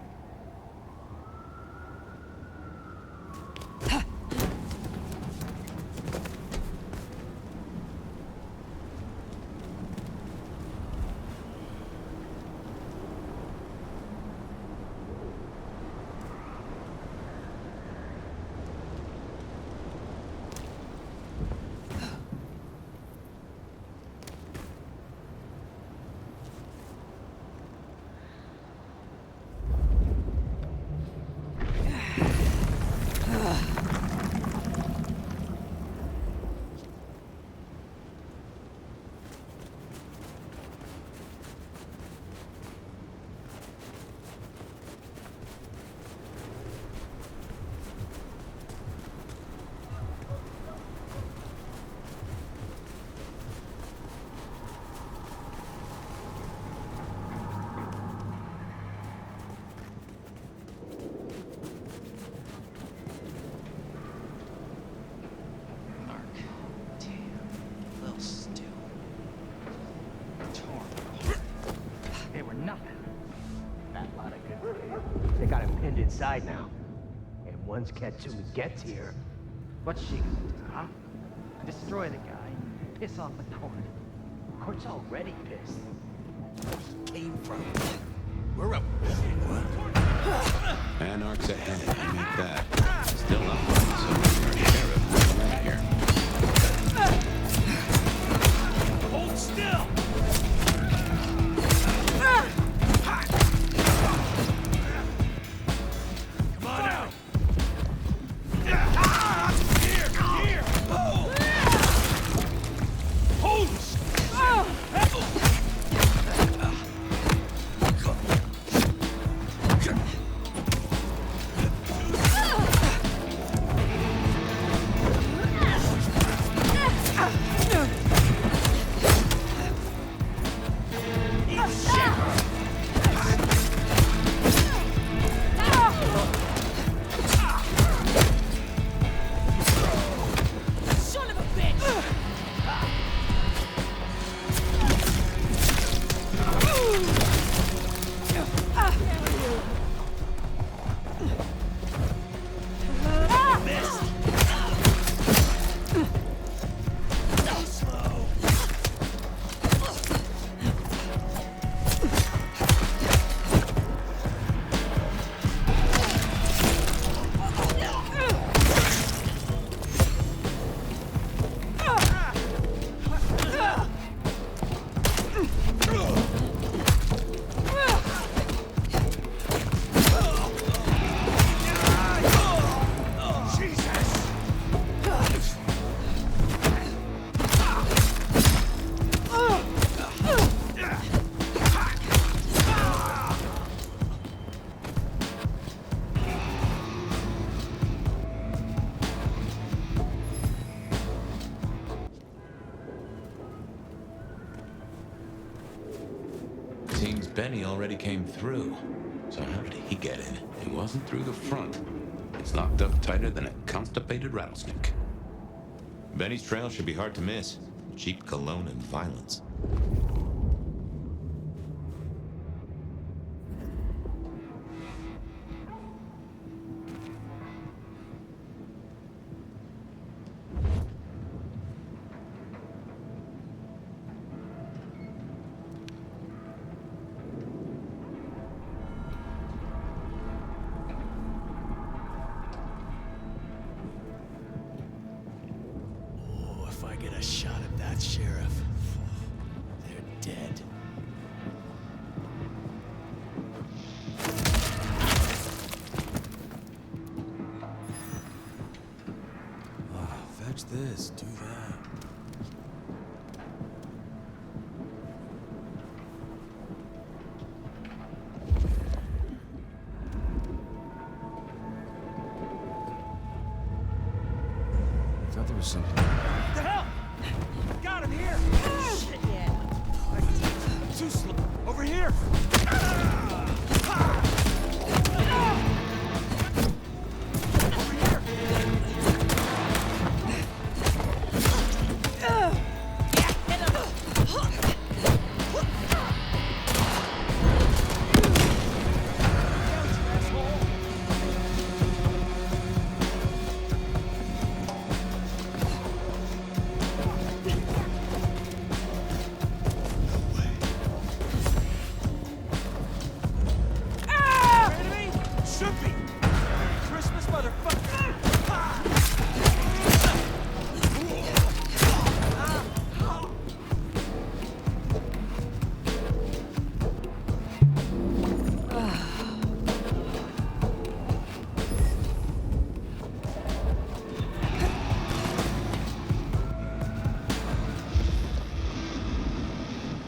jammed inside now. And once Katsumi gets here, what's she gonna do, huh? Destroy the guy, piss off the court. Court's already pissed. Where he came from. We're up. Anarchs ahead, you make that. Still up, so our sheriff right here. Hold still! Come on out! Here! Here! Holy Seems Benny already came through. So how did he get in? He wasn't through the front. It's locked up tighter than a constipated rattlesnake. Benny's trail should be hard to miss. Cheap cologne and violence. If I get a shot at that sheriff, they're dead. Fetch this, do that. I thought there was something. What the hell? Got him here! Shit, yeah. Too slow. Over here!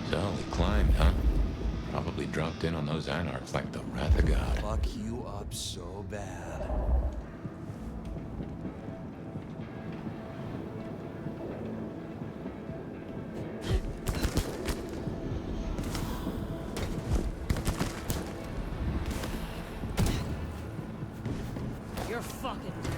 So we climbed, huh? Probably dropped in on those anarchs like the wrath of God. Fuck you up so bad. You're fucking dead.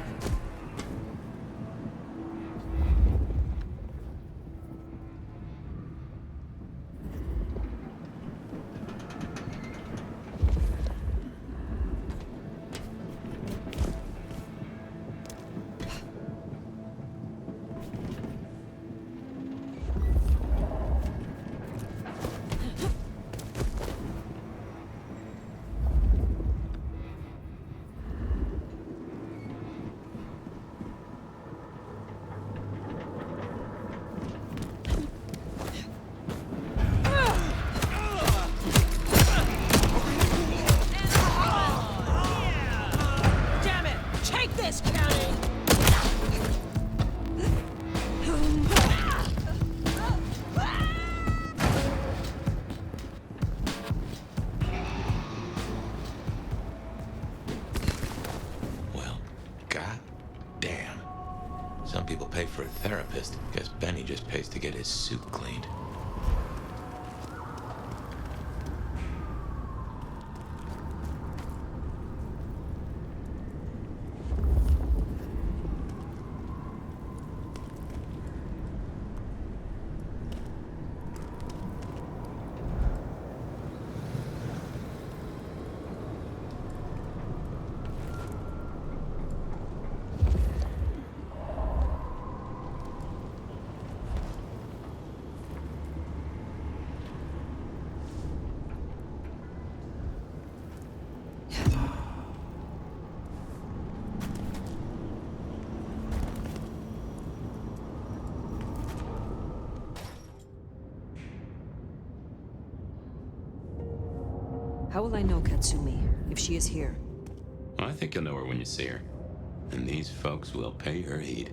people pay for a therapist. Guess Benny just pays to get his suit cleaned. How will I know Katsumi, if she is here? I think you'll know her when you see her. And these folks will pay her heed.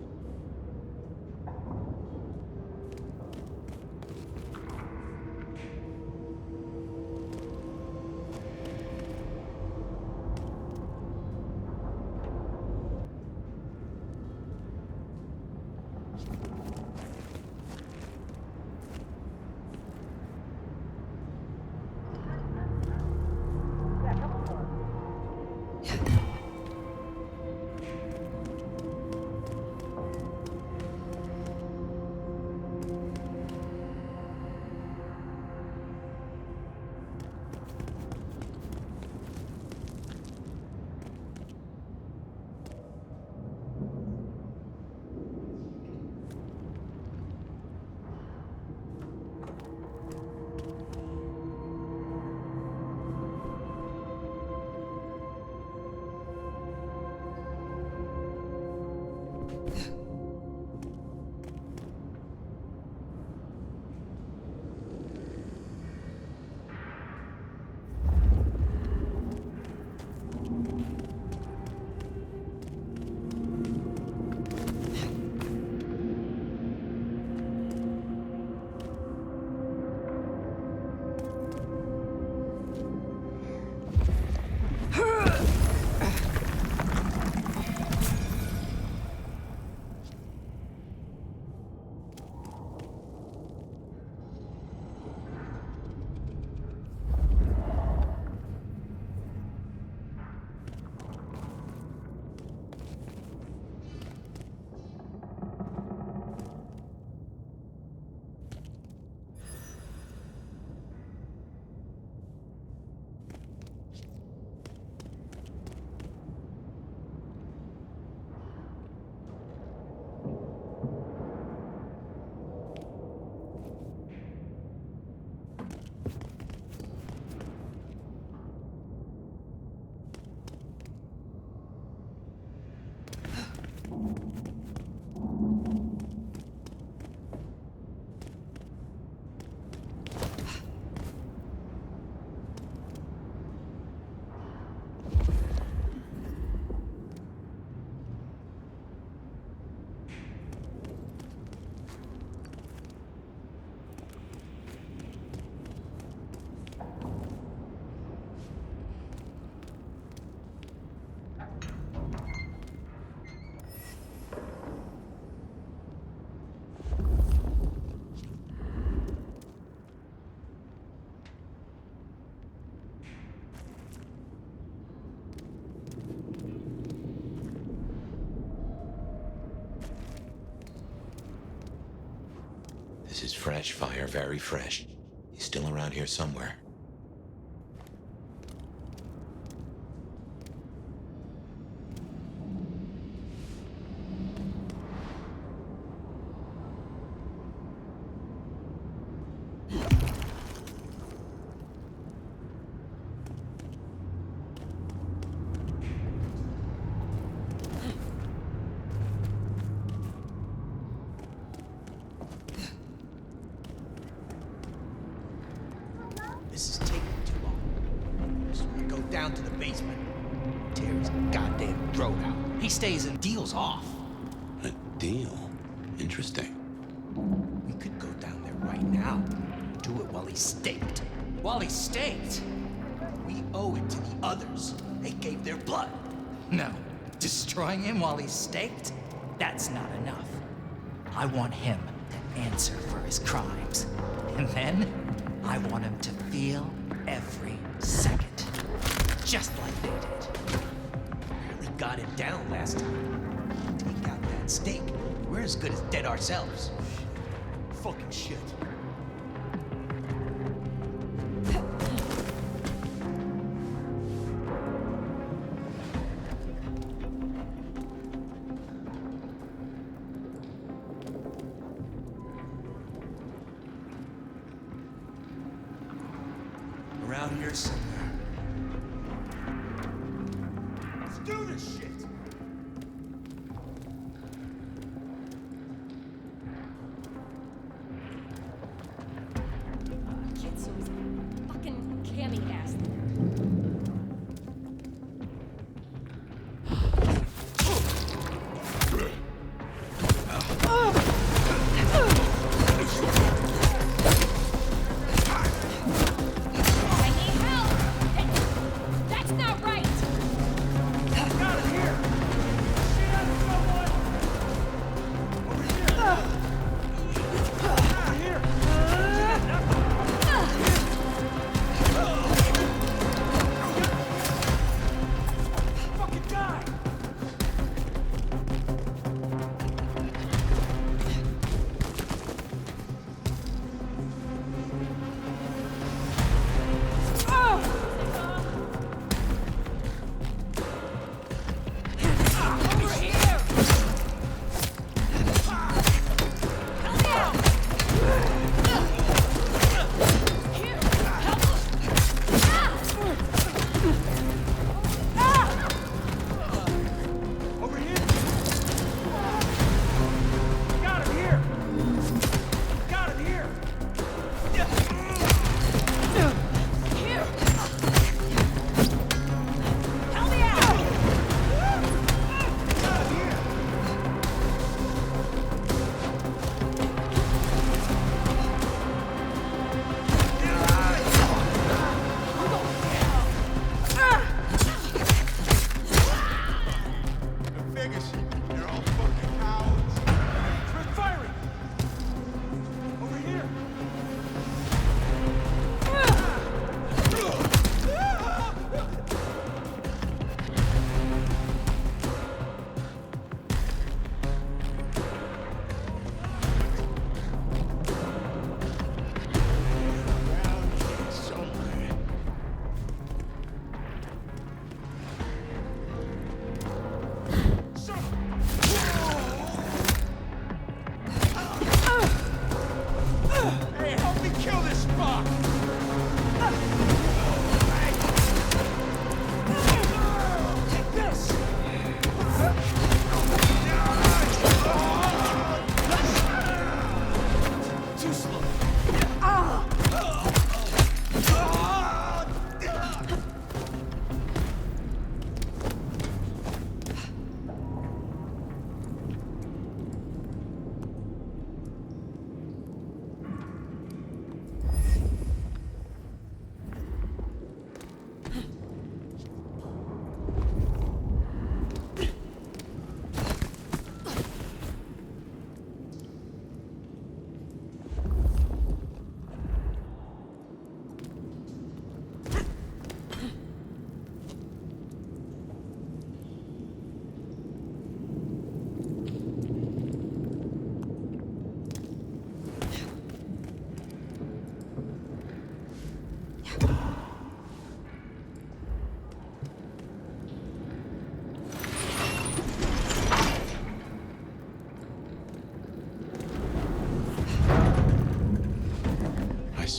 This is fresh, Phyre, very fresh. He's still around here somewhere. This is taking too long. Just want to go down to the basement. Tear his goddamn throat out. He stays and deals off. A deal? Interesting. We could go down there right now. Do it while he's staked. While he's staked? We owe it to the others. They gave their blood. No, destroying him while he's staked? That's not enough. I want him to answer for his crimes. And then, I want him to feel every second. Just like they did. We got it down last time. Take out that stake. We're as good as dead ourselves. Fucking shit. Around here somewhere. Let's do this shit! Kid, so he's a fucking cammy ass.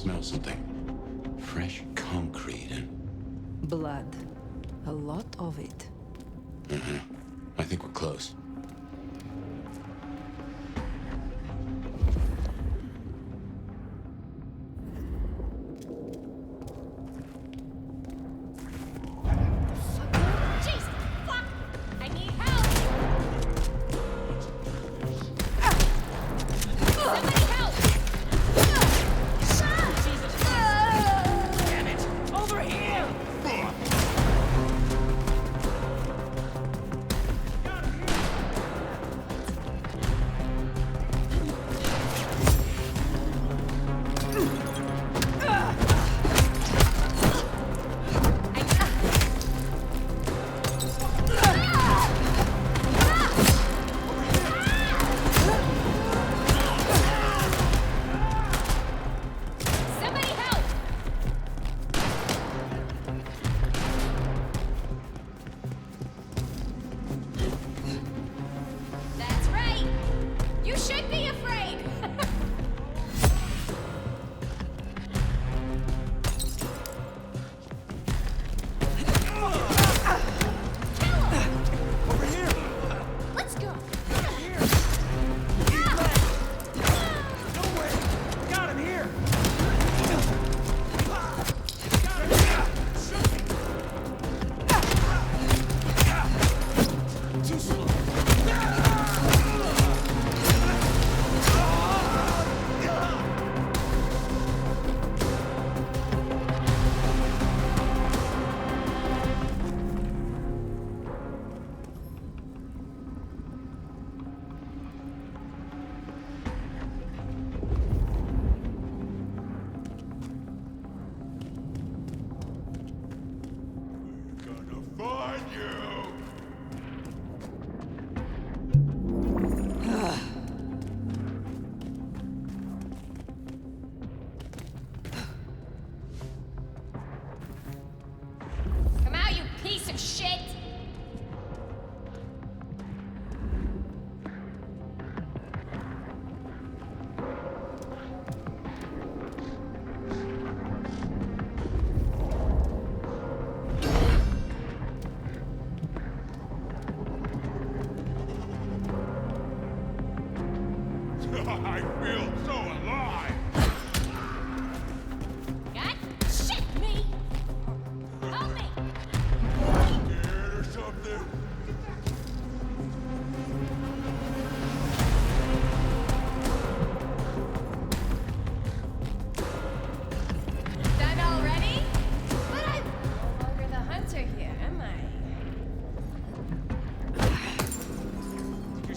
smell something. Fresh concrete and... blood. A lot of it. Mm-hmm. I think we're close.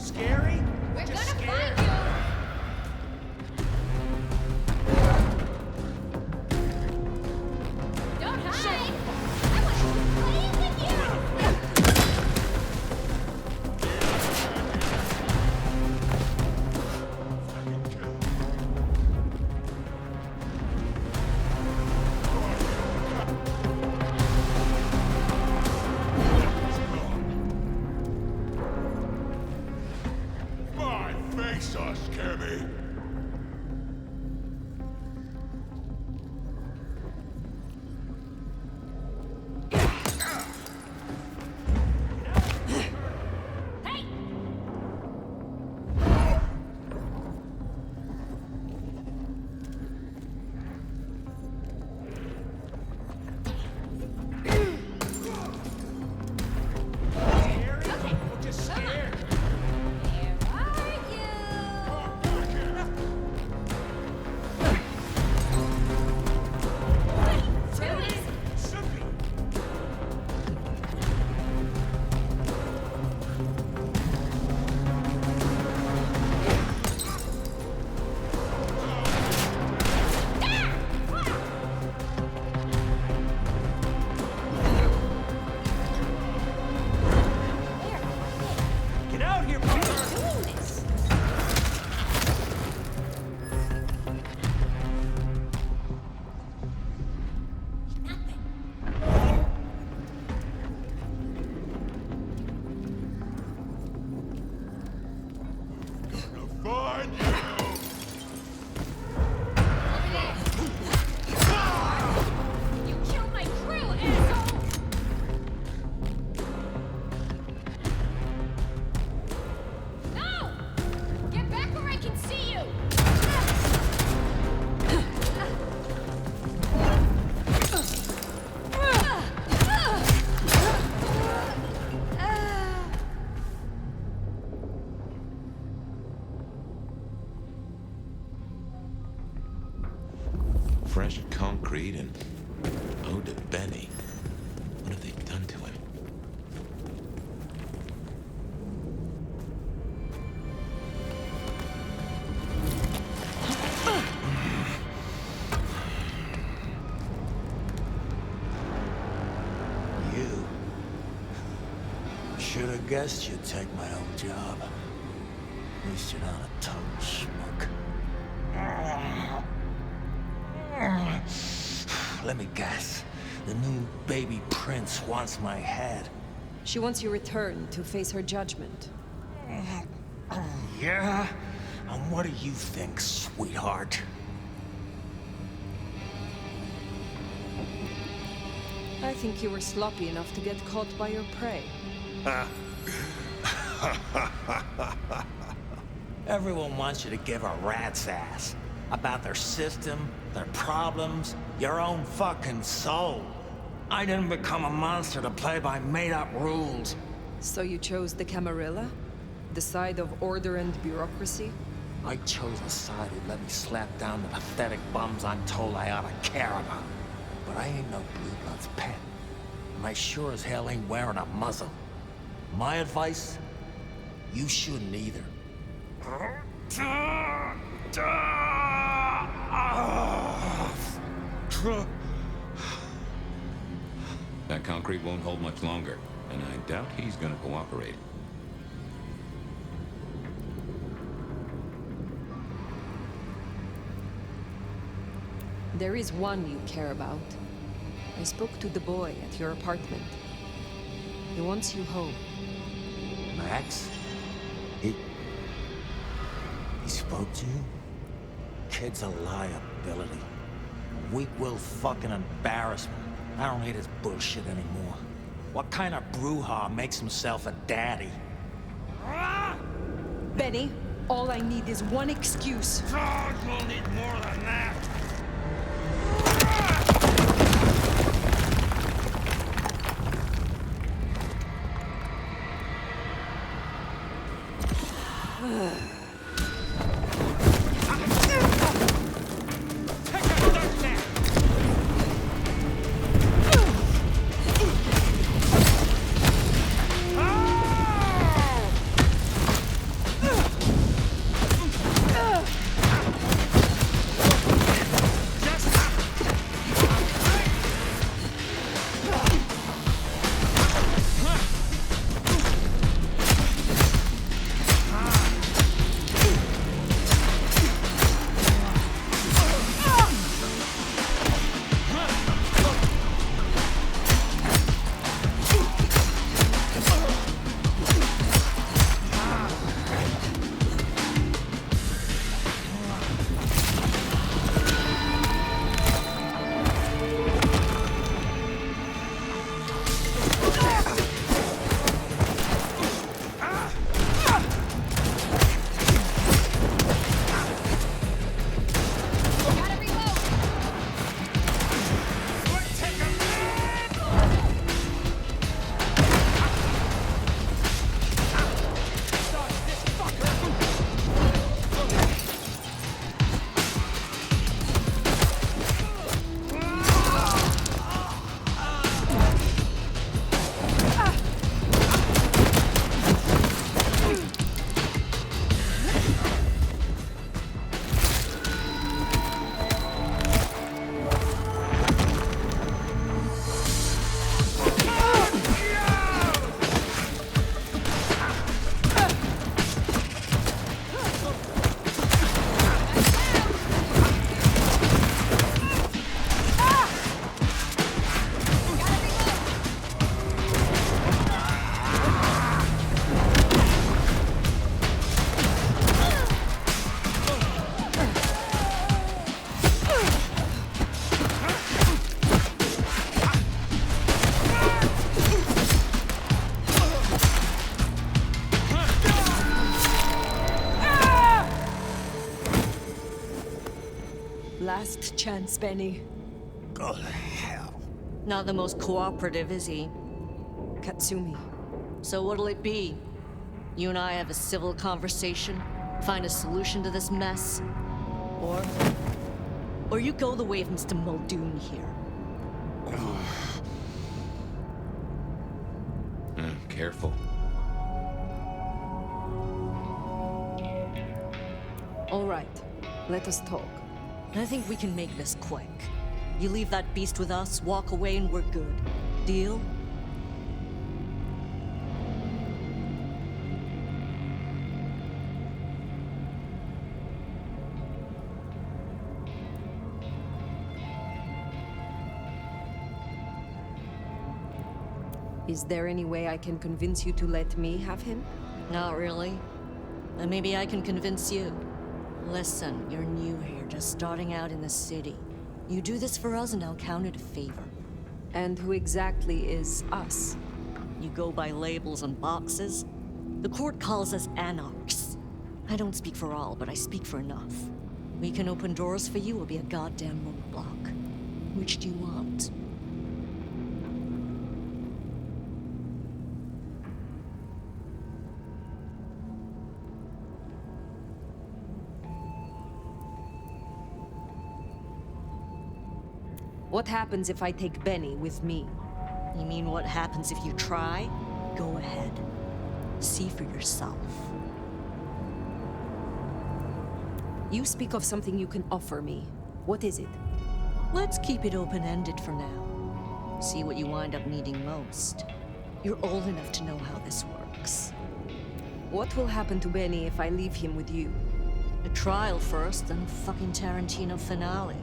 scary? We're Just gonna scared? find you! Don't hide! I want to play with you! My face are scary. Hey! Scary? Or just scared? Where are you? What are you doing? Should be. Get out here, brother! Doing this? Find you. You killed my crew, asshole! No! Get back where I can see you! Fresh concrete and ode to Benny. What have they done to him? You should have guessed you'd take my old job. At least you're not a total schmuck. Let me guess. The new baby prince wants my head. She wants you returned to face her judgment. Yeah? And what do you think, sweetheart? I think you were sloppy enough to get caught by your prey. Everyone wants you to give a rat's ass about their system, their problems, your own fucking soul. I didn't become a monster to play by made-up rules. So you chose the Camarilla? The side of order and bureaucracy? I chose a side who let me slap down the pathetic bums I'm told I ought to care about. But I ain't no blue blood's pet. And I sure as hell ain't wearing a muzzle. My advice? You shouldn't either. That concrete won't hold much longer, and I doubt he's gonna cooperate. There is one you care about. I spoke to the boy at your apartment. He wants you home. Max? He spoke to you? Kid's a liability. Weak-willed fucking embarrassment. I don't need his bullshit anymore. What kind of brouhaha makes himself a daddy? Benny, all I need is one excuse. God, we'll need more than that. last chance, Benny. Go to hell. Not the most cooperative, is he? Katsumi. So what'll it be? You and I have a civil conversation? Find a solution to this mess? Or you go the way of Mr. Muldoon here? Careful. All right, let us talk. I think we can make this quick. You leave that beast with us, walk away, and we're good. Deal? Is there any way I can convince you to let me have him? Not really. And maybe I can convince you. Listen, you're new here, just starting out in the city. You do this for us and I'll count it a favor. And who exactly is us? You go by labels and boxes. The court calls us anarchs. I don't speak for all, but I speak for enough. We can open doors for you or be a goddamn roadblock. Which do you want? What happens if I take Benny with me? You mean what happens if you try? Go ahead. See for yourself. You speak of something you can offer me. What is it? Let's keep it open-ended for now. See what you wind up needing most. You're old enough to know how this works. What will happen to Benny if I leave him with you? A trial first, then a fucking Tarantino finale.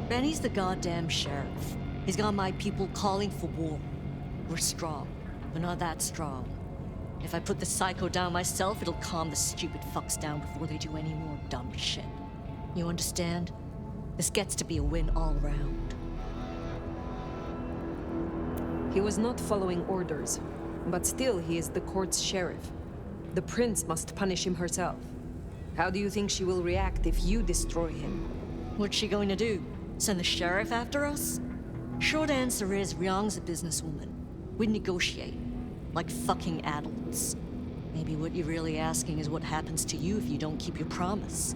Benny's the goddamn sheriff. He's got my people calling for war. We're strong, but not that strong. If I put the psycho down myself, it'll calm the stupid fucks down before they do any more dumb shit. You understand? This gets to be a win all round. He was not following orders, but still he is the court's sheriff. The prince must punish him herself. How do you think she will react if you destroy him? What's she going to do? Send the sheriff after us? Short answer is, Ryong's a businesswoman. We'd negotiate. Like fucking adults. Maybe what you're really asking is what happens to you if you don't keep your promise.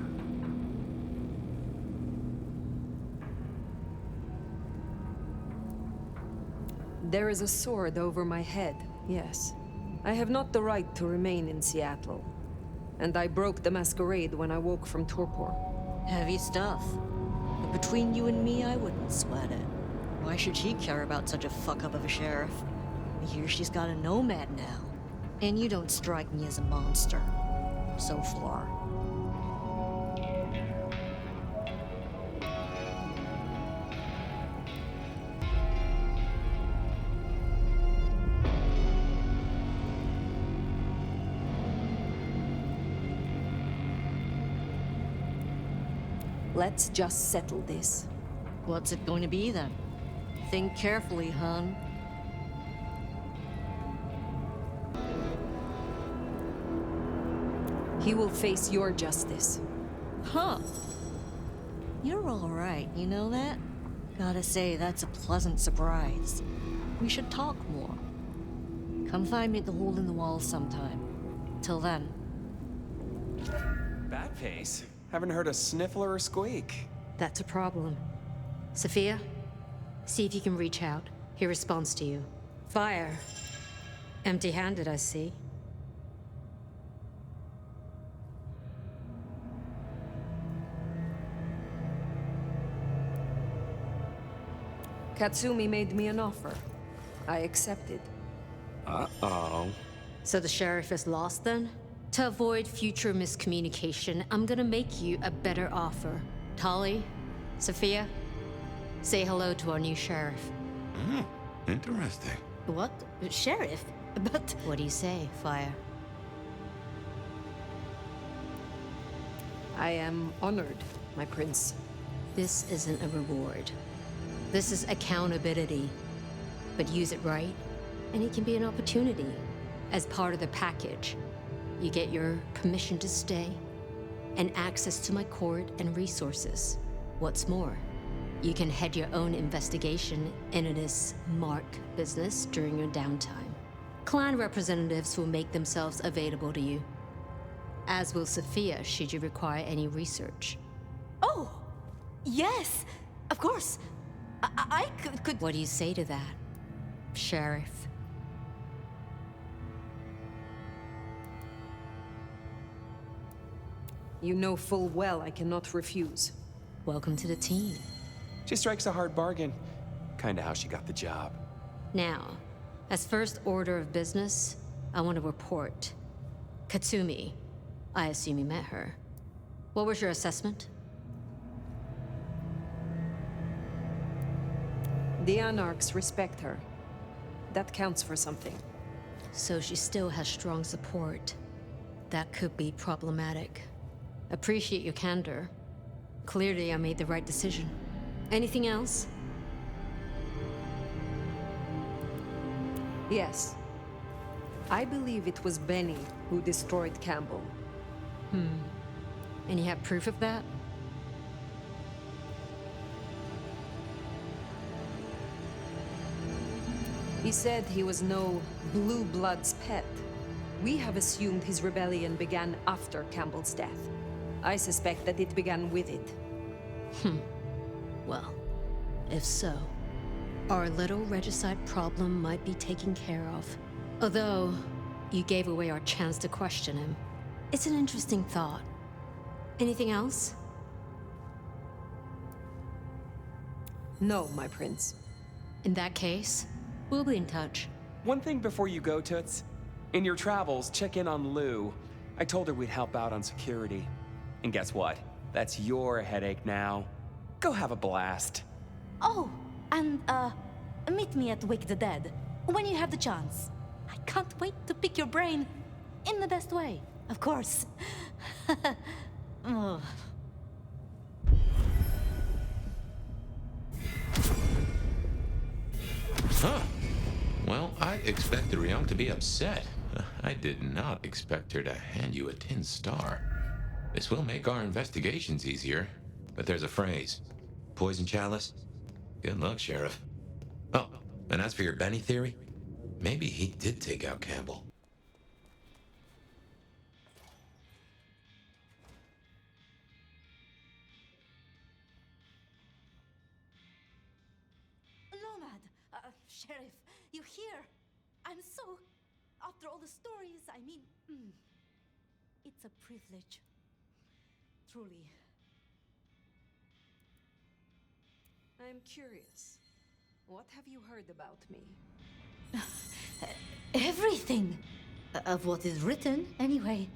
There is a sword over my head, yes. I have not the right to remain in Seattle. And I broke the Masquerade when I woke from torpor. Heavy stuff. But between you and me, I wouldn't sweat it. Why should she care about such a fuck-up of a sheriff? I hear she's got a Nomad now. And you don't strike me as a monster. So far. Let's just settle this. What's it going to be then? Think carefully, hon. He will face your justice. Huh. You're all right, you know that? Gotta say, that's a pleasant surprise. We should talk more. Come find me at the hole in the wall sometime. Till then. Bad pace. Haven't heard a sniffle or a squeak. That's a problem. Sophia, see if you can reach out. He responds to you. Phyre. Empty-handed, I see. Katsumi made me an offer. I accepted. Uh-oh. So the sheriff is lost then? To avoid future miscommunication, I'm gonna make you a better offer. Tali, Sophia, say hello to our new sheriff. Interesting. What? Sheriff? But... What do you say, Phyre? I am honored, my prince. This isn't a reward. This is accountability. But use it right, and it can be an opportunity. As part of the package, you get your permission to stay, and access to my court and resources. What's more, you can head your own investigation into this mark business during your downtime. Clan representatives will make themselves available to you, as will Sophia should you require any research. Oh, yes, of course. I could... What do you say to that, Sheriff? You know full well I cannot refuse. Welcome to the team. She strikes a hard bargain. Kinda how she got the job. Now, as first order of business, I want to report. Katsumi, I assume you met her. What was your assessment? The Anarchs respect her. That counts for something. So she still has strong support. That could be problematic. Appreciate your candor. Clearly, I made the right decision. Anything else? Yes. I believe it was Benny who destroyed Campbell. And you have proof of that? He said he was no Blue Blood's pet. We have assumed his rebellion began after Campbell's death. I suspect that it began with it. Well, if so, our little regicide problem might be taken care of. Although, you gave away our chance to question him. It's an interesting thought. Anything else? No, my prince. In that case, we'll be in touch. One thing before you go, Toots. In your travels, check in on Lou. I told her we'd help out on security. And guess what? That's your headache now. Go have a blast. Oh, and, meet me at Wake the Dead, when you have the chance. I can't wait to pick your brain, in the best way, of course. Oh. Huh. Well, I expected Ryong to be upset. I did not expect her to hand you a tin star. This will make our investigations easier, but there's a phrase. Poison chalice? Good luck, Sheriff. Oh, and as for your Benny theory, maybe he did take out Campbell. Nomad, Sheriff, you here? I'm so... After all the stories, I mean... It's a privilege. Truly. I'm curious. What have you heard about me? Everything! Of what is written, anyway.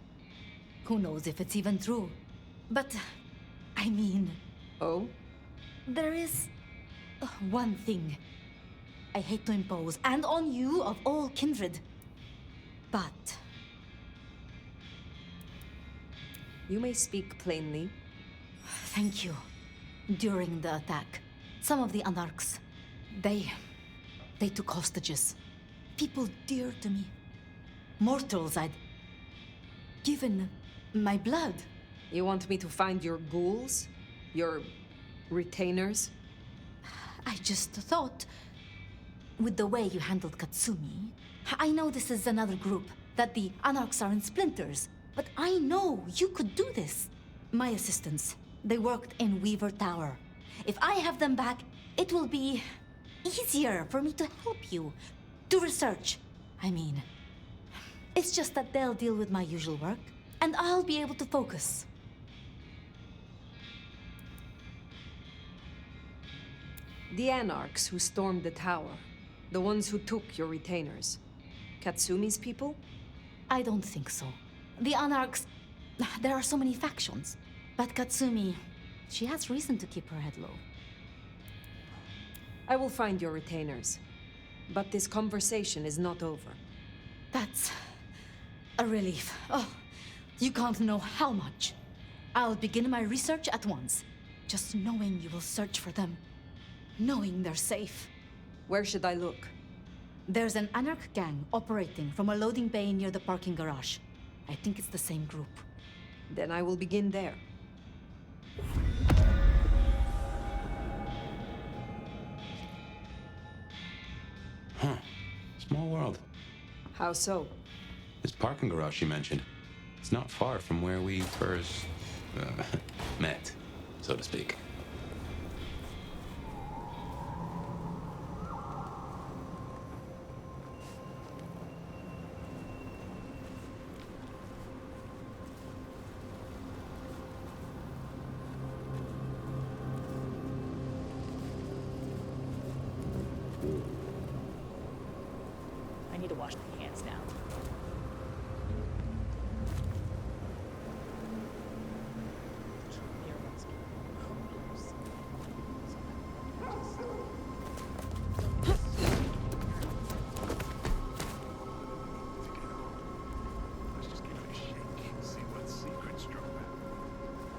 Who knows if it's even true? But, I mean... Oh? There is... one thing. I hate to impose, and on you of all kindred. But... You may speak plainly. Thank you. During the attack, some of the Anarchs, they took hostages. People dear to me. Mortals I'd given my blood. You want me to find your ghouls? Your retainers? I just thought, with the way you handled Katsumi, I know this is another group, that the Anarchs are in splinters, but I know you could do this. My assistants, they worked in Weaver Tower. If I have them back, it will be easier for me to help you. To research, I mean. It's just that they'll deal with my usual work, and I'll be able to focus. The Anarchs who stormed the tower. The ones who took your retainers. Katsumi's people? I don't think so. The Anarchs... There are so many factions. But Katsumi... She has reason to keep her head low. I will find your retainers. But this conversation is not over. That's... a relief. Oh, you can't know how much. I'll begin my research at once. Just knowing you will search for them. Knowing they're safe. Where should I look? There's an Anarch gang operating from a loading bay near the parking garage. I think it's the same group. Then I will begin there. Small world. How so? This parking garage you mentioned, it's not far from where we first met, so to speak. I need to wash my hands now.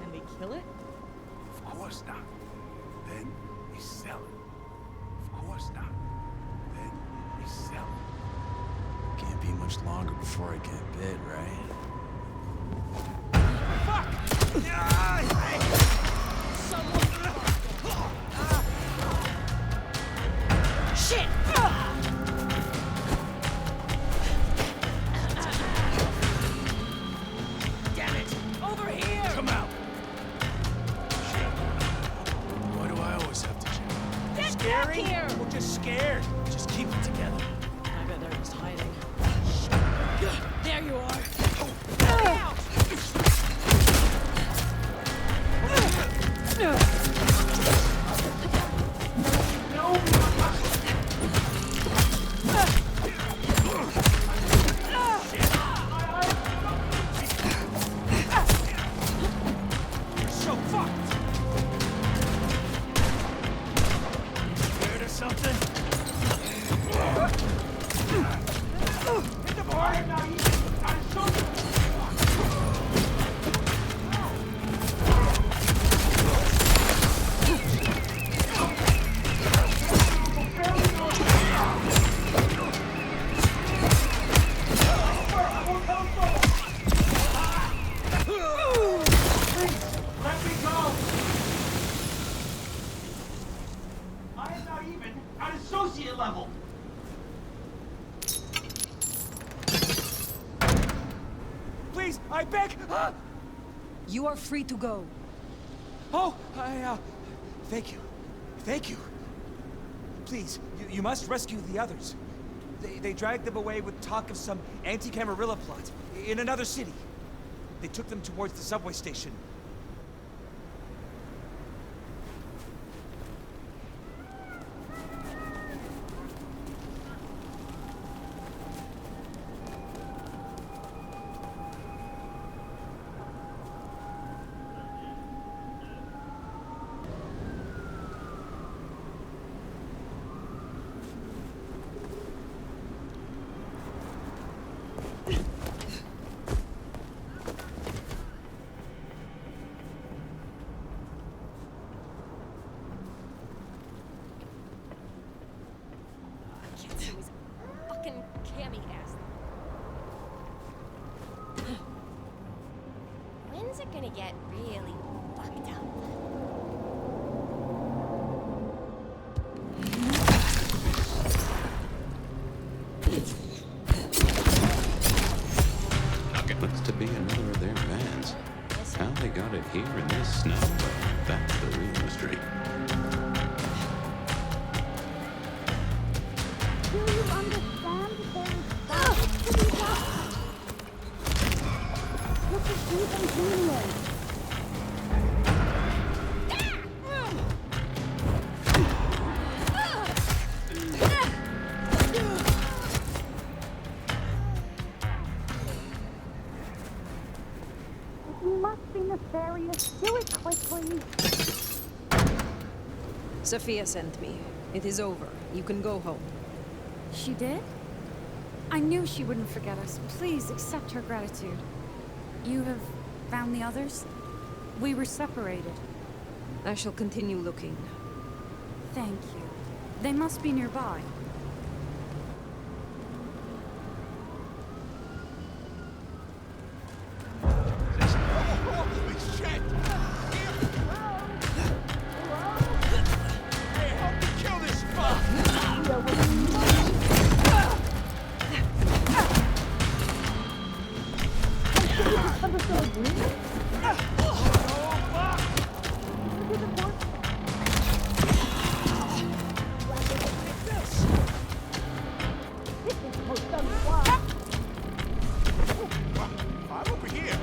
And we kill it? Of course not. Then we sell it. Of course not. Then we sell it. Can't be much longer before I get bit, right? Shit! Damn it! Over here! Come out! Why do I always have to check? Get Scary? back here! We're just scared. Just keep it together. I bet they're just hiding. There you are! You're so fucked! Scared of something? Hit the bar! Let me go! I am not even at associate level! Please, I beg! You are free to go. Oh, thank you. Thank you. Please, you must rescue the others. They dragged them away with talk of some anti-Camarilla plot in another city. They took them towards the subway station. Fucking cammy ass. When's it gonna get really fucked up? Looks to be another of their vans. How they got it here in this snow, that's the real mystery. Do you understand there is stuff to be done? Look at even Greenland. You must be nefarious. Do it quickly. Sophia sent me. It is over. You can go home. She did? I knew she wouldn't forget us. Please accept her gratitude. You have found the others? We were separated. I shall continue looking. Thank you. They must be nearby. Holy shit! Hey, help me kill this fuck! come to some agreement? I'm over here.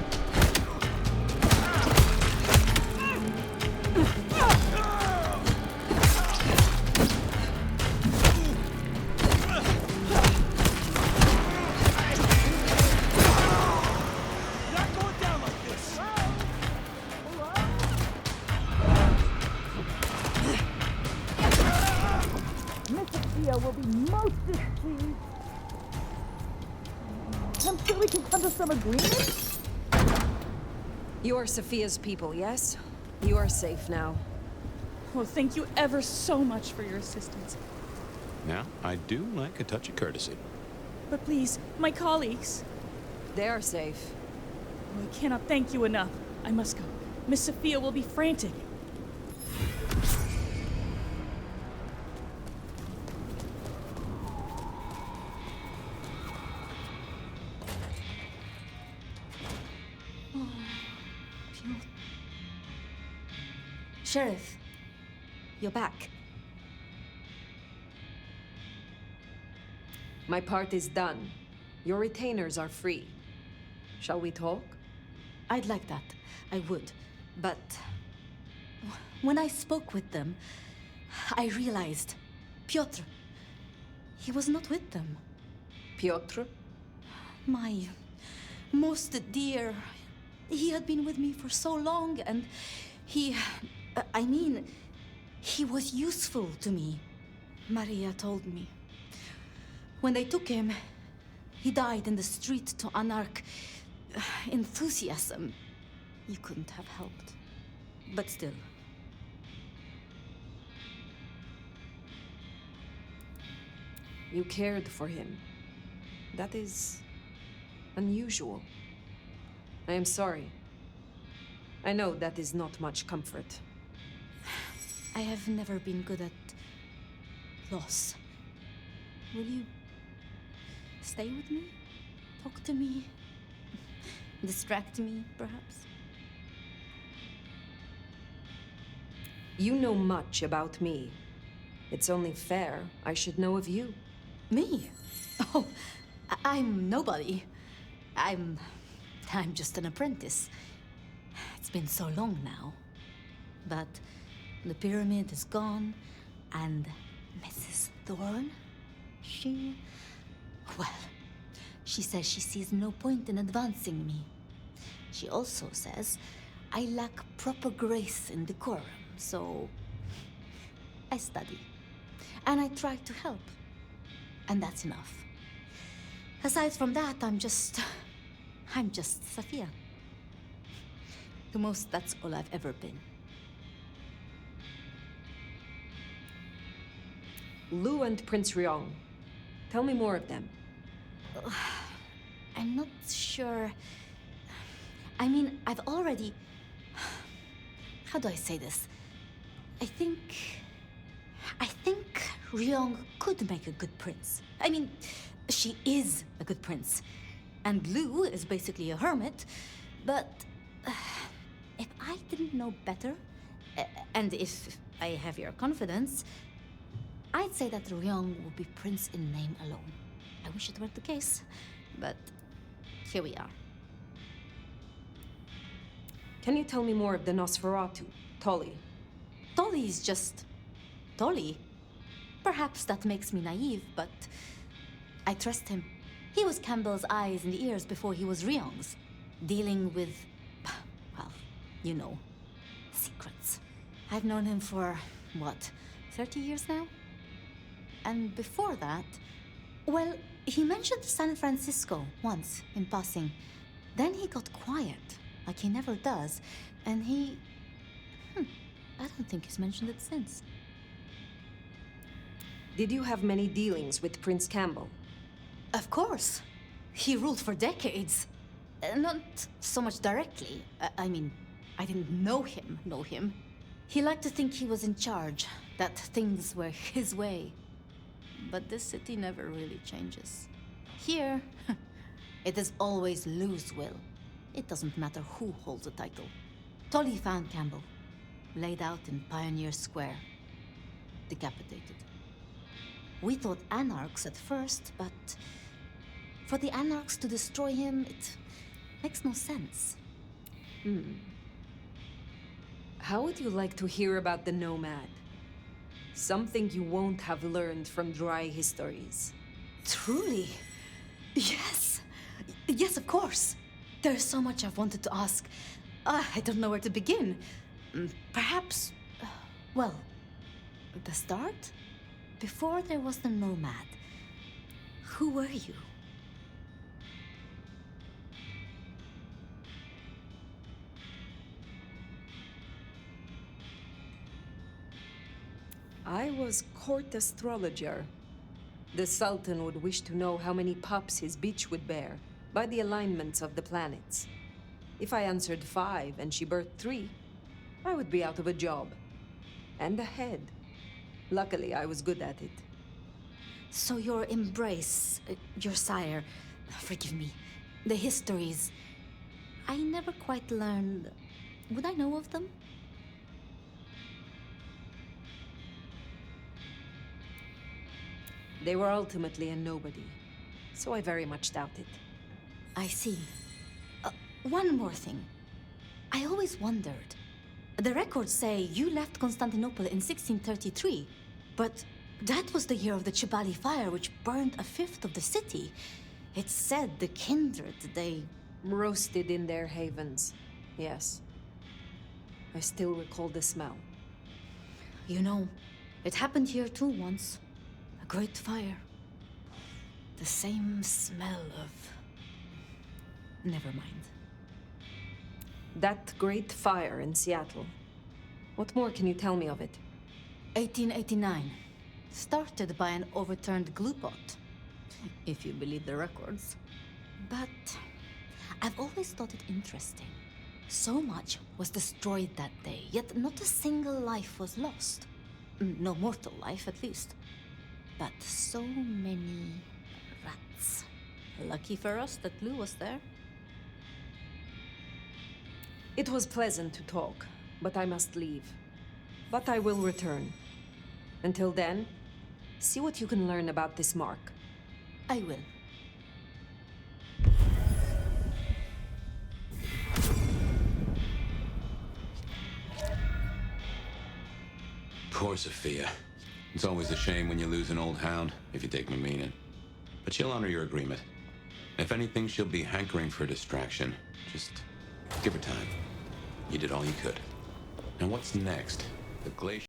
Will be most displeased. I'm sure we can come to some agreement. You are Sophia's people, yes? You are safe now. Well, thank you ever so much for your assistance. Now, I do like a touch of courtesy. But please, my colleagues. They are safe. Oh, I cannot thank you enough. I must go. Miss Sophia will be frantic. Sheriff, you're back. My part is done. Your retainers are free. Shall we talk? I'd like that. I would. But when I spoke with them, I realized Piotr, he was not with them. Piotr? My most dear. He had been with me for so long, and he was useful to me. Maria told me. When they took him, he died in the street to anarch enthusiasm. You couldn't have helped. But still. You cared for him. That is unusual. I am sorry. I know that is not much comfort. I have never been good at loss. Will you stay with me? Talk to me? Distract me, perhaps? You know much about me. It's only fair I should know of you. Me? Oh, I'm nobody. I'm just an apprentice. It's been so long now. But the pyramid is gone, and Mrs. Thorne, she says she sees no point in advancing me. She also says I lack proper grace and decorum, so I study. And I try to help. And that's enough. Aside from that, I'm just Sophia. The most, that's all I've ever been. Lou and Prince Ryong. Tell me more of them. I'm not sure. I mean, I've already... How do I say this? I think Ryong could make a good prince. I mean, she is a good prince. And Lou is basically a hermit. But if I didn't know better, and if I have your confidence, I'd say that Ryong will be prince in name alone. I wish it weren't the case, but here we are. Can you tell me more of the Nosferatu, Tolly? Tolly is just Tolly. Perhaps that makes me naive, but I trust him. He was Campbell's eyes and ears before he was Ryong's, dealing with, well, you know, secrets. I've known him for, what, 30 years now? And before that, well, he mentioned San Francisco once in passing. Then he got quiet, like he never does, and I don't think he's mentioned it since. Did you have many dealings with Prince Campbell? Of course. He ruled for decades. Not so much directly. I mean, I didn't know him. He liked to think he was in charge, that things were his way. But this city never really changes. Here, it is always Lou's will. It doesn't matter who holds the title. Tully found Campbell, laid out in Pioneer Square, decapitated. We thought anarchs at first, but for the anarchs to destroy him, it makes no sense. How would you like to hear about the Nomad? Something you won't have learned from dry histories. Truly? Yes. Yes, of course. There's so much I've wanted to ask. I don't know where to begin. Perhaps, well, the start? Before there was the Nomad, who were you? I was court astrologer. The Sultan would wish to know how many pups his bitch would bear by the alignments of the planets. If I answered 5 and she birthed 3, I would be out of a job. And ahead. Luckily, I was good at it. So your embrace, your sire, forgive me, the histories, I never quite learned. Would I know of them? They were ultimately a nobody, so I very much doubt it. I see. One more thing. I always wondered. The records say you left Constantinople in 1633, but that was the year of the Chibali fire, which burned 1/5 of the city. It said the kindred, they... roasted in their havens, yes. I still recall the smell. You know, it happened here too once. A great fire. The same smell of... Never mind. That great fire in Seattle. What more can you tell me of it? 1889. Started by an overturned glue pot. If you believe the records. But I've always thought it interesting. So much was destroyed that day, yet not a single life was lost. No mortal life, at least. But so many rats. Lucky for us that Lou was there. It was pleasant to talk, but I must leave. But I will return. Until then, see what you can learn about this mark. I will. Poor Sophia. It's always a shame when you lose an old hound, if you take my meaning. But she'll honor your agreement. If anything, she'll be hankering for distraction. Just give her time. You did all you could. Now what's next? The glacier...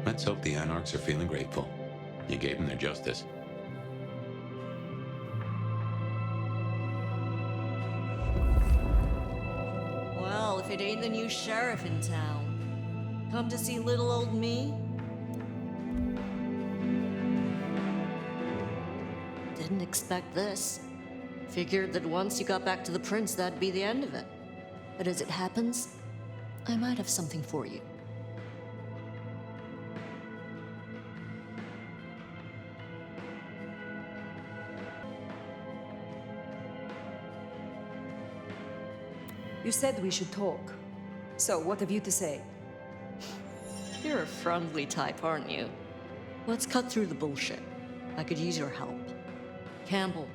Let's hope the Anarchs are feeling grateful. You gave them their justice. Well, if it ain't the new sheriff in town. Come to see little old me? Didn't expect this. Figured that once you got back to the prince, that'd be the end of it. But as it happens, I might have something for you. You said we should talk. So, what have you to say? You're a friendly type, aren't you? Let's cut through the bullshit. I could use your help. Campbell.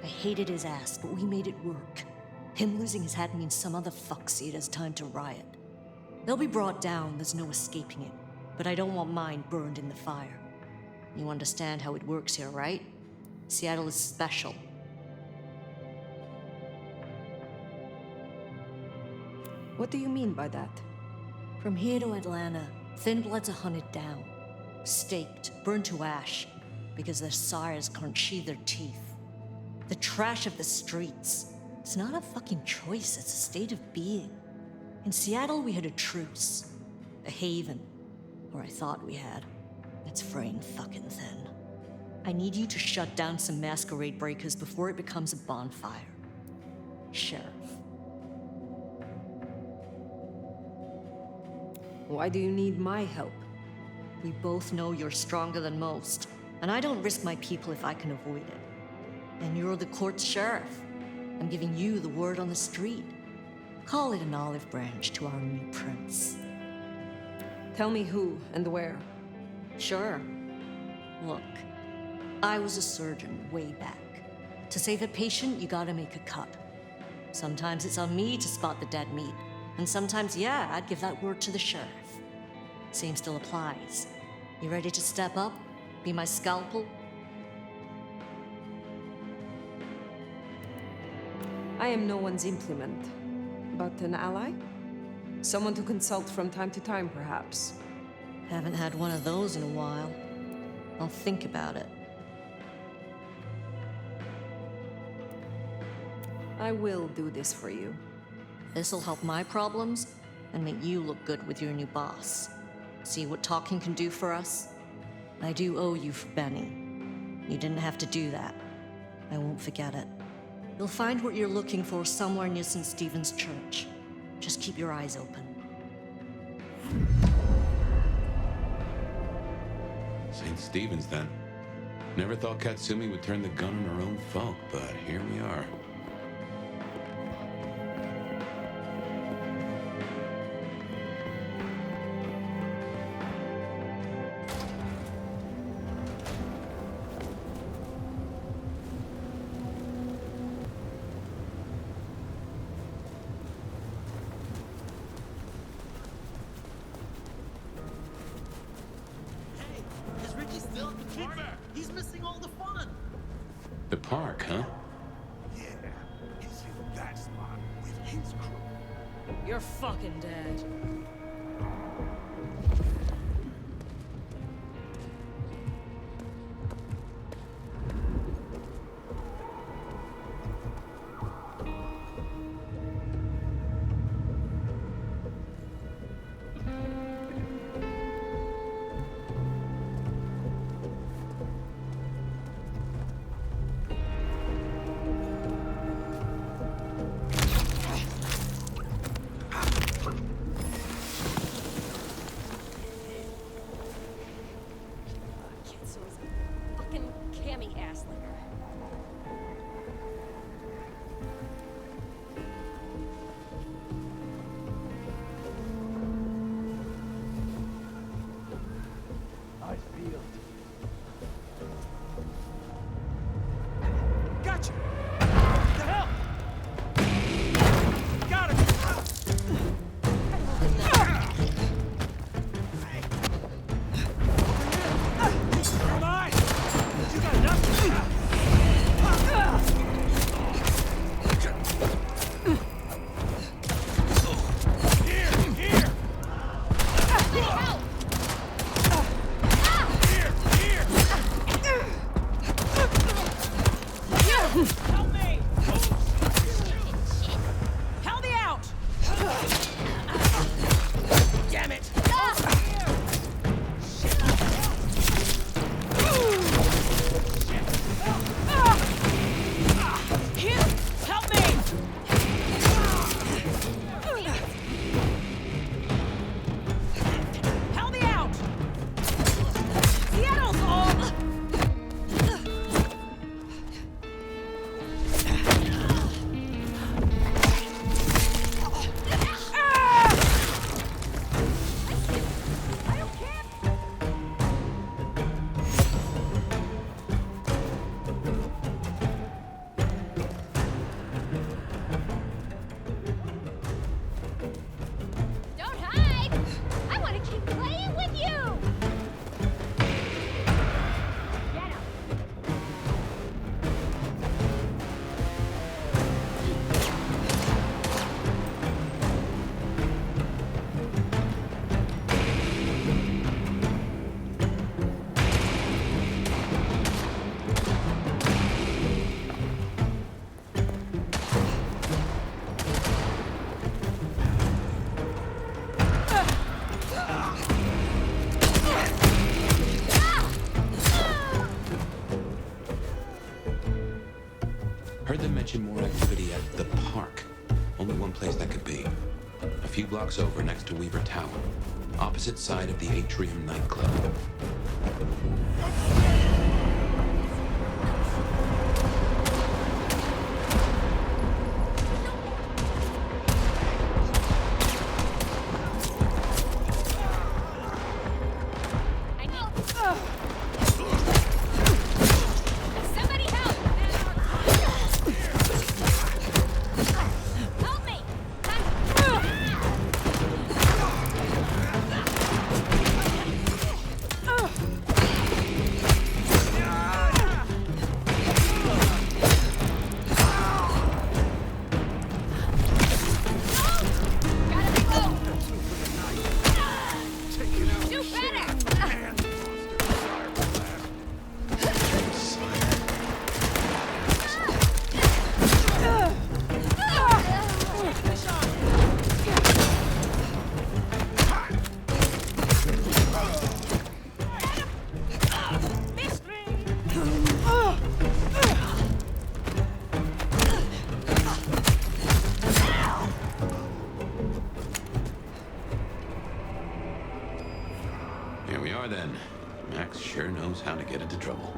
I hated his ass, but we made it work. Him losing his hat means some other fuckseed has time to riot. They'll be brought down, there's no escaping it. But I don't want mine burned in the fire. You understand how it works here, right? Seattle is special. What do you mean by that? From here to Atlanta, thin bloods are hunted down. Staked, burned to ash, because their sires can't sheathe their teeth. The trash of the streets. It's not a fucking choice, it's a state of being. In Seattle, we had a truce. A haven. Or I thought we had. It's fraying fucking thin. I need you to shut down some masquerade breakers before it becomes a bonfire. Sheriff. Why do you need my help? We both know you're stronger than most, and I don't risk my people if I can avoid it. And you're the court's sheriff. I'm giving you the word on the street. Call it an olive branch to our new prince. Tell me who and where. Sure. Look, I was a surgeon way back. To save a patient, you gotta make a cut. Sometimes it's on me to spot the dead meat, and sometimes, yeah, I'd give that word to the sheriff. Same still applies. You ready to step up? Be my scalpel? I am no one's implement, but an ally? Someone to consult from time to time, perhaps. Haven't had one of those in a while. I'll think about it. I will do this for you. This'll help my problems and make you look good with your new boss. See what talking can do for us? I do owe you for Benny. You didn't have to do that. I won't forget it. You'll find what you're looking for somewhere near St. Stephen's Church. Just keep your eyes open. St. Stephen's, then. Never thought Katsumi would turn the gun on her own folk, but here we are. He's missing all the fun. The park, huh? Yeah, he's in that spot with his crew. You're fucking dead. Gotcha! What the hell? Got him! You're mine! You got nothing! Help me! Help me out! Damn it! Help me! Help me out! Seattle's all... Don't hide! I want to keep playing with you! Get up! Heard them mention more activity at the park. Only one place that could be. A few blocks over next to Weaver Tower. Opposite side of the Atrium nightclub. Then. Max sure knows how to get into trouble.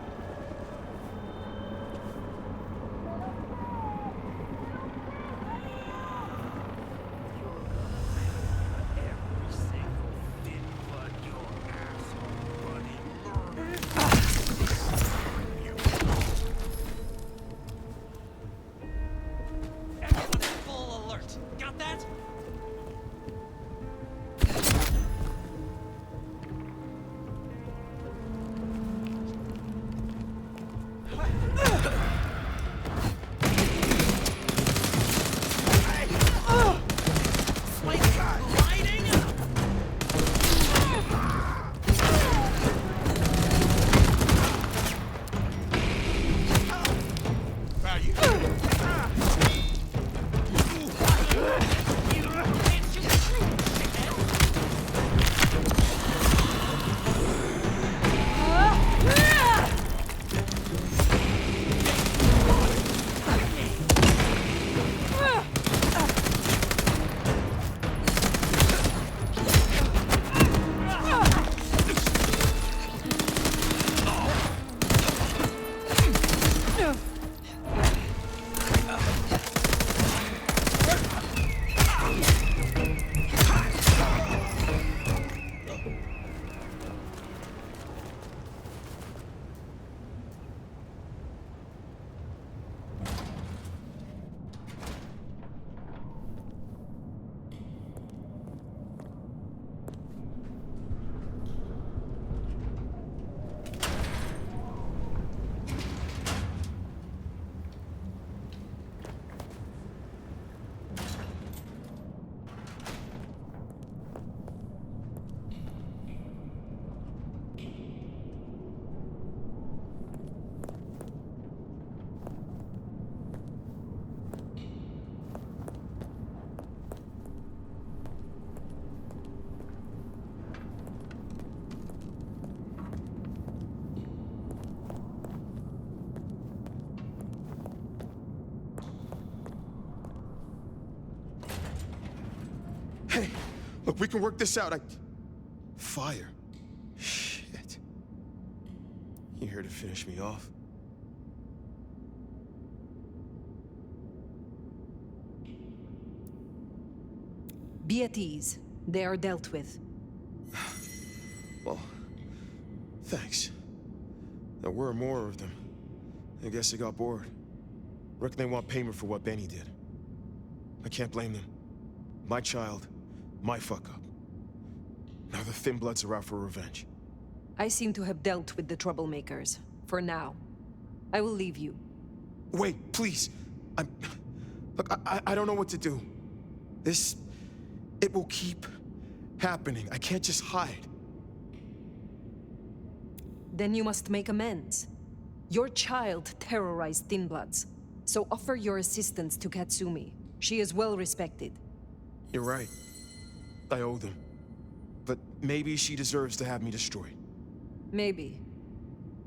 Full alert. Got that? Hey, look, we can work this out. Fire. Shit. You here to finish me off? Be at ease. They are dealt with. Well, thanks. There were more of them. I guess they got bored. Reckon they want payment for what Benny did. I can't blame them. My child, my fuck-up. Now the Thin Bloods are out for revenge. I seem to have dealt with the troublemakers. For now. I will leave you. Wait, please. Look, I don't know what to do. It will keep happening. I can't just hide. Then you must make amends. Your child terrorized Thin Bloods, so offer your assistance to Katsumi. She is well respected. You're right. I owe them. But maybe she deserves to have me destroyed. Maybe.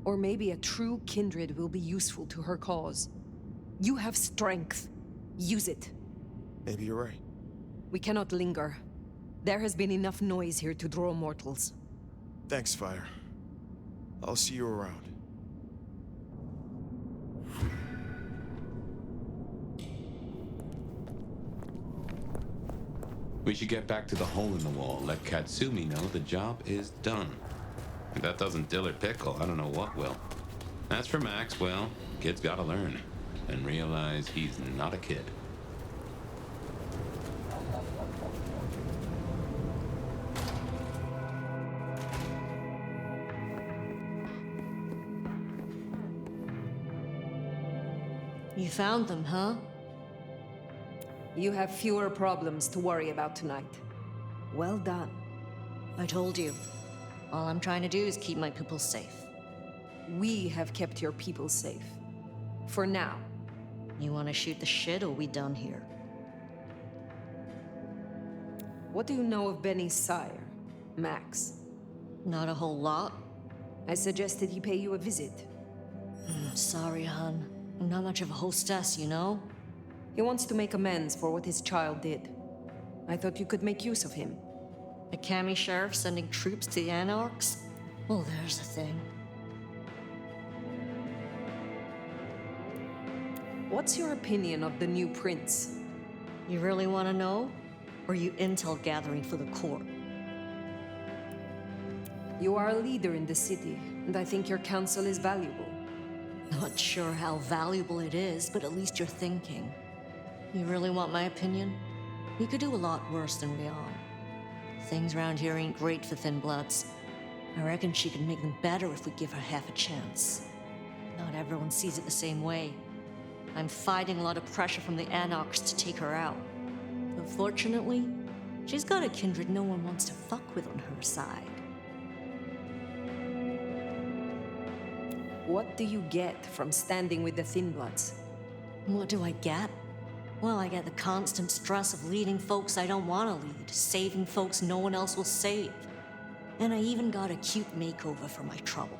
Or maybe a true kindred will be useful to her cause. You have strength. Use it. Maybe you're right. We cannot linger. There has been enough noise here to draw mortals. Thanks, Phyre. I'll see you around. We should get back to the hole in the wall. Let Katsumi know the job is done. If that doesn't dill or pickle, I don't know what will. As for Max, well, kid's gotta learn. And realize he's not a kid. You found them, huh? You have fewer problems to worry about tonight. Well done. I told you. All I'm trying to do is keep my people safe. We have kept your people safe. For now. You want to shoot the shit, or we done here? What do you know of Benny's sire, Max? Not a whole lot. I suggested he pay you a visit. Sorry, hon. I'm not much of a hostess, you know? He wants to make amends for what his child did. I thought you could make use of him. A Cami sheriff sending troops to the Anarchs? Well, there's the thing. What's your opinion of the new prince? You really want to know? Or you intel gathering for the court? You are a leader in the city, and I think your counsel is valuable. Not sure how valuable it is, but at least you're thinking. You really want my opinion? We could do a lot worse than we are. Things around here ain't great for thin bloods. I reckon she could make them better if we give her half a chance. Not everyone sees it the same way. I'm fighting a lot of pressure from the Anarchs to take her out. Unfortunately, she's got a kindred no one wants to fuck with on her side. What do you get from standing with the Thin Bloods? What do I get? Well, I get the constant stress of leading folks I don't want to lead, saving folks no one else will save. And I even got a cute makeover for my trouble.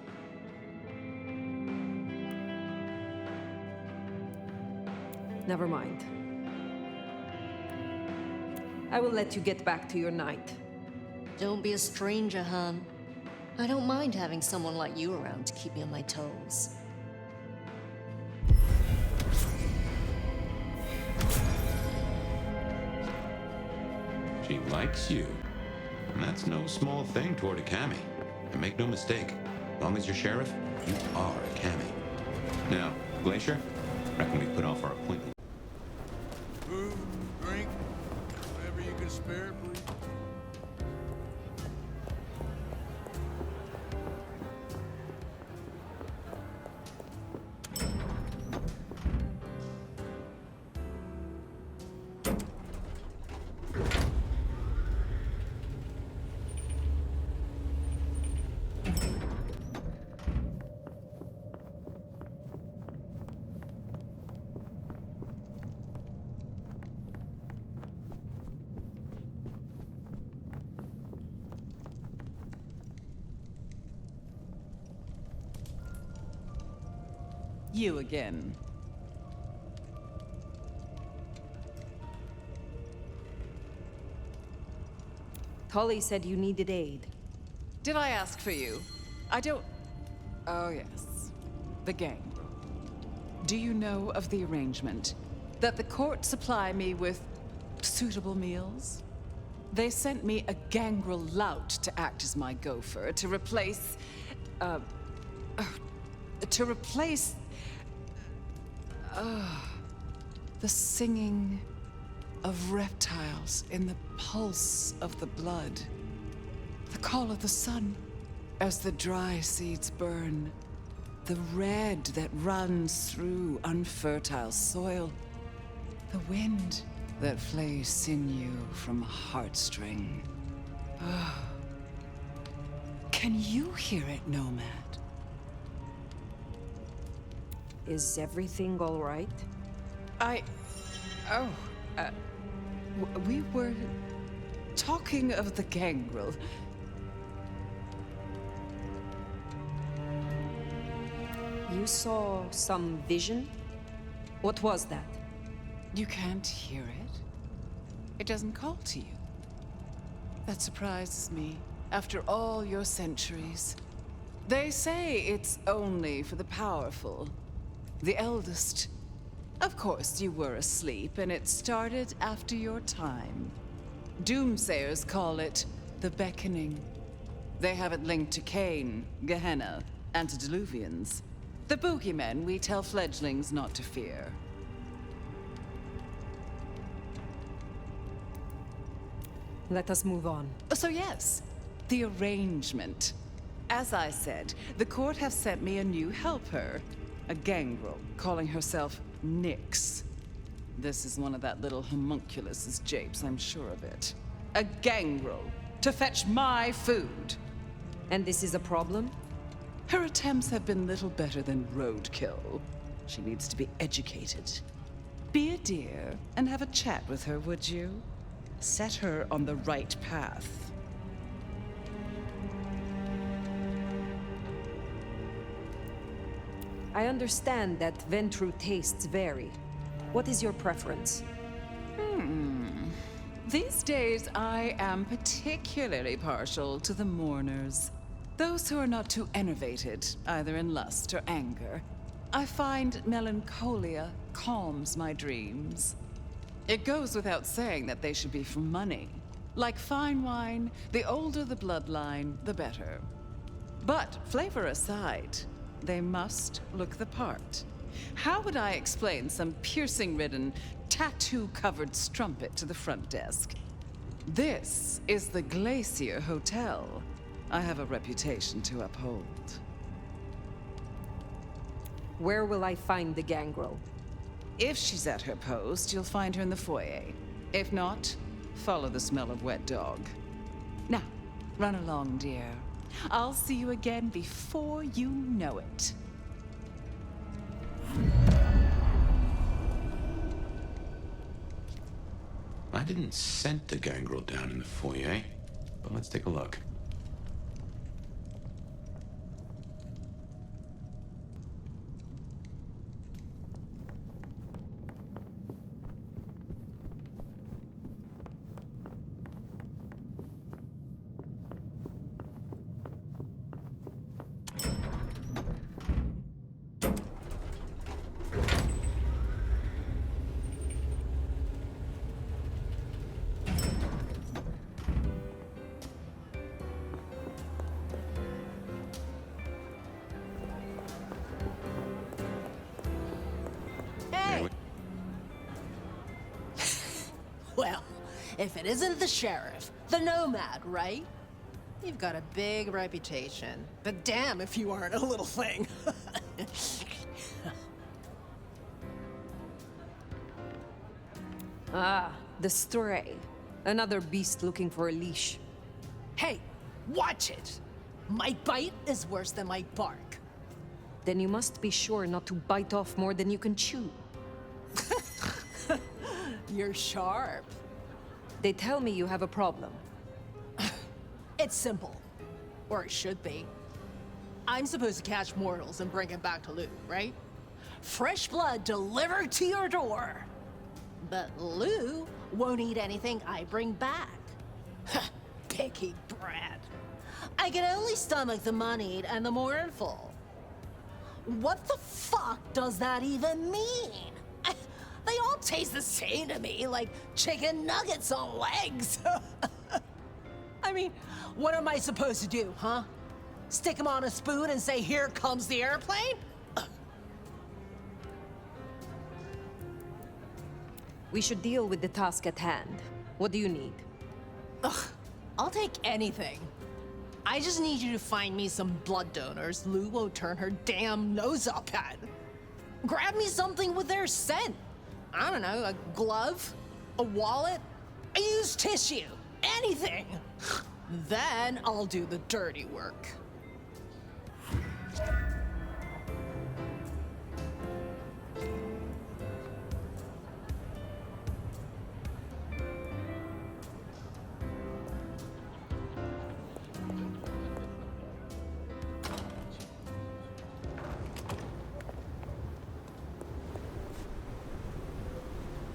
Never mind. I will let you get back to your night. Don't be a stranger, hon. I don't mind having someone like you around to keep me on my toes. She likes you. And that's no small thing toward a Cami. And make no mistake, as long as you're sheriff, you are a Cami. Now, Glacier, reckon we put off our appointment. Food, drink, whatever you can spare, please. You again. Tully said you needed aid. Did I ask for you? I don't... Oh, yes. The gangrel. Do you know of the arrangement? That the court supply me with suitable meals? They sent me a gangrel lout to act as my gopher, to replace... the singing of reptiles in the pulse of the blood. The call of the sun as the dry seeds burn. The red that runs through unfertile soil. The wind that flays sinew from heartstring. Can you hear it, Nomad? Is everything all right? We were talking of the gangrel. You saw some vision? What was that? You can't hear it? It doesn't call to you? That surprises me, after all your centuries. They say it's only for the powerful. The eldest. Of course, you were asleep, and it started after your time. Doomsayers call it the Beckoning. They have it linked to Cain, Gehenna, antediluvians. The boogeymen we tell fledglings not to fear. Let us move on. So yes, the arrangement. As I said, the court have sent me a new helper. A gangrel, calling herself Nyx. This is one of that little homunculus's japes, I'm sure of it. A gangrel, to fetch my food. And this is a problem? Her attempts have been little better than roadkill. She needs to be educated. Be a dear and have a chat with her, would you? Set her on the right path. I understand that Ventru tastes vary. What is your preference? These days, I am particularly partial to the mourners. Those who are not too enervated, either in lust or anger. I find melancholia calms my dreams. It goes without saying that they should be for money. Like fine wine, the older the bloodline, the better. But flavor aside, they must look the part. How would I explain some piercing-ridden, tattoo-covered strumpet to the front desk? This is the Glacier Hotel. I have a reputation to uphold. Where will I find the gangrel? If she's at her post, you'll find her in the foyer. If not, follow the smell of wet dog. Now, run along, dear. I'll see you again before you know it. I didn't scent the gangrel down in the foyer, but let's take a look. Well, if it isn't the sheriff, the Nomad, right? You've got a big reputation, but damn if you aren't a little thing. Ah, the Stray. Another beast looking for a leash. Hey, watch it! My bite is worse than my bark. Then you must be sure not to bite off more than you can chew. You're sharp. They tell me you have a problem. It's simple. Or it should be. I'm supposed to catch mortals and bring them back to Lou, right? Fresh blood delivered to your door. But Lou won't eat anything I bring back. Picky brat. I can only stomach the moneyed and the mournful. What the fuck does that even mean? They all taste the same to me, like chicken nuggets on legs. I mean, what am I supposed to do, huh? Stick them on a spoon and say, "Here comes the airplane"? We should deal with the task at hand. What do you need? Ugh, I'll take anything. I just need you to find me some blood donors Lou won't turn her damn nose up at. Grab me something with their scent. I don't know, a glove, a wallet, a used tissue, anything. Then I'll do the dirty work.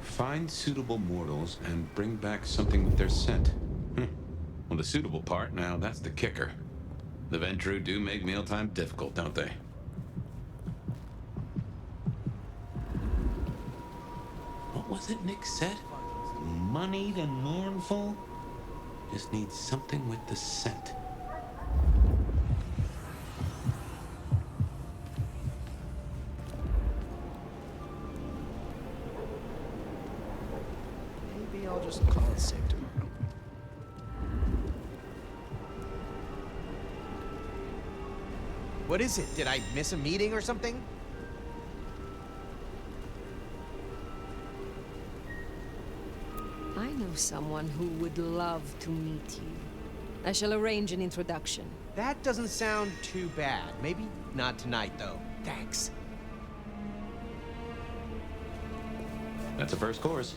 Find suitable mortals and bring back something with their scent. the suitable part, now that's the kicker. The Ventru do make mealtime difficult, don't they? What was it Nick said? Moneyed and mournful? Just need something with the scent. Maybe I'll just call it sick tomorrow. What is it? Did I miss a meeting or something? I know someone who would love to meet you. I shall arrange an introduction. That doesn't sound too bad. Maybe not tonight, though. Thanks. That's a first course.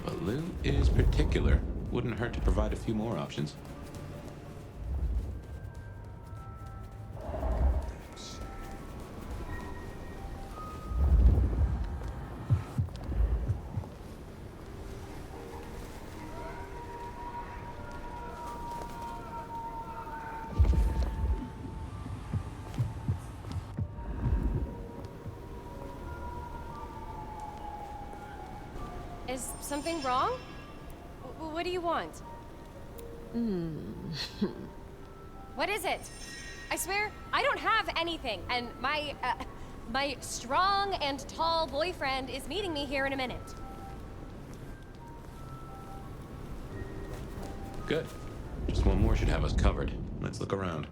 But Lou is particular. Wouldn't hurt to provide a few more options. Is something wrong? What do you want? What is it? I swear, I don't have anything, and my strong and tall boyfriend is meeting me here in a minute. Good. Just one more should have us covered. Let's look around.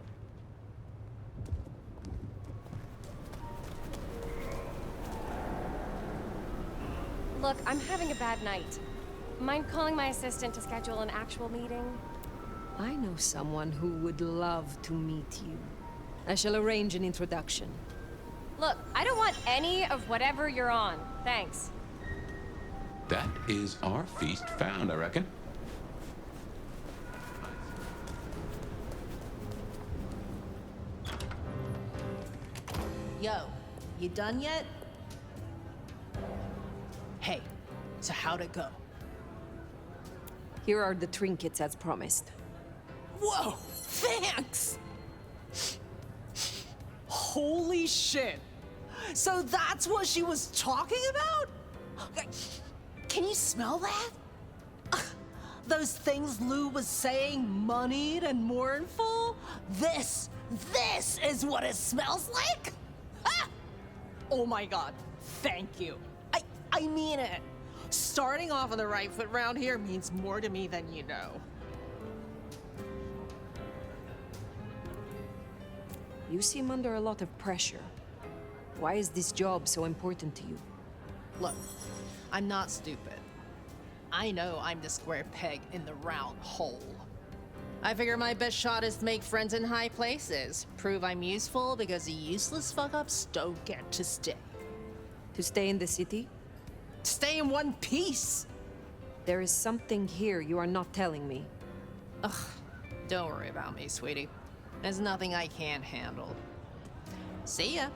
Look, I'm having a bad night. Mind calling my assistant to schedule an actual meeting? I know someone who would love to meet you. I shall arrange an introduction. Look, I don't want any of whatever you're on. Thanks. That is our feast found, I reckon. Yo, you done yet? Hey, so how'd it go? Here are the trinkets as promised. Whoa, thanks! Holy shit! So that's what she was talking about? Can you smell that? Those things Lou was saying, moneyed and mournful? This is what it smells like? Ah! Oh my god, thank you. I mean it. Starting off on the right foot round here means more to me than you know. You seem under a lot of pressure. Why is this job so important to you? Look, I'm not stupid. I know I'm the square peg in the round hole. I figure my best shot is to make friends in high places. Prove I'm useful because the useless fuck-ups don't get to stay. To stay in the city? Stay in one piece! There is something here you are not telling me. Ugh, don't worry about me, sweetie. There's nothing I can't handle. See ya.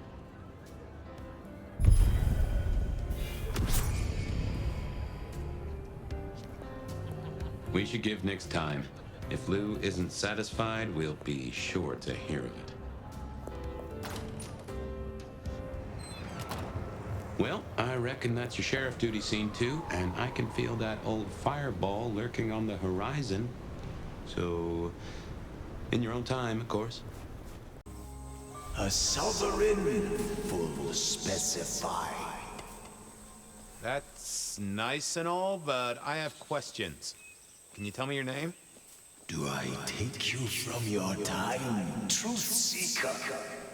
We should give Nick's time. If Lou isn't satisfied, we'll be sure to hear of it. Well, I reckon that's your sheriff duty scene too, and I can feel that old fireball lurking on the horizon. So, in your own time, of course. A sovereign full specified. That's nice and all, but I have questions. Can you tell me your name? Do I take you from your time, truth seeker?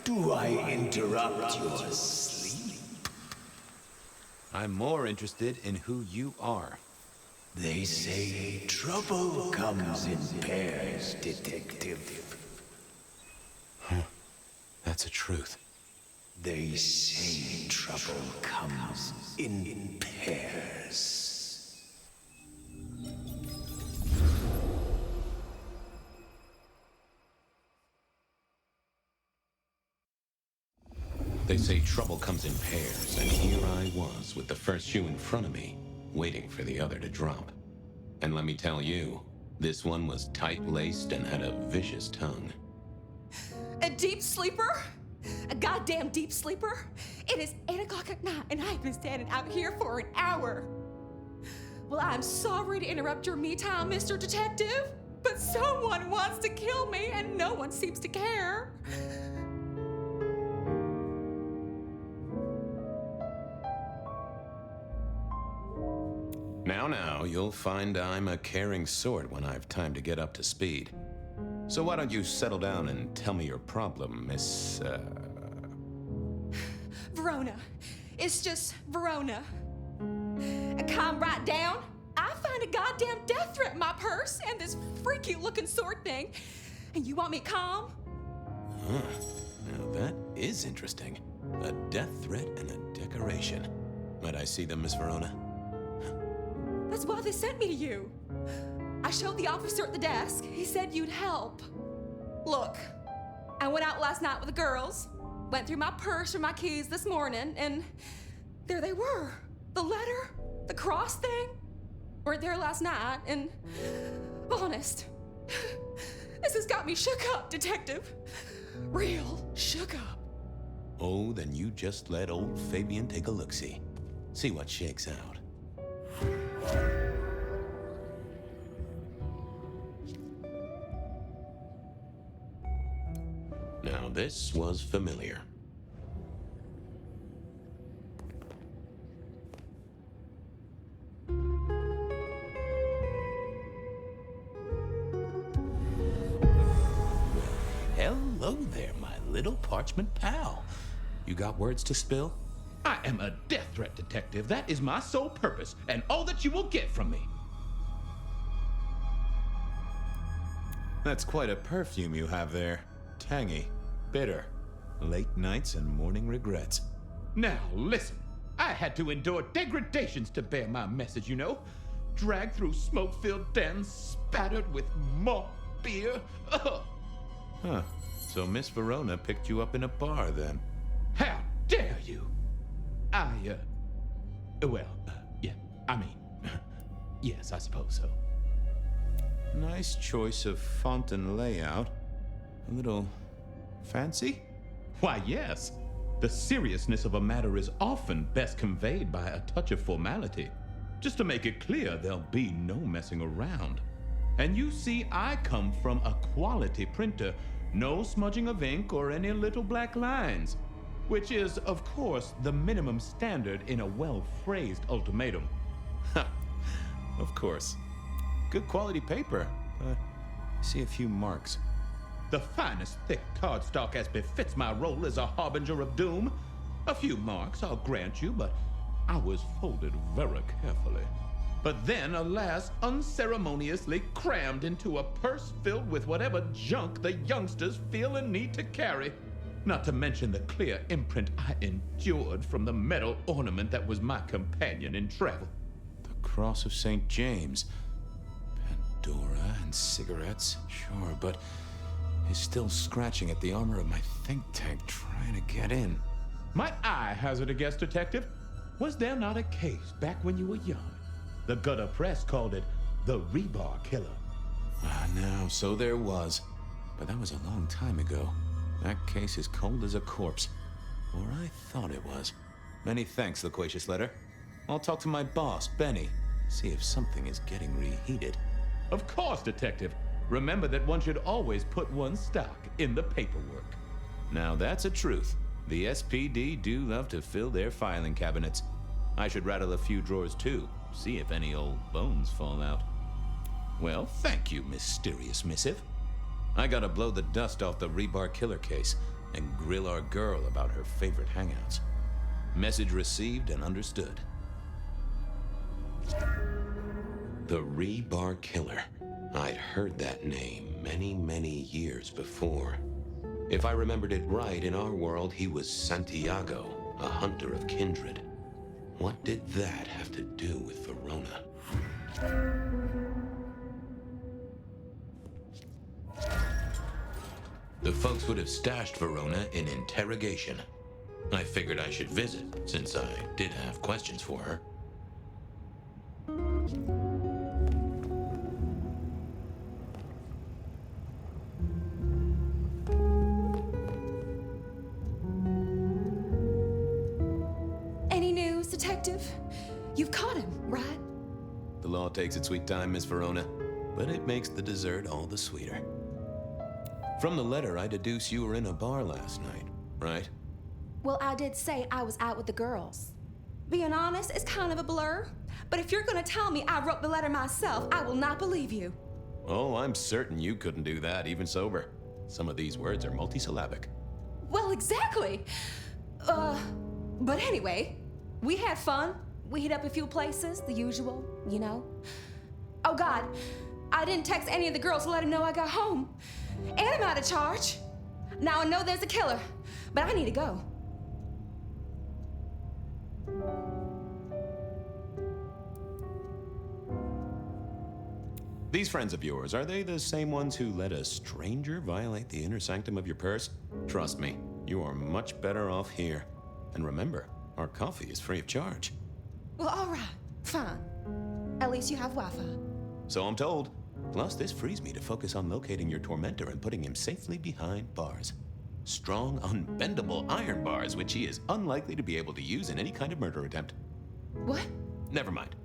Do I interrupt your sleep? I'm more interested in who you are. They say trouble comes in pairs, detective. Huh. That's a truth. They say trouble comes in pairs. They say trouble comes in pairs, and here I was with the first shoe in front of me, waiting for the other to drop. And let me tell you, This one was tight-laced and had a vicious tongue. A deep sleeper? A goddamn deep sleeper? It is 8 o'clock at night and I've been standing out here for an hour. Well, I'm sorry to interrupt your me time, Mr. Detective, but someone wants to kill me and no one seems to care. Now, you'll find I'm a caring sort when I've time to get up to speed. So why don't you settle down and tell me your problem, Miss, Verona. It's just Verona. Calm right down. I find a goddamn death threat in my purse and this freaky looking sword thing. And you want me calm? Huh. Now that is interesting. A death threat and a decoration. Might I see them, Miss Verona? That's why they sent me to you. I showed the officer at the desk. He said you'd help. Look, I went out last night with the girls, went through my purse for my keys this morning, and there they were. The letter, the cross thing, were there last night, and honest, this has got me shook up, Detective. Real shook up. Oh, then you just let old Fabien take a look-see. See what shakes out. Now this was familiar. Hello there, my little parchment pal. You got words to spill? I am a death threat detective. That is my sole purpose, and all that you will get from me. That's quite a perfume you have there. Tangy, bitter, late nights and morning regrets. Now, listen. I had to endure degradations to bear my message, you know. Dragged through smoke-filled dens, spattered with malt beer. Ugh. Huh. So Miss Verona picked you up in a bar, then? How dare you? Yeah, I mean, yes, I suppose so. Nice choice of font and layout. A little fancy? Why, yes. The seriousness of a matter is often best conveyed by a touch of formality. Just to make it clear, there'll be no messing around. And you see, I come from a quality printer. No smudging of ink or any little black lines. Which is, of course, the minimum standard in a well-phrased ultimatum. Ha! Of course. Good quality paper, but I see a few marks. The finest thick cardstock as befits my role as a harbinger of doom. A few marks, I'll grant you, but I was folded very carefully. But then, alas, unceremoniously crammed into a purse filled with whatever junk the youngsters feel a need to carry. Not to mention the clear imprint I endured from the metal ornament that was my companion in travel. The Cross of St. James. Pandora and cigarettes, sure, but he's still scratching at the armor of my think tank trying to get in. Might I hazard a guess, Detective? Was there not a case back when you were young? The gutter press called it the Rebar Killer. Now, so there was. But that was a long time ago. That case is cold as a corpse. Or I thought it was. Many thanks, loquacious letter. I'll talk to my boss, Benny. See if something is getting reheated. Of course, Detective. Remember that one should always put one's stock in the paperwork. Now that's a truth. The SPD do love to fill their filing cabinets. I should rattle a few drawers too. See if any old bones fall out. Well, thank you, mysterious missive. I gotta blow the dust off the Rebar Killer case and grill our girl about her favorite hangouts. Message received and understood. The Rebar Killer. I'd heard that name many, many years before. If I remembered it right, in our world, he was Santiago, a hunter of kindred. What did that have to do with Verona? The folks would have stashed Verona in interrogation. I figured I should visit, since I did have questions for her. detective. You've caught him, right? The law takes its sweet time, Miss Verona, but it makes the dessert all the sweeter. From the letter, I deduce you were in a bar last night, right? Well, I did say I was out with the girls. Being honest, it's kind of a blur. But if you're gonna tell me I wrote the letter myself, I will not believe you. Oh, I'm certain you couldn't do that, even sober. Some of these words are multisyllabic. Well, exactly. But anyway, we had fun. We hit up a few places, the usual, you know. Oh God, I didn't text any of the girls to let them know I got home. And I'm out of charge. Now I know there's a killer, but I need to go. These friends of yours, are they the same ones who let a stranger violate the inner sanctum of your purse? Trust me, you are much better off here. And remember, our coffee is free of charge. Well, all right, fine. At least you have Wi-Fi. So I'm told. Plus, this frees me to focus on locating your tormentor and putting him safely behind bars. Strong, unbendable iron bars, which he is unlikely to be able to use in any kind of murder attempt. What? Never mind.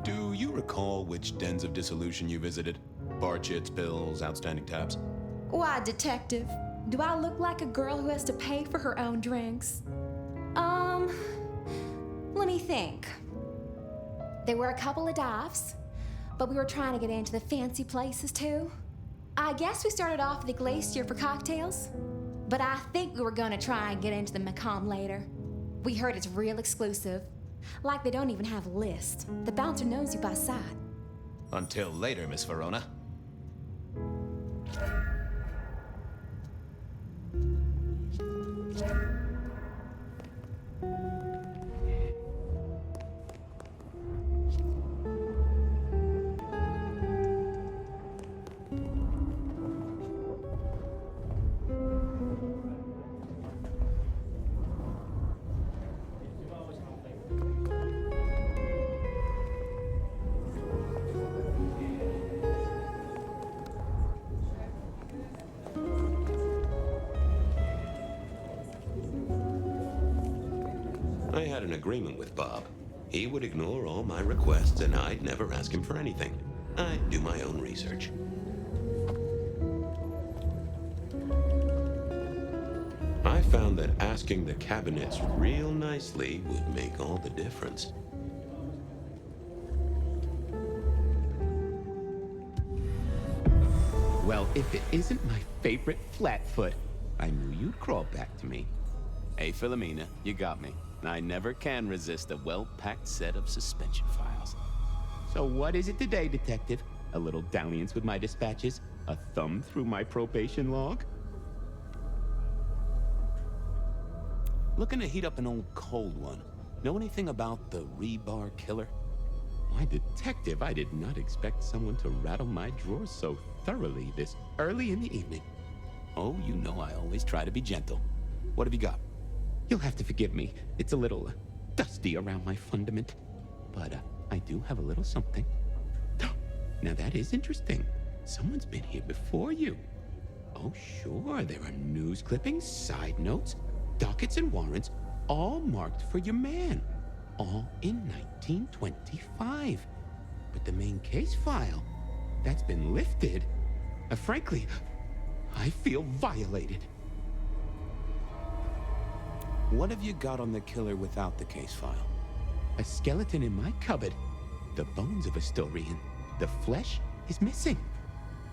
Do you recall which dens of dissolution you visited? Bar chits, pills, outstanding tabs? Why, detective? Do I look like a girl who has to pay for her own drinks? Let me think. There were a couple of dives, but we were trying to get into the fancy places too. I guess we started off at the Glacier for cocktails, but I think we were gonna try and get into the Macomb later. We heard it's real exclusive. Like they don't even have a list. The bouncer knows you by sight. Until later, Miss Verona. I had an agreement with Bob. He would ignore all my requests and I'd never ask him for anything. I'd do my own research. I found that asking the cabinets real nicely would make all the difference. Well, if it isn't my favorite Flatfoot, I knew you'd crawl back to me. Hey, Philomena, you got me. I never can resist a well-packed set of suspension files. So what is it today, Detective? A little dalliance with my dispatches? A thumb through my probation log? Looking to heat up an old cold one. Know anything about the rebar killer? Why, Detective, I did not expect someone to rattle my drawers so thoroughly this early in the evening. Oh, you know I always try to be gentle. What have you got? You'll have to forgive me. It's a little dusty around my fundament. But I do have a little something. Now that is interesting. Someone's been here before you. Oh, sure. There are news clippings, side notes, dockets and warrants, all marked for your man. All in 1925. But the main case file, that's been lifted. Frankly, I feel violated. What have you got on the killer without the case file? A skeleton in my cupboard. The bones of a Storian. The flesh is missing.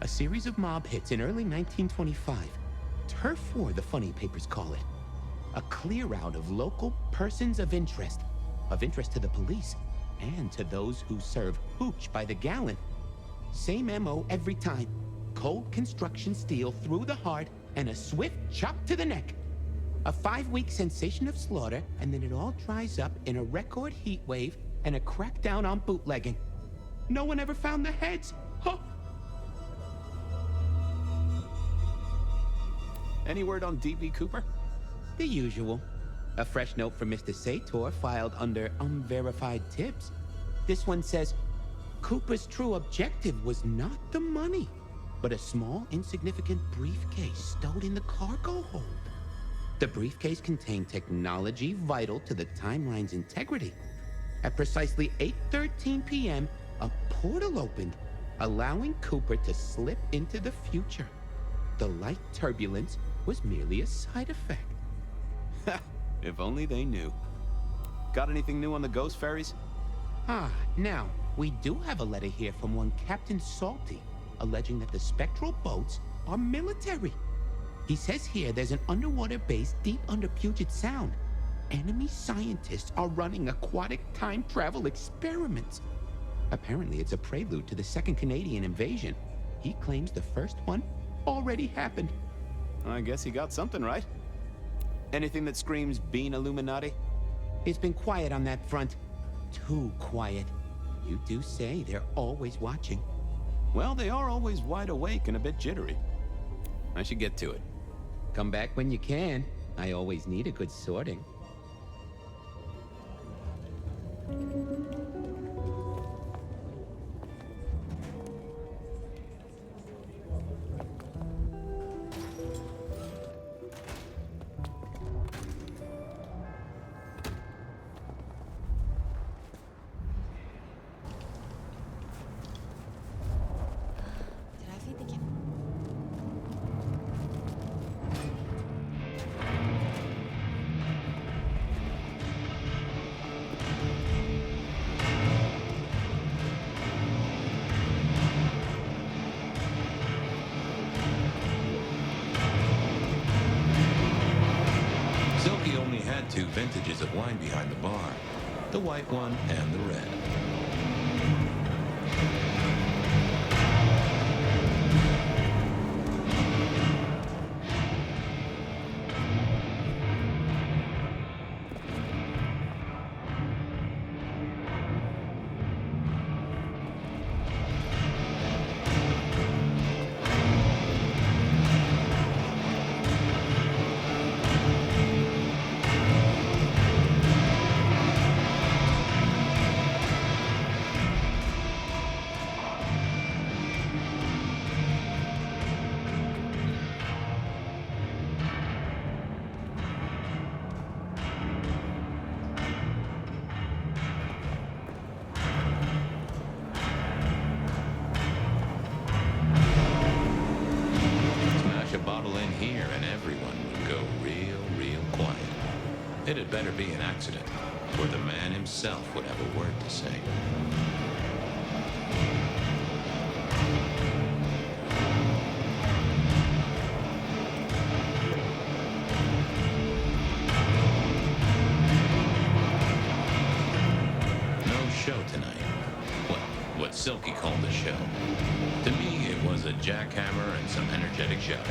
A series of mob hits in early 1925. Turf war, the funny papers call it. A clear out of local persons of interest to the police, and to those who serve hooch by the gallon. Same MO every time. Cold construction steel through the heart and a swift chop to the neck. A 5-week sensation of slaughter, and then it all dries up in a record heat wave and a crackdown on bootlegging. No one ever found the heads. Huh. Any word on D.B. Cooper? The usual. A fresh note from Mr. Sator filed under unverified tips. This one says, Cooper's true objective was not the money, but a small, insignificant briefcase stowed in the cargo hold. The briefcase contained technology vital to the timeline's integrity. At precisely 8:13 p.m., a portal opened, allowing Cooper to slip into the future. The light turbulence was merely a side effect. If only they knew. Got anything new on the ghost ferries? Now, we do have a letter here from one Captain Salty, alleging that the spectral boats are military. He says here there's an underwater base deep under Puget Sound. Enemy scientists are running aquatic time travel experiments. Apparently, it's a prelude to the Second Canadian invasion. He claims the first one already happened. I guess he got something right. Anything that screams Bean Illuminati? It's been quiet on that front. Too quiet. You do say they're always watching. Well, they are always wide awake and a bit jittery. I should get to it. Come back when you can. I always need a good sorting. Two vintages of wine behind the bar, the white one and the red. It'd better be an accident, or the man himself would have a word to say. No show tonight. What Silky called a show. To me, it was a jackhammer and some energetic shouting.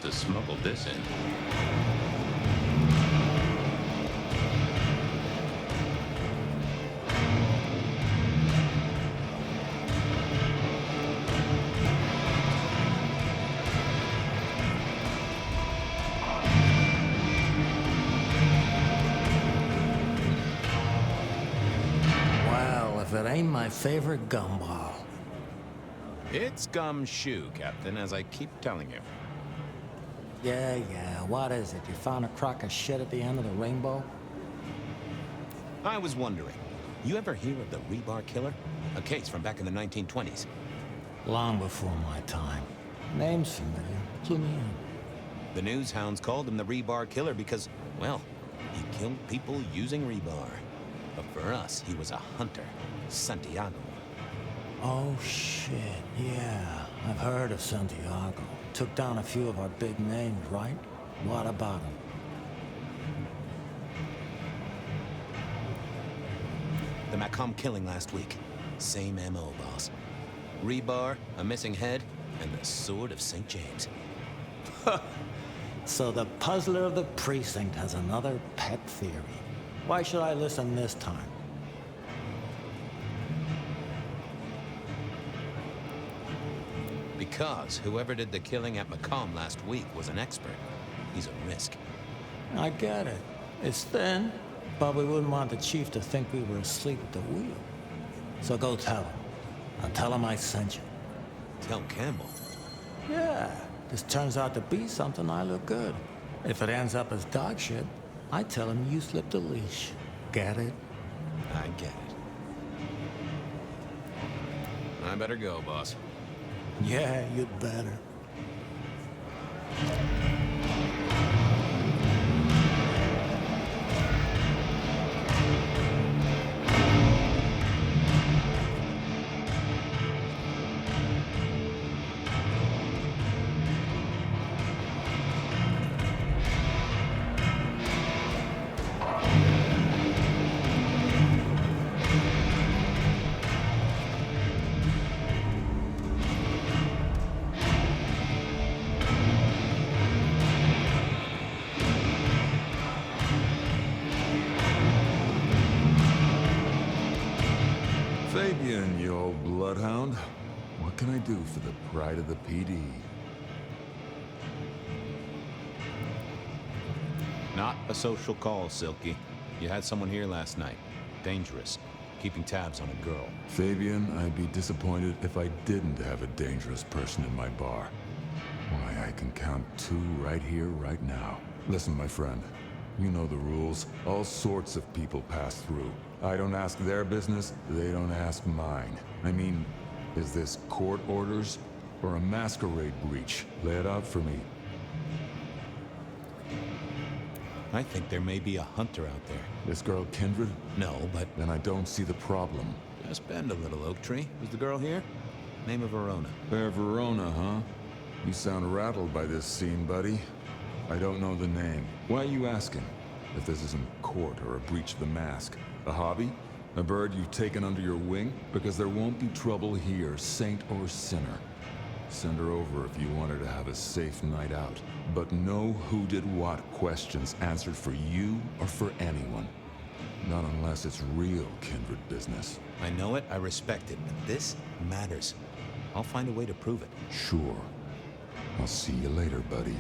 To smuggle this in. Well, if it ain't my favorite gumball. It's gumshoe, Captain, as I keep telling you. Yeah, what is it? You found a crock of shit at the end of the rainbow? I was wondering, you ever hear of the rebar killer? A case from back in the 1920s. Long before my time. Name's familiar. Clue me in. The news hounds called him the rebar killer because, well, he killed people using rebar. But for us, he was a hunter. Santiago. Oh, shit. Yeah, I've heard of Santiago. Took down a few of our big names, right? What about him? The Macomb killing last week. Same MO, boss. Rebar, a missing head, and the Sword of St. James. So the puzzler of the precinct has another pet theory. Why should I listen this time? Because whoever did the killing at Macomb last week was an expert. He's a risk. I get it. It's thin, but we wouldn't want the chief to think we were asleep at the wheel. So go tell him. And tell him I sent you. Tell Campbell? Yeah, this turns out to be something, I look good. If it ends up as dog shit, I tell him you slipped a leash. Get it? I get it. I better go, boss. Yeah, you'd better. Fabien, you old bloodhound. What can I do for the pride of the PD? Not a social call, Silky. You had someone here last night. Dangerous. Keeping tabs on a girl. Fabien, I'd be disappointed if I didn't have a dangerous person in my bar. Why, I can count 2 right here, right now. Listen, my friend. You know the rules. All sorts of people pass through. I don't ask their business, they don't ask mine. I mean, is this court orders or a masquerade breach? Lay it out for me. I think there may be a hunter out there. This girl Kindred? No, but... Then I don't see the problem. Just bend a little, Oak Tree. Is the girl here? Name of Verona. Verona, huh? You sound rattled by this scene, buddy. I don't know the name. Why are you asking? If this isn't court or a breach of the mask. A hobby? A bird you've taken under your wing? Because there won't be trouble here, saint or sinner. Send her over if you want her to have a safe night out. But no who did what questions answered for you or for anyone. Not unless it's real kindred business. I know it, I respect it, but this matters. I'll find a way to prove it. Sure. I'll see you later, buddy.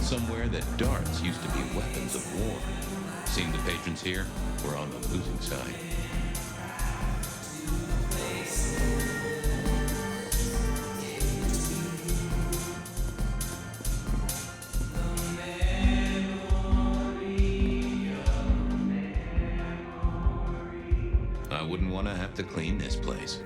Somewhere that darts used to be weapons of war. Seeing the patrons here, we're on the losing side. I wouldn't want to have to clean this place.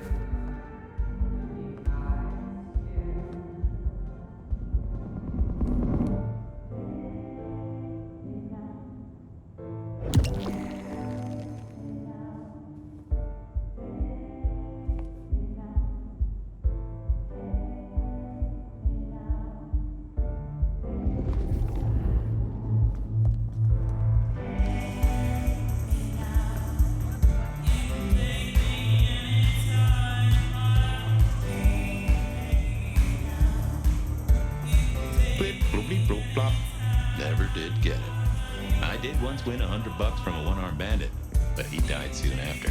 Never did get it. I did once win $100 from a one-armed bandit, but he died soon after.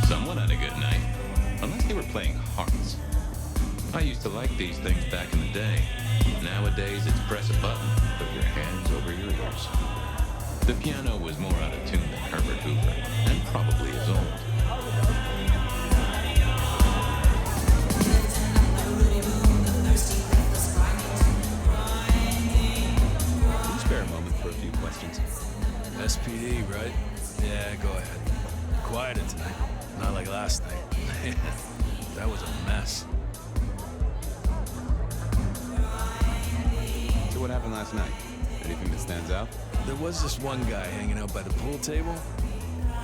Someone had a good night, unless they were playing hearts. I used to like these things back in the day. Nowadays, it's press a button, put your hands over your ears. The piano was more out of tune than Herbert Hoover, and probably is old. Can you spare a moment for a few questions? SPD, right? Yeah, go ahead. Quieted tonight. Not like last night. That was a mess. So what happened last night? Anything that stands out? There was this one guy hanging out by the pool table.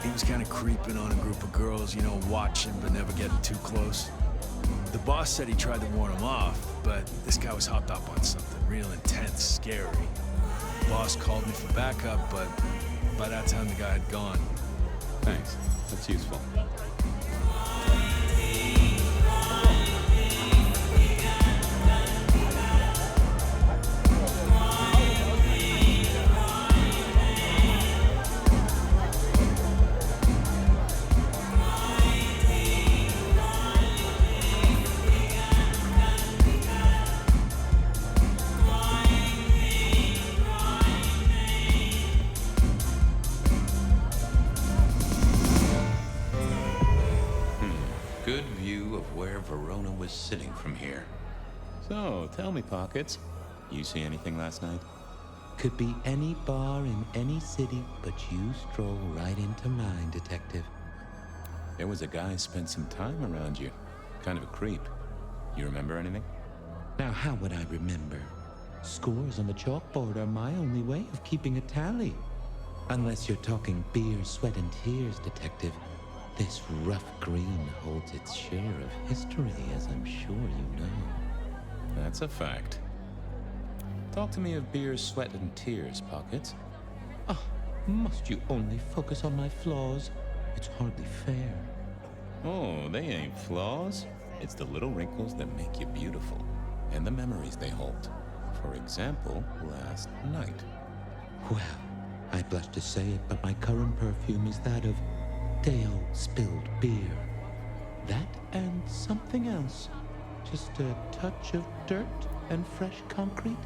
He was kind of creeping on a group of girls, you know, watching but never getting too close. The boss said he tried to warn him off, but this guy was hopped up on something real intense, scary. The boss called me for backup, but by that time the guy had gone. Thanks. That's useful. Good view of where Verona was sitting from here. So, tell me, Pockets, you see anything last night? Could be any bar in any city, but you stroll right into mine, Detective. There was a guy spent some time around you. Kind of a creep. You remember anything? Now, how would I remember? Scores on the chalkboard are my only way of keeping a tally. Unless you're talking beer, sweat, and tears, Detective. This rough green holds its share of history, as I'm sure you know. That's a fact. Talk to me of beer, sweat, and tears, Pockets. Ah, must you only focus on my flaws? It's hardly fair. Oh, they ain't flaws. It's the little wrinkles that make you beautiful, and the memories they hold. For example, last night. Well, I blush to say it, but my current perfume is that of stale spilled beer. That and something else. Just a touch of dirt and fresh concrete.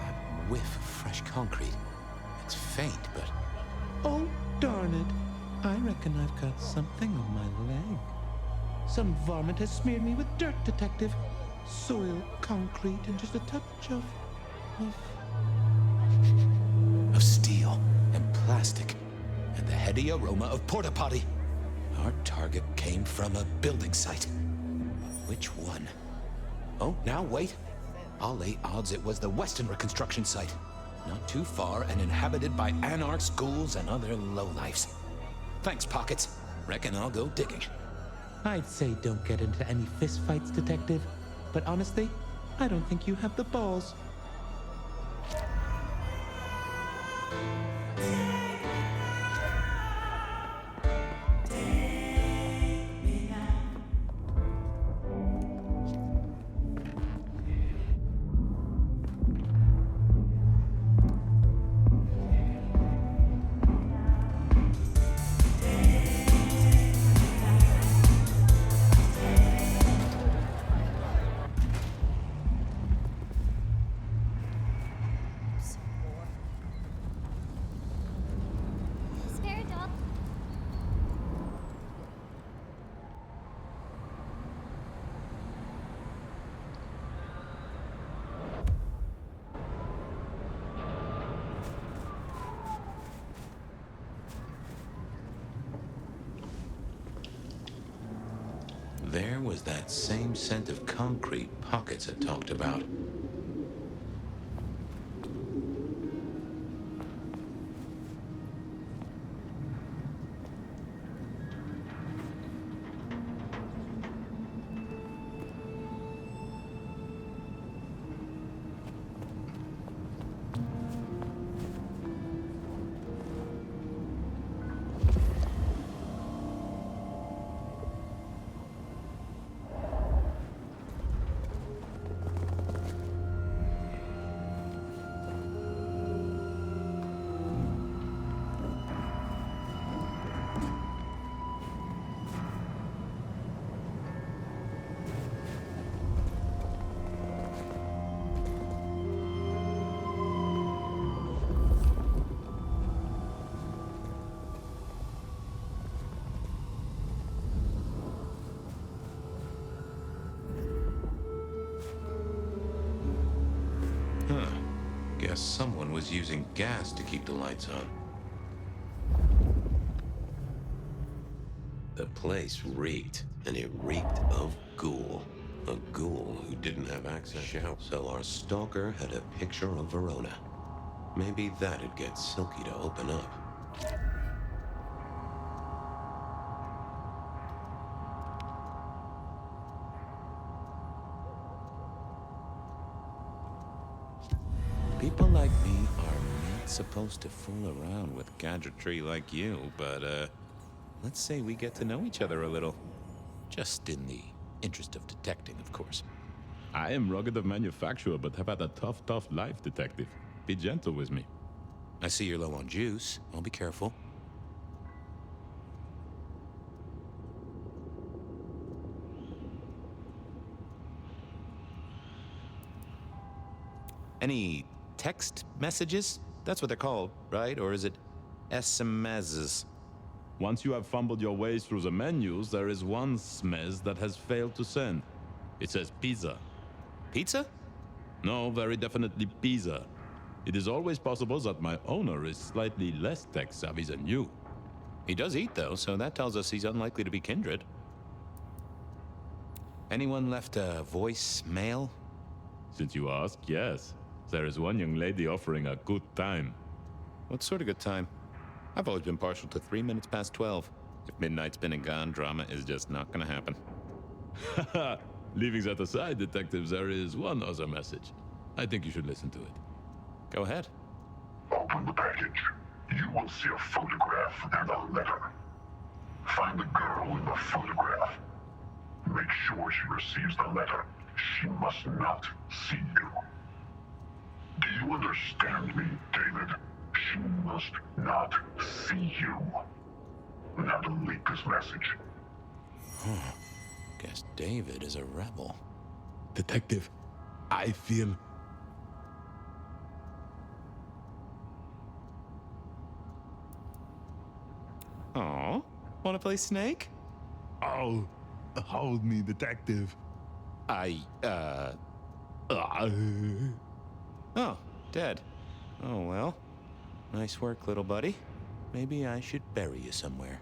That whiff of fresh concrete. It's faint, but... Oh, darn it. I reckon I've got something on my leg. Some varmint has smeared me with dirt, Detective. Soil, concrete, and just a touch of steel and plastic, and the heady aroma of porta potty. Our target came from a building site. But which one? Oh, now wait. I'll lay odds it was the Weston reconstruction site. Not too far and inhabited by anarchs, ghouls, and other lowlifes. Thanks, Pockets. Reckon I'll go digging. I'd say don't get into any fistfights, Detective. But honestly, I don't think you have the balls. There was that same scent of concrete Pockets had talked about. Guess someone was using gas to keep the lights on. The place reeked, and it reeked of ghoul. A ghoul who didn't have access. So our stalker had a picture of Verona. Maybe that'd get Silky to open up. People like me are not supposed to fool around with gadgetry like you, but, let's say we get to know each other a little. Just in the interest of detecting, of course. I am rugged of manufacture, but have had a tough life, detective. Be gentle with me. I see you're low on juice. I'll be careful. Any text messages? That's what they're called, right? Or is it SMSs? Once you have fumbled your way through the menus, there is one smez that has failed to send. It says pizza. Pizza? No, very definitely pizza. It is always possible that my owner is slightly less tech-savvy than you. He does eat, though, so that tells us he's unlikely to be kindred. Anyone left a voicemail? Since you ask, yes. There is one young lady offering a good time. What sort of good time? I've always been partial to 3 minutes past 12. If midnight's been and gone, drama is just not gonna happen. Haha, leaving that aside, detective, there is one other message. I think you should listen to it. Go ahead. Open the package. You will see a photograph and a letter. Find the girl in the photograph. Make sure she receives the letter. She must not see you. Do you understand me, David? She must not see you. Now delete this message. Huh. Guess David is a rebel. Detective, I feel... Aw, wanna play Snake? Oh, hold me, detective. Oh, dead. Oh, well. Nice work, little buddy. Maybe I should bury you somewhere.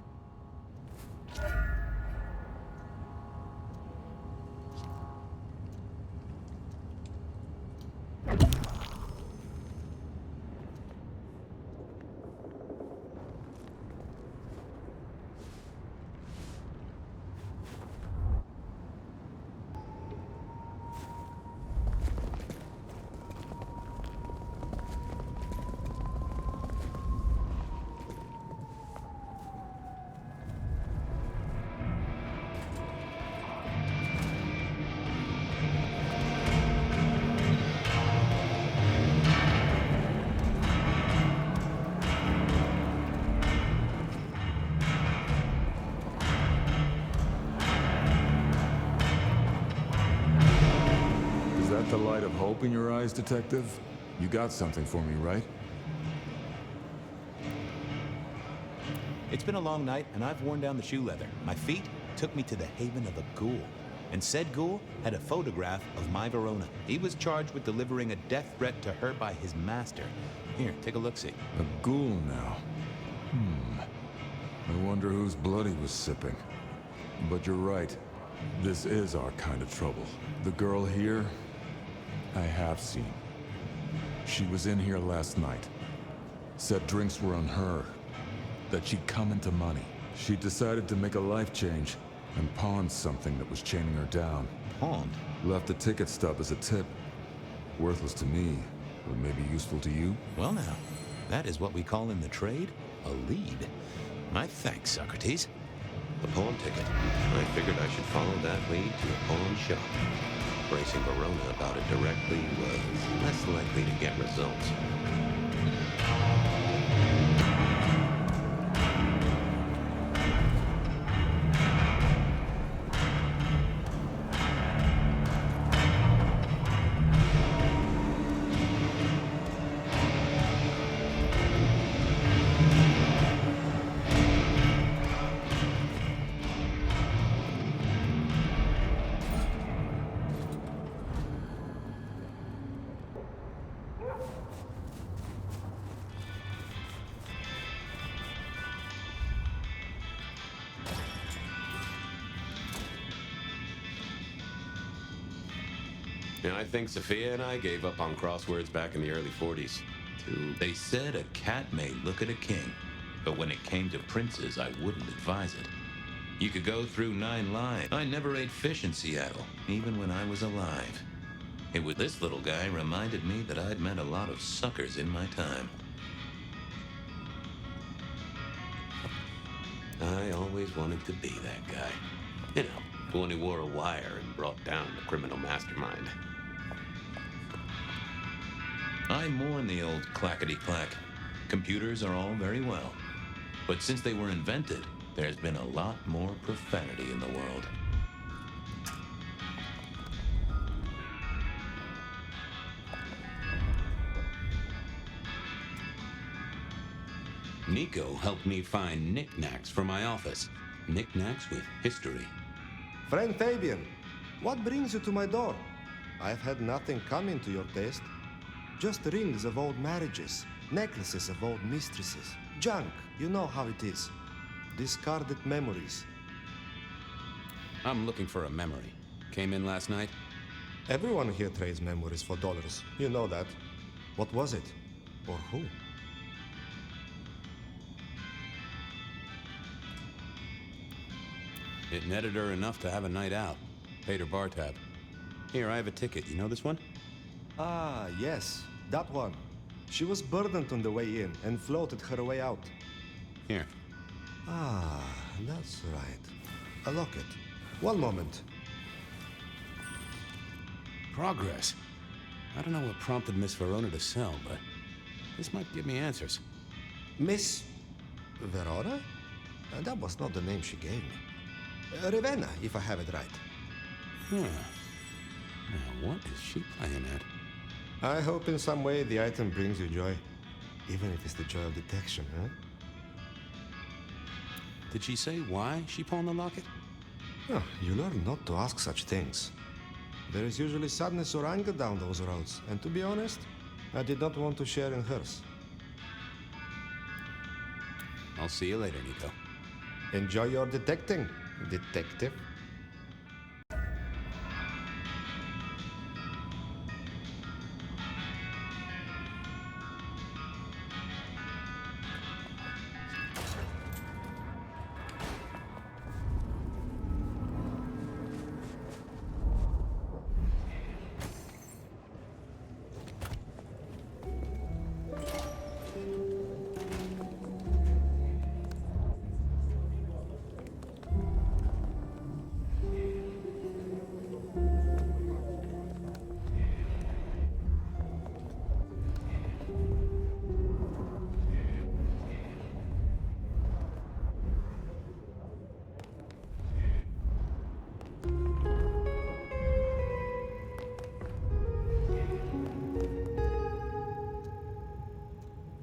The light of hope in your eyes, detective? You got something for me, right? It's been a long night, and I've worn down the shoe leather. My feet took me to the haven of a ghoul. And said ghoul had a photograph of my Verona. He was charged with delivering a death threat to her by his master. Here, take a look-see. A ghoul now. I wonder whose blood he was sipping. But you're right. This is our kind of trouble. The girl here, I have seen. She was in here last night. Said drinks were on her. That she'd come into money. She decided to make a life change and pawned something that was chaining her down. Pawned? Left a ticket stub as a tip. Worthless to me, but maybe useful to you? Well now, that is what we call in the trade a lead. My thanks, Socrates. The pawn ticket. I figured I should follow that lead to a pawn shop. Bracing Verona about it directly was less likely to get results. Yeah, I think Sophia and I gave up on crosswords back in the early 40s. They said a cat may look at a king, but when it came to princes, I wouldn't advise it. You could go through 9 lines. I never ate fish in Seattle, even when I was alive. It was this little guy reminded me that I'd met a lot of suckers in my time. I always wanted to be that guy. You know, the one who wore a wire and brought down the criminal mastermind. I mourn the old clackety-clack. Computers are all very well. But since they were invented, there's been a lot more profanity in the world. Nico helped me find knickknacks for my office. Knickknacks with history. Friend Fabien, what brings you to my door? I've had nothing coming to your taste. Just rings of old marriages, necklaces of old mistresses, junk, you know how it is. Discarded memories. I'm looking for a memory. Came in last night? Everyone here trades memories for dollars. You know that. What was it? Or who? It netted her enough to have a night out. Paid her bar tab. Here, I have a ticket. You know this one? Ah, yes. That one. She was burdened on the way in and floated her way out. Here. Ah, that's right. A locket. One moment. Progress. I don't know what prompted Miss Verona to sell, but this might give me answers. Miss Verona? That was not the name she gave me. Ravenna, if I have it right. Huh. Now, what is she playing at? I hope in some way the item brings you joy. Even if it's the joy of detection, huh? Did she say why she pawned the locket? Oh, you learn not to ask such things. There is usually sadness or anger down those roads, and to be honest, I did not want to share in hers. I'll see you later, Nico. Enjoy your detecting, detective.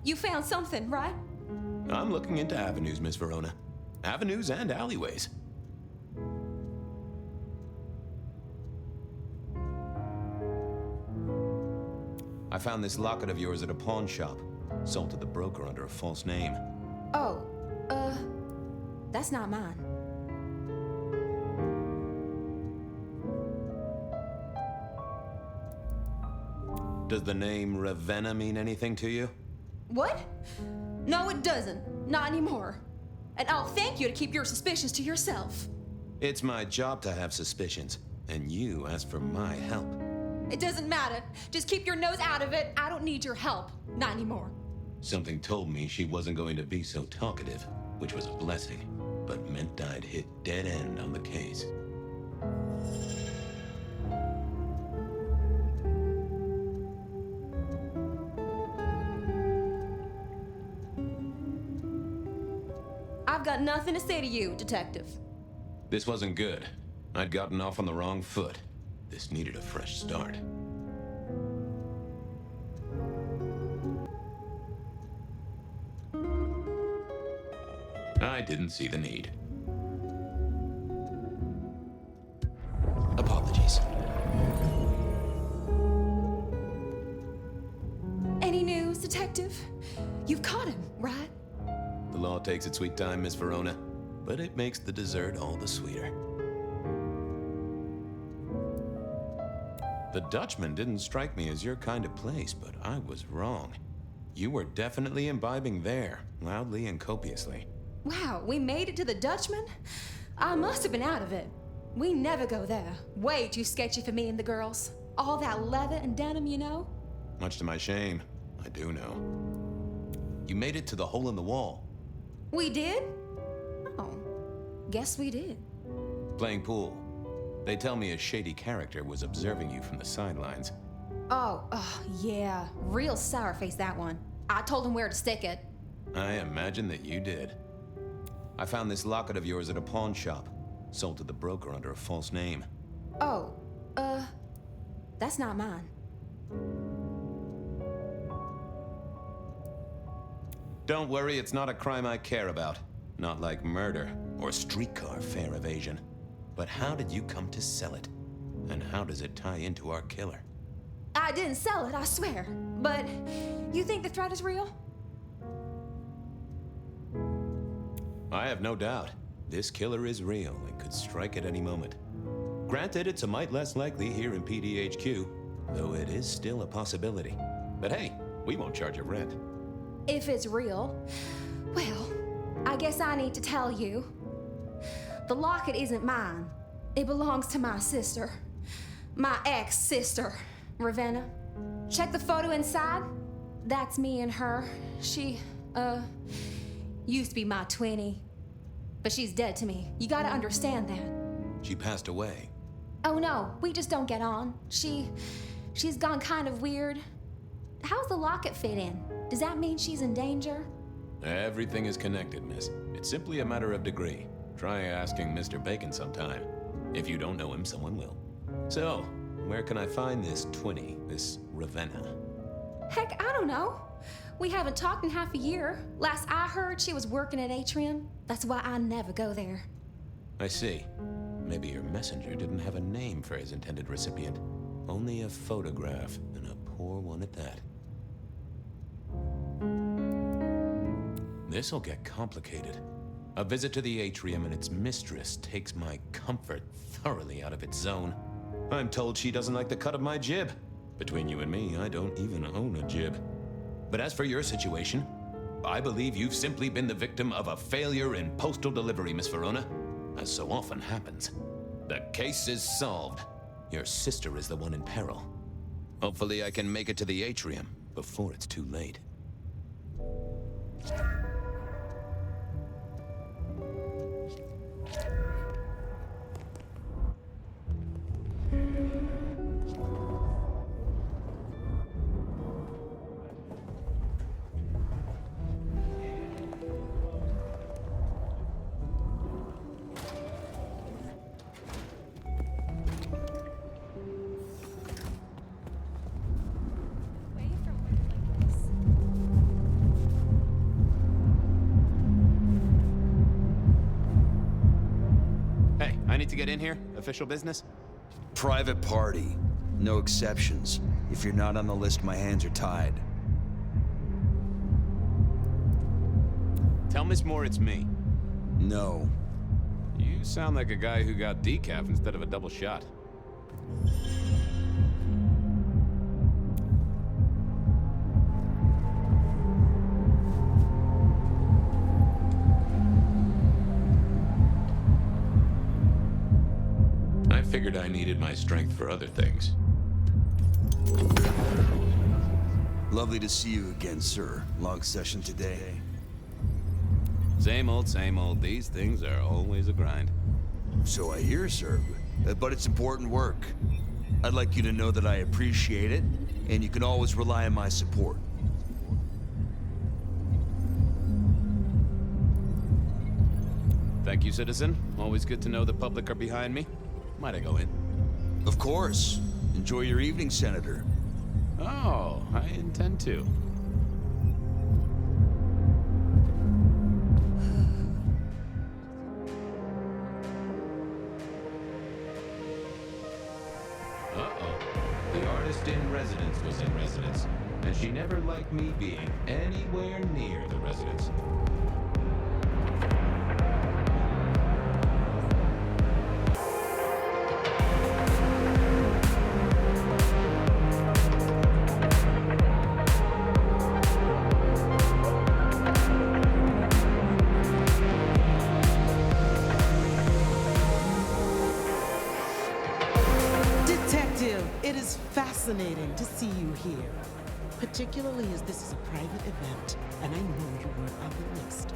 You found something, right? I'm looking into avenues, Miss Verona. Avenues and alleyways. I found this locket of yours at a pawn shop. Sold to the broker under a false name. Oh, that's not mine. Does the name Ravenna mean anything to you? What? No, it doesn't. Not anymore. And I'll thank you to keep your suspicions to yourself. It's my job to have suspicions, and you asked for my help. It doesn't matter. Just keep your nose out of it. I don't need your help. Not anymore. Something told me she wasn't going to be so talkative, which was a blessing, but meant I'd hit dead end on the case. I've got nothing to say to you, Detective. This wasn't good. I'd gotten off on the wrong foot. This needed a fresh start. I didn't see the need. Apologies. Any news, Detective? You've caught him, right? The law takes its sweet time, Miss Verona, but it makes the dessert all the sweeter. The Dutchman didn't strike me as your kind of place, but I was wrong. You were definitely imbibing there, loudly and copiously. Wow, we made it to the Dutchman? I must have been out of it. We never go there. Way too sketchy for me and the girls. All that leather and denim, you know? Much to my shame, I do know. You made it to the hole in the wall. We did? Oh, guess we did. Playing pool. They tell me a shady character was observing you from the sidelines. Oh, yeah. Real sour face, that one. I told him where to stick it. I imagine that you did. I found this locket of yours at a pawn shop, sold to the broker under a false name. Oh, that's not mine. Don't worry, it's not a crime I care about. Not like murder or streetcar fare evasion. But how did you come to sell it? And how does it tie into our killer? I didn't sell it, I swear. But you think the threat is real? I have no doubt. This killer is real and could strike at any moment. Granted, it's a mite less likely here in PDHQ, though it is still a possibility. But hey, we won't charge you rent. If it's real, well, I guess I need to tell you. The locket isn't mine. It belongs to my sister. My ex-sister, Ravenna. Check the photo inside. That's me and her. She, used to be my twinnie. But she's dead to me. You gotta understand that. She passed away. Oh no, we just don't get on. She's gone kind of weird. How's the locket fit in? Does that mean she's in danger? Everything is connected, miss. It's simply a matter of degree. Try asking Mr. Bacon sometime. If you don't know him, someone will. So, where can I find this twinnie, this Ravenna? Heck, I don't know. We haven't talked in half a year. Last I heard, she was working at Atrium. That's why I never go there. I see. Maybe your messenger didn't have a name for his intended recipient. Only a photograph, and a poor one at that. This'll get complicated. A visit to the Atrium and its mistress takes my comfort thoroughly out of its zone. I'm told she doesn't like the cut of my jib. Between you and me, I don't even own a jib. But as for your situation, I believe you've simply been the victim of a failure in postal delivery, Miss Verona, as so often happens. The case is solved. Your sister is the one in peril. Hopefully I can make it to the Atrium before it's too late. To get in here? Official business? Private party. No exceptions. If you're not on the list, my hands are tied. Tell Miss Moore it's me. No. You sound like a guy who got decaf instead of a double shot. Figured I needed my strength for other things. Lovely to see you again, sir. Long session today. Same old, same old. These things are always a grind. So I hear, sir. But it's important work. I'd like you to know that I appreciate it, and you can always rely on my support. Thank you, citizen. Always good to know the public are behind me. Might I go in? Of course. Enjoy your evening, Senator. Oh, I intend to. Uh-oh. The artist in residence was in residence, and she never liked me being anywhere near the residence. is fascinating to see you here, particularly as this is a private event, and I know you were on the list.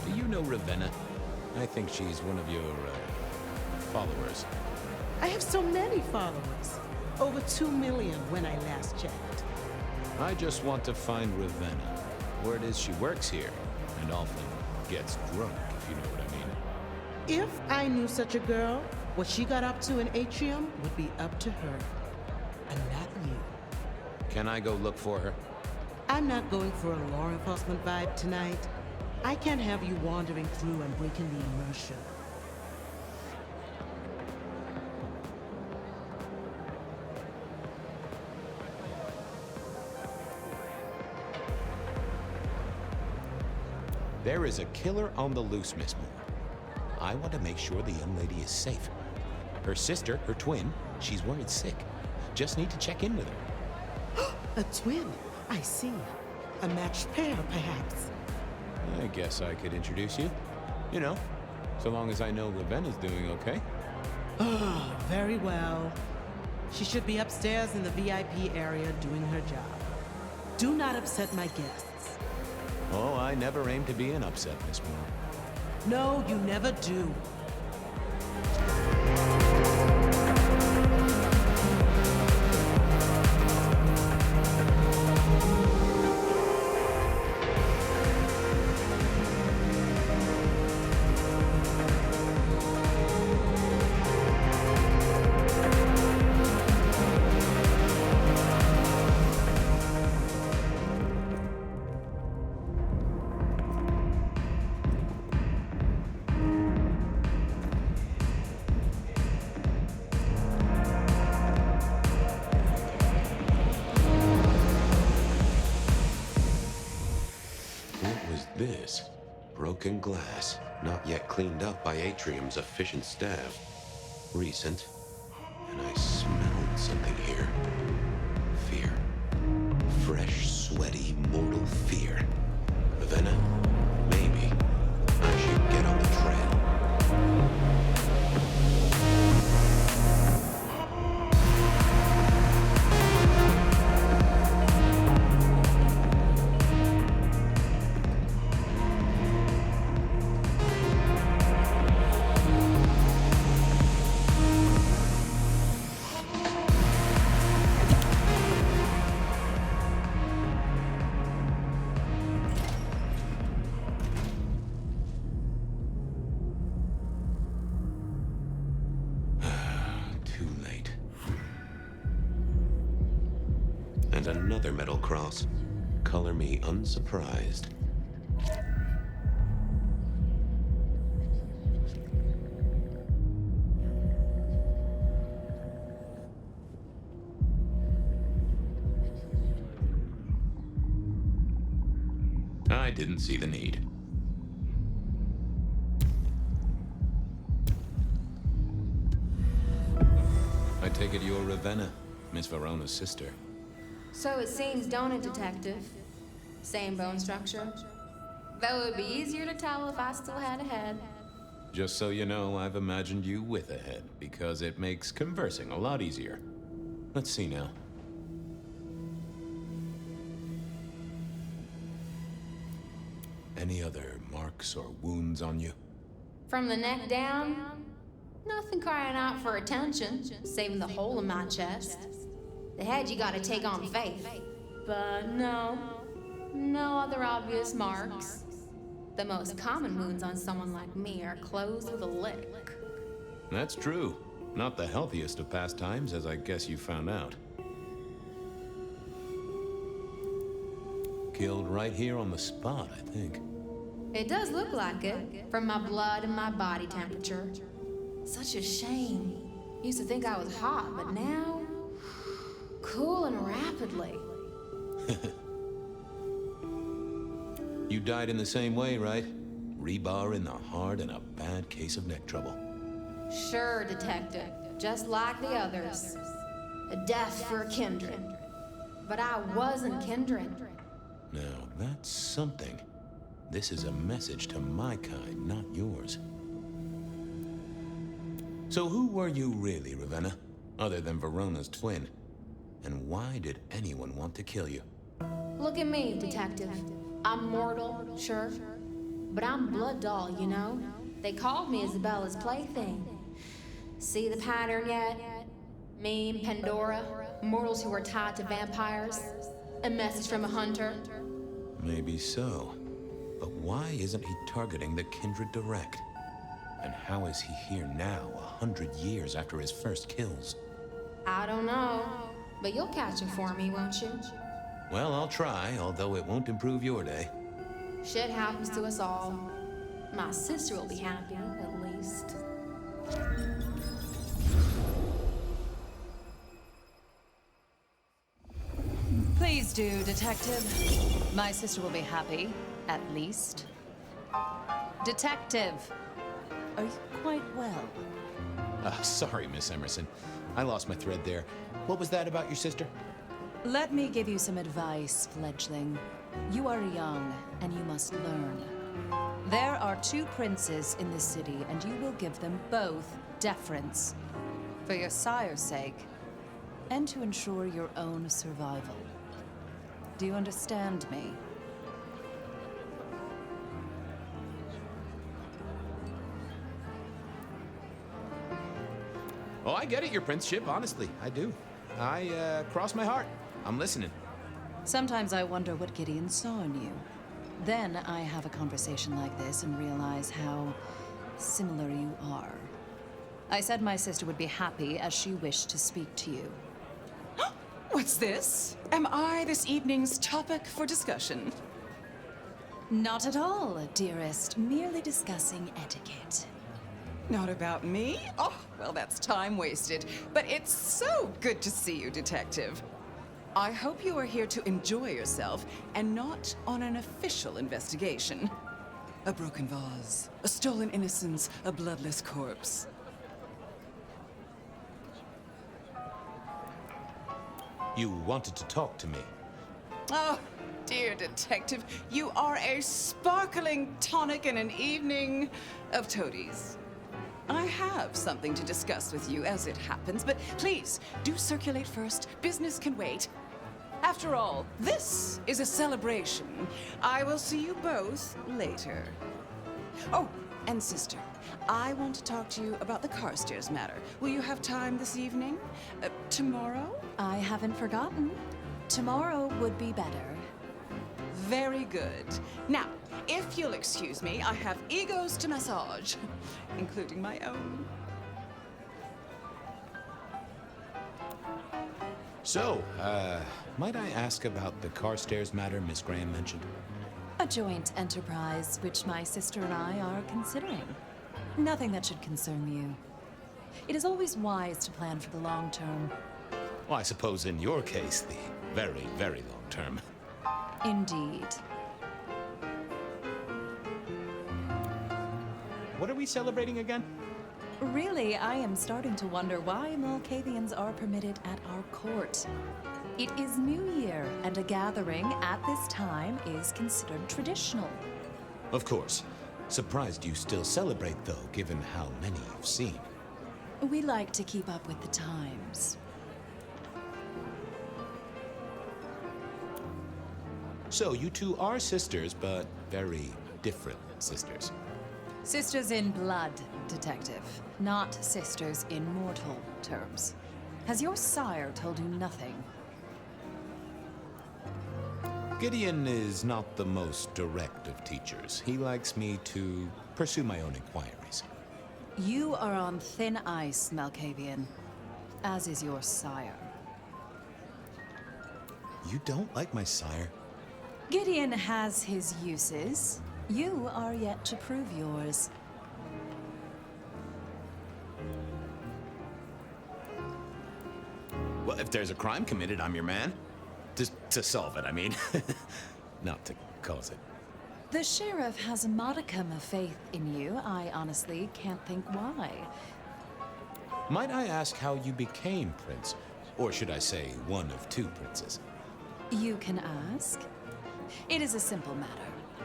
Do you know Ravenna? I think she's one of your, followers. I have so many followers. Over 2 million when I last checked. I just want to find Ravenna. Word is she works here, and often gets drunk, if you know what I mean. If I knew such a girl, what she got up to in Atrium would be up to her, and not you. Can I go look for her? I'm not going for a law enforcement vibe tonight. I can't have you wandering through and breaking the immersion. There is a killer on the loose, Miss Moore. I want to make sure the young lady is safe. Her sister, her twin, she's worried sick. Just need to check in with her. A twin? I see. A matched pair, perhaps. I guess I could introduce you. You know, so long as I know Ravenna's doing okay. Oh, very well. She should be upstairs in the VIP area doing her job. Do not upset my guests. Oh, I never aim to be an upset, Miss Moore. No, you never do. This broken glass, not yet cleaned up by Atrium's efficient staff. Recent, and I smelled something here. Fear. Fresh, sweaty, mortal fear. Ravenna, maybe I should get on the trail. Another metal cross. Color me unsurprised. I didn't see the need. I take it you're Ravenna, Miss Verona's sister. So it seems, don't it, Detective? Same bone structure? Though it would be easier to tell if I still had a head. Just so you know, I've imagined you with a head, because it makes conversing a lot easier. Let's see now. Any other marks or wounds on you? From the neck down, nothing crying out for attention, saving the hole in my chest. The head you gotta take on faith. But no other obvious marks. The most common wounds on someone like me are closed with a lick. That's true. Not the healthiest of pastimes, as I guess you found out. Killed right here on the spot, I think. It does look like it, from my blood and my body temperature. Such a shame. Used to think I was hot, but now... cooling rapidly. You died in the same way, right? Rebar in the heart and a bad case of neck trouble. Sure, Detective. Just like the others. A death for a kindred. But I wasn't kindred. Now, that's something. This is a message to my kind, not yours. So who were you really, Ravenna? Other than Verona's twin? And why did anyone want to kill you? Look at me, detective. I'm mortal, sure. But I'm blood doll, you know? They called me Isabella's plaything. See the pattern yet? Me and Pandora, mortals who are tied to vampires. A message from a hunter. Maybe so. But why isn't he targeting the kindred direct? And how is he here now, 100 years after his first kills? I don't know. But you'll catch him for me, won't you? Well, I'll try, although it won't improve your day. Shit happens to us all. My sister will be happy, at least. Please do, Detective. My sister will be happy, at least. Detective, are you quite well? Sorry, Miss Emerson. I lost my thread there. What was that about your sister? Let me give you some advice, fledgling. You are young, and you must learn. There are 2 princes in this city, and you will give them both deference. For your sire's sake, and to ensure your own survival. Do you understand me? Oh, I get it, your princeship, honestly. I do. Cross my heart. I'm listening. Sometimes I wonder what Gideon saw in you. Then I have a conversation like this and realize how similar you are. I said my sister would be happy as she wished to speak to you. What's this? Am I this evening's topic for discussion? Not at all, dearest. Merely discussing etiquette. Not about me? Oh, well, that's time wasted. But it's so good to see you, Detective. I hope you are here to enjoy yourself and not on an official investigation. A broken vase, a stolen innocence, a bloodless corpse. You wanted to talk to me. Oh, dear Detective, you are a sparkling tonic in an evening of toadies. I have something to discuss with you as it happens, but please, do circulate first. Business can wait. After all, this is a celebration. I will see you both later. Oh, and sister, I want to talk to you about the Carstairs matter. Will you have time this evening? Tomorrow? I haven't forgotten. Tomorrow would be better. Very good. Now, if you'll excuse me, I have egos to massage, including my own. So, might I ask about the Carstairs matter Miss Graham mentioned? A joint enterprise which my sister and I are considering. Nothing that should concern you. It is always wise to plan for the long term. Well, I suppose in your case, the very, very long term. Indeed. What are we celebrating again? Really, I am starting to wonder why Malkavians are permitted at our court. It is New Year, and a gathering at this time is considered traditional. Of course. Surprised you still celebrate, though, given how many you've seen. We like to keep up with the times. So, you two are sisters, but very different sisters. Sisters in blood, Detective. Not sisters in mortal terms. Has your sire told you nothing? Gideon is not the most direct of teachers. He likes me to pursue my own inquiries. You are on thin ice, Malkavian. As is your sire. You don't like my sire? Gideon has his uses. You are yet to prove yours. Well, if there's a crime committed, I'm your man. To solve it, I mean. Not to cause it. The sheriff has a modicum of faith in you. I honestly can't think why. Might I ask how you became prince? Or should I say, one of 2 princes? You can ask. It is a simple matter.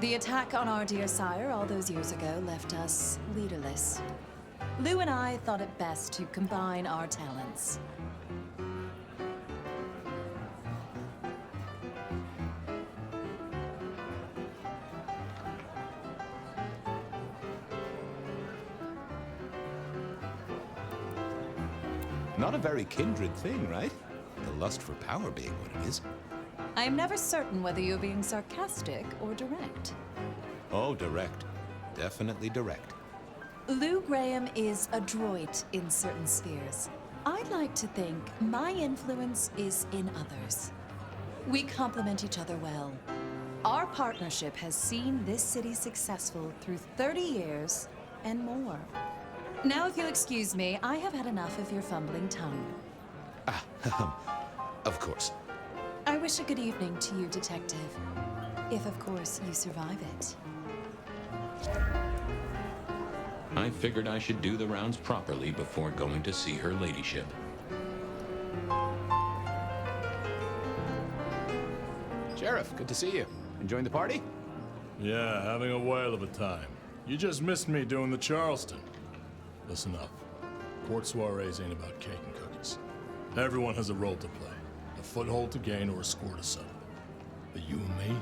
The attack on our dear sire all those years ago left us leaderless. Lou and I thought it best to combine our talents. Not a very kindred thing, right? The lust for power being what it is. I am never certain whether you're being sarcastic or direct. Oh, direct. Definitely direct. Lou Graham is adroit in certain spheres. I'd like to think my influence is in others. We complement each other well. Our partnership has seen this city successful through 30 years and more. Now, if you'll excuse me, I have had enough of your fumbling tongue. Of course. I wish a good evening to you, Detective. If, of course, you survive it. I figured I should do the rounds properly before going to see her ladyship. Sheriff, good to see you. Enjoying the party? Yeah, having a whale of a time. You just missed me doing the Charleston. Listen up. Court soirees ain't about cake and cookies. Everyone has a role to play. A foothold to gain or a score to settle. But you and me,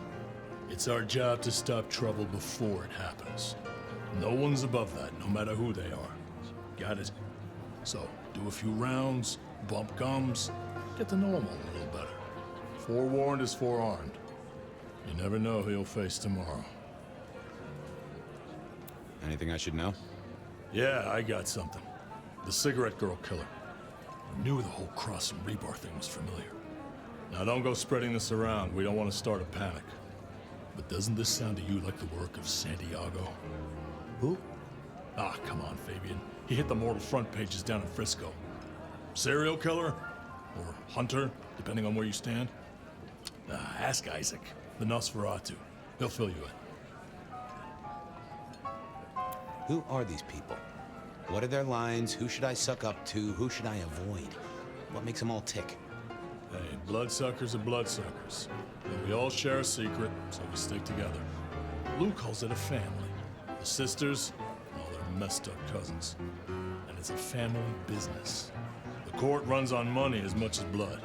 it's our job to stop trouble before it happens. No one's above that, no matter who they are. Got it? So, do a few rounds, bump gums, get to know them all a little better. Forewarned is forearmed. You never know who you'll face tomorrow. Anything I should know? Yeah, I got something. The cigarette girl killer. I knew the whole Cross and Rebar thing was familiar. Now don't go spreading this around. We don't want to start a panic. But doesn't this sound to you like the work of Santiago? Who? Ah, come on, Fabien. He hit the mortal front pages down in Frisco. Serial killer? Or hunter, depending on where you stand? Ask Isaac, the Nosferatu. He'll fill you in. Who are these people? What are their lines? Who should I suck up to? Who should I avoid? What makes them all tick? Hey, bloodsuckers are bloodsuckers. And we all share a secret, so we stick together. Lou calls it a family. The sisters, all their messed up cousins. And it's a family business. The court runs on money as much as blood.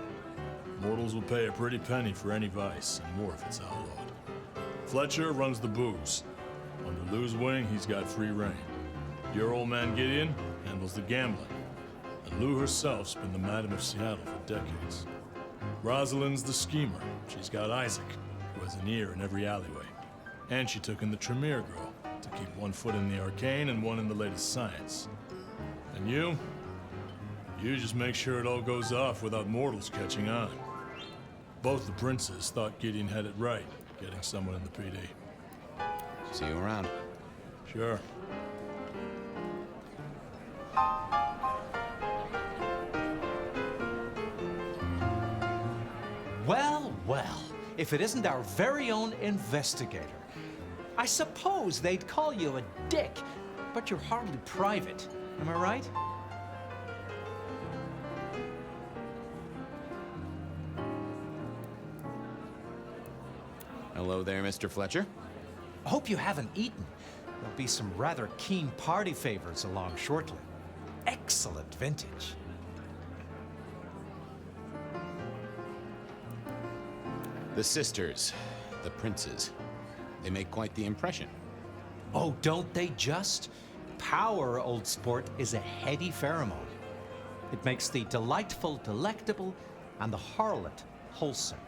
Mortals will pay a pretty penny for any vice, and more if it's outlawed. Fletcher runs the booze. Under Lou's wing, he's got free reign. Your old man Gideon handles the gambling. And Lou herself's been the Madam of Seattle for decades. Rosalind's the schemer. She's got Isaac, who has an ear in every alleyway. And she took in the Tremere girl to keep one foot in the arcane and one in the latest science. And you just make sure it all goes off without mortals catching on. Both the princes thought Gideon had it right, getting someone in the PD. See you around. Sure. Well, well, if it isn't our very own investigator. I suppose they'd call you a dick, but you're hardly private. Am I right? Hello there, Mr. Fletcher. I hope you haven't eaten. There'll be some rather keen party favors along shortly. Excellent vintage. The sisters, the princes, they make quite the impression. Oh, don't they just? Power, old sport, is a heady pheromone. It makes the delightful delectable and the harlot wholesome.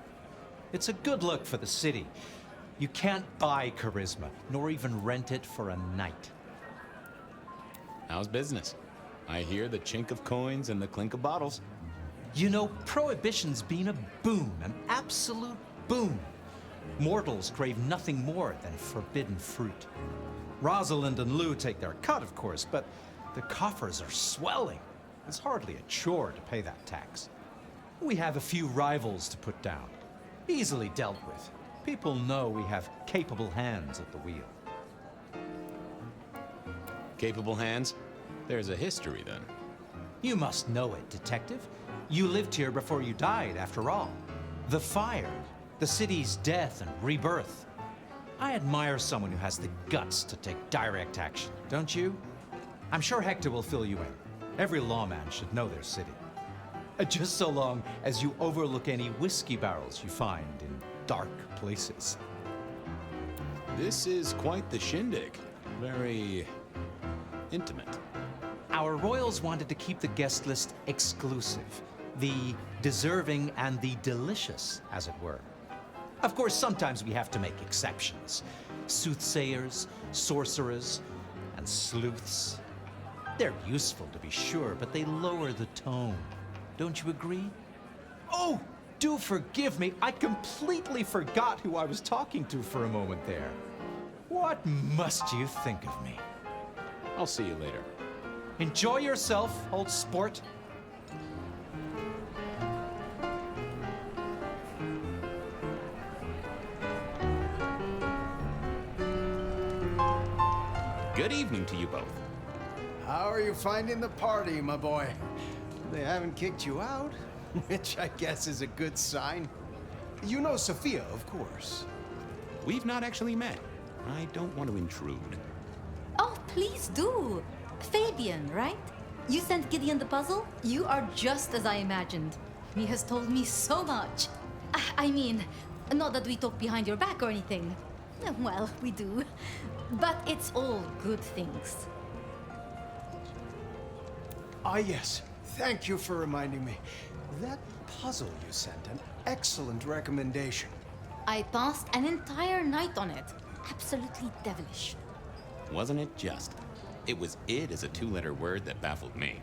It's a good look for the city. You can't buy charisma, nor even rent it for a night. How's business? I hear the chink of coins and the clink of bottles. You know, Prohibition's been a boom, an absolute boom. Mortals crave nothing more than forbidden fruit. Rosalind and Lou take their cut, of course, but the coffers are swelling. It's hardly a chore to pay that tax. We have a few rivals to put down. Easily dealt with. People know we have capable hands at the wheel. Capable hands? There's a history, then. You must know it, Detective. You lived here before you died, after all. The Phyre, the city's death and rebirth. I admire someone who has the guts to take direct action, don't you? I'm sure Hector will fill you in. Every lawman should know their city. Just so long as you overlook any whiskey barrels you find in dark places. This is quite the shindig. Very intimate. Our royals wanted to keep the guest list exclusive. The deserving and the delicious, as it were. Of course, sometimes we have to make exceptions. Soothsayers, sorcerers, and sleuths. They're useful, to be sure, but they lower the tone. Don't you agree? Oh, do forgive me. I completely forgot who I was talking to for a moment there. What must you think of me? I'll see you later. Enjoy yourself, old sport. Good evening to you both. How are you finding the party, my boy? They haven't kicked you out, which I guess is a good sign. You know Sophia, of course. We've not actually met. I don't want to intrude. Oh, please do. Fabien, right? You sent Gideon the puzzle? You are just as I imagined. He has told me so much. I mean, not that we talk behind your back or anything. Well, we do. But it's all good things. Ah, yes. Thank you for reminding me. That puzzle you sent, an excellent recommendation. I passed an entire night on it. Absolutely devilish. Wasn't it just? It was "id" as a two-letter word that baffled me.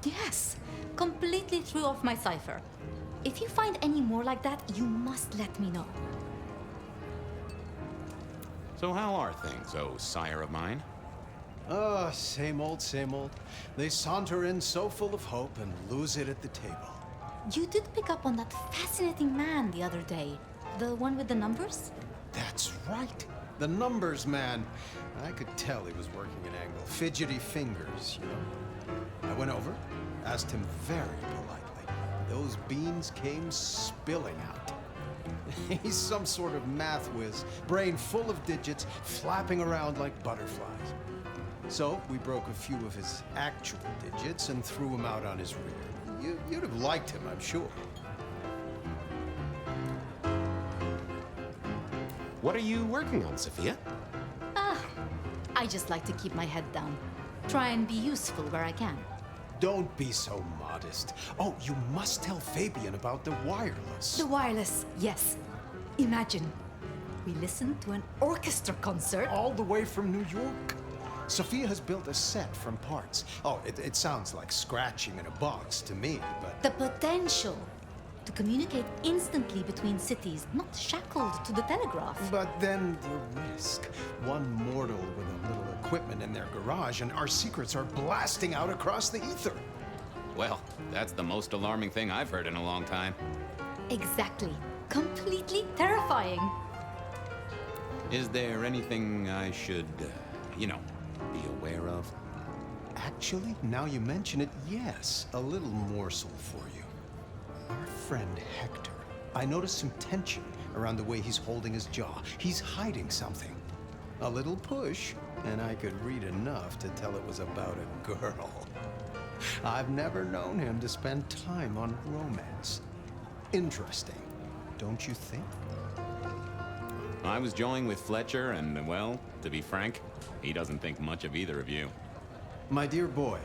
Yes, completely threw off my cipher. If you find any more like that, you must let me know. So how are things, oh sire of mine? Oh, same old, same old. They saunter in so full of hope and lose it at the table. You did pick up on that fascinating man the other day. The one with the numbers? That's right. The numbers man. I could tell he was working an angle. Fidgety fingers, you know. I went over, asked him very politely. Those beans came spilling out. He's some sort of math whiz, brain full of digits, flapping around like butterflies. So we broke a few of his actual digits and threw him out on his rear. You'd have liked him, I'm sure. What are you working on, Sophia? I just like to keep my head down. Try and be useful where I can. Don't be so modest. Oh, you must tell Fabien about the wireless. The wireless, yes. Imagine, we listened to an orchestra concert. All the way from New York. Sophia has built a set from parts. Oh, it sounds like scratching in a box to me, but... The potential to communicate instantly between cities, not shackled to the telegraph. But then the risk. One mortal with a little equipment in their garage and our secrets are blasting out across the ether. Well, that's the most alarming thing I've heard in a long time. Exactly. Completely terrifying. Is there anything I should, be aware of? Actually, now you mention it, yes. A little morsel for you. Our friend Hector. I noticed some tension around the way he's holding his jaw. He's hiding something. A little push, and I could read enough to tell it was about a girl. I've never known him to spend time on romance. Interesting, don't you think? I was joined with Fletcher, and, well, to be frank, he doesn't think much of either of you. My dear boy,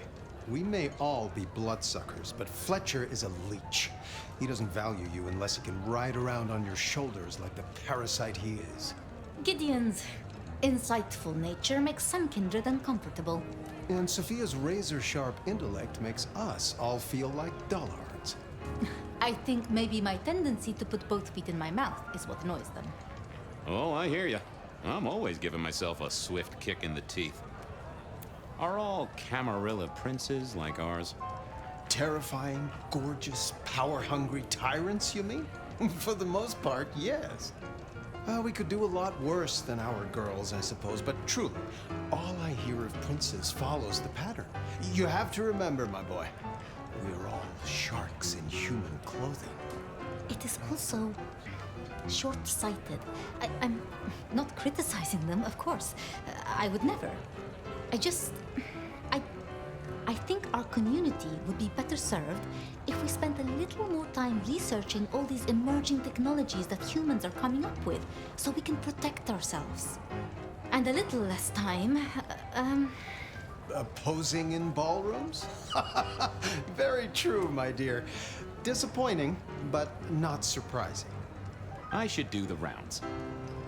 we may all be bloodsuckers, but Fletcher is a leech. He doesn't value you unless he can ride around on your shoulders like the parasite he is. Gideon's insightful nature makes some kindred uncomfortable. And Sophia's razor-sharp intellect makes us all feel like dullards. I think maybe my tendency to put both feet in my mouth is what annoys them. Oh, I hear you. I'm always giving myself a swift kick in the teeth. Are all Camarilla princes like ours? Terrifying, gorgeous, power-hungry tyrants, you mean? For the most part, yes. We could do a lot worse than our girls, I suppose, but truly, all I hear of princes follows the pattern. You have to remember, my boy, we're all sharks in human clothing. It is also short-sighted. I'm not criticizing them, of course. I would never. I think our community would be better served if we spent a little more time researching all these emerging technologies that humans are coming up with, so we can protect ourselves. And a little less time, Posing in ballrooms? Very true, my dear. Disappointing, but not surprising. I should do the rounds.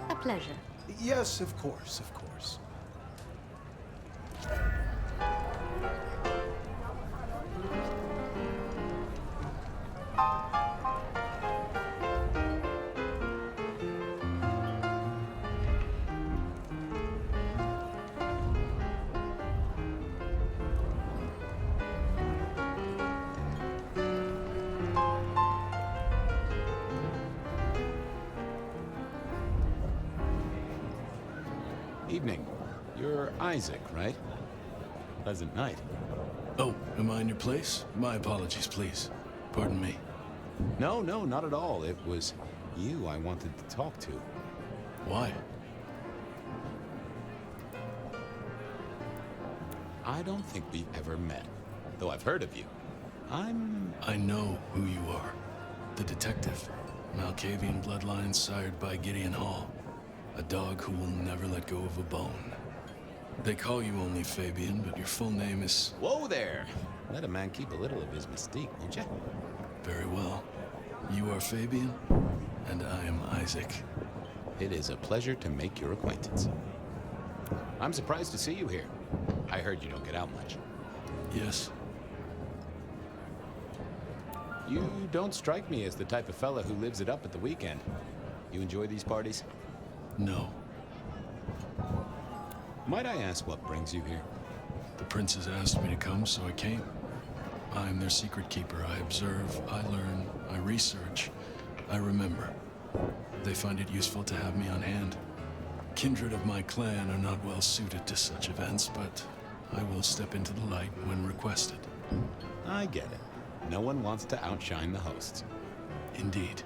A pleasure. Yes, of course, of course. Evening. You're Isaac, right? Pleasant night. Oh, am I in your place? My apologies, please. Pardon me. No, not at all. It was you I wanted to talk to. Why? I don't think we've ever met, though I've heard of you. I know who you are. The detective. Malkavian bloodlines sired by Gideon Hall. A dog who will never let go of a bone. They call you only Fabien, but your full name is... Whoa there! Let a man keep a little of his mystique, won't you? Very well. You are Fabien, and I am Isaac. It is a pleasure to make your acquaintance. I'm surprised to see you here. I heard you don't get out much. Yes. You don't strike me as the type of fella who lives it up at the weekend. You enjoy these parties? No. Might I ask what brings you here? The princes asked me to come, so I came. I'm their secret keeper. I observe, I learn, I research, I remember. They find it useful to have me on hand. Kindred of my clan are not well suited to such events, but I will step into the light when requested. I get it. No one wants to outshine the hosts. Indeed.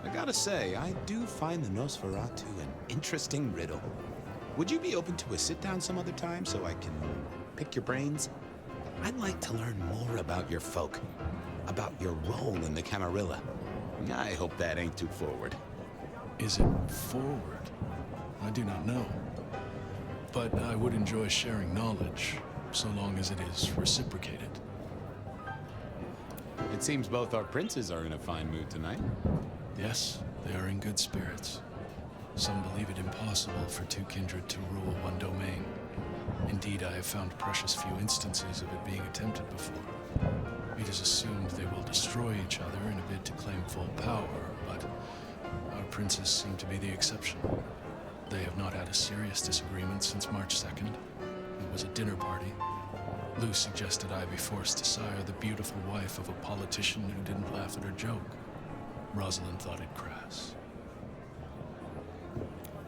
I gotta say, I do find the Nosferatu an interesting riddle. Would you be open to a sit-down some other time so I can pick your brains? I'd like to learn more about your folk, about your role in the Camarilla. I hope that ain't too forward. Is it forward? I do not know. But I would enjoy sharing knowledge, so long as it is reciprocated. It seems both our princes are in a fine mood tonight. Yes, they are in good spirits. Some believe it impossible for two kindred to rule one domain. Indeed, I have found precious few instances of it being attempted before. It is assumed they will destroy each other in a bid to claim full power, but our princes seem to be the exception. They have not had a serious disagreement since March 2nd. It was a dinner party. Lou suggested I be forced to sire the beautiful wife of a politician who didn't laugh at her joke. Rosalind thought it crass.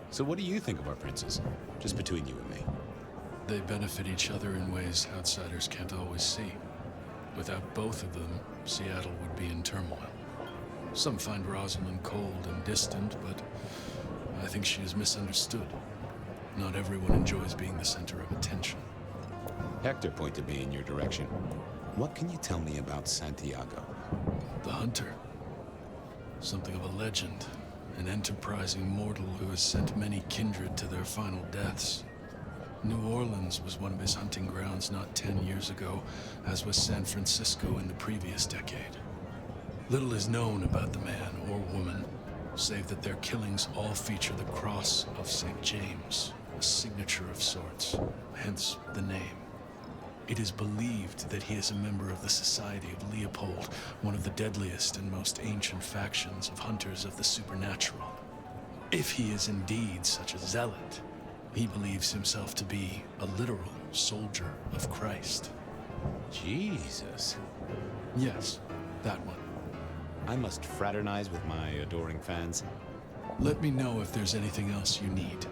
So what do you think of our princes? Just between you and me. They benefit each other in ways outsiders can't always see. Without both of them, Seattle would be in turmoil. Some find Rosalind cold and distant, but I think she is misunderstood. Not everyone enjoys being the center of attention. Hector pointed me in your direction. What can you tell me about Santiago? The hunter. Something of a legend. An enterprising mortal who has sent many kindred to their final deaths. New Orleans was one of his hunting grounds not 10 years ago, as was San Francisco in the previous decade. Little is known about the man or woman, save that their killings all feature the cross of St. James, a signature of sorts, hence the name. It is believed that he is a member of the Society of Leopold, one of the deadliest and most ancient factions of hunters of the supernatural. If he is indeed such a zealot, he believes himself to be a literal soldier of Christ. Jesus. Yes, that one. I must fraternize with my adoring fans. Let me know if there's anything else you need.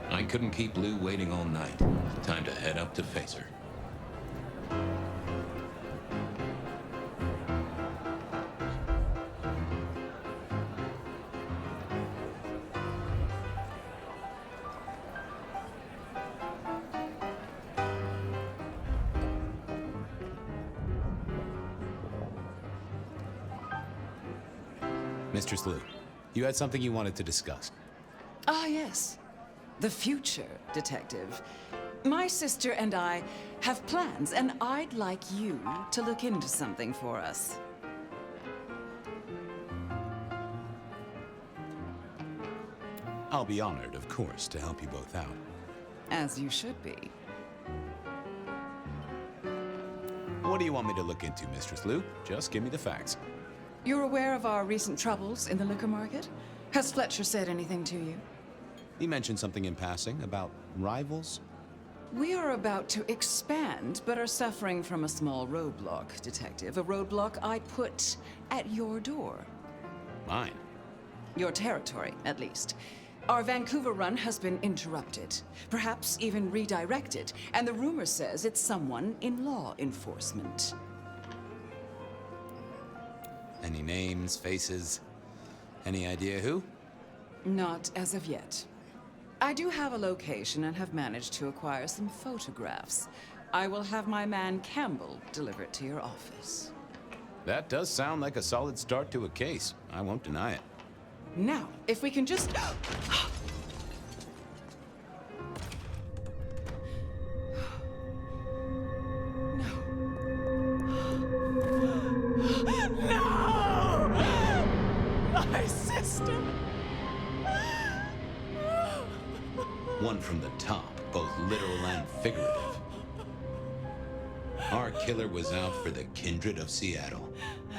I couldn't keep Lou waiting all night. Time to head up to face her. Mistress Lou, you had something you wanted to discuss. Ah, yes. The future, Detective. My sister and I have plans, and I'd like you to look into something for us. I'll be honored, of course, to help you both out. As you should be. What do you want me to look into, Mistress Lou? Just give me the facts. You're aware of our recent troubles in the liquor market? Has Fletcher said anything to you? He mentioned something in passing about rivals. We are about to expand, but are suffering from a small roadblock, Detective. A roadblock I put at your door. Mine? Your territory, at least. Our Vancouver run has been interrupted, perhaps even redirected, and the rumor says it's someone in law enforcement. Any names, faces? Any idea who? Not as of yet. I do have a location and have managed to acquire some photographs. I will have my man Campbell deliver it to your office. That does sound like a solid start to a case. I won't deny it. Now, if we can just... No! My sister! One from the top, both literal and figurative. Our killer was out for the kindred of Seattle,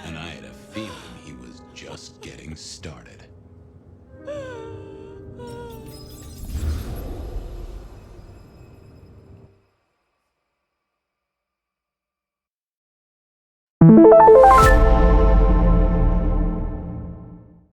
and I had a feeling he was just getting started.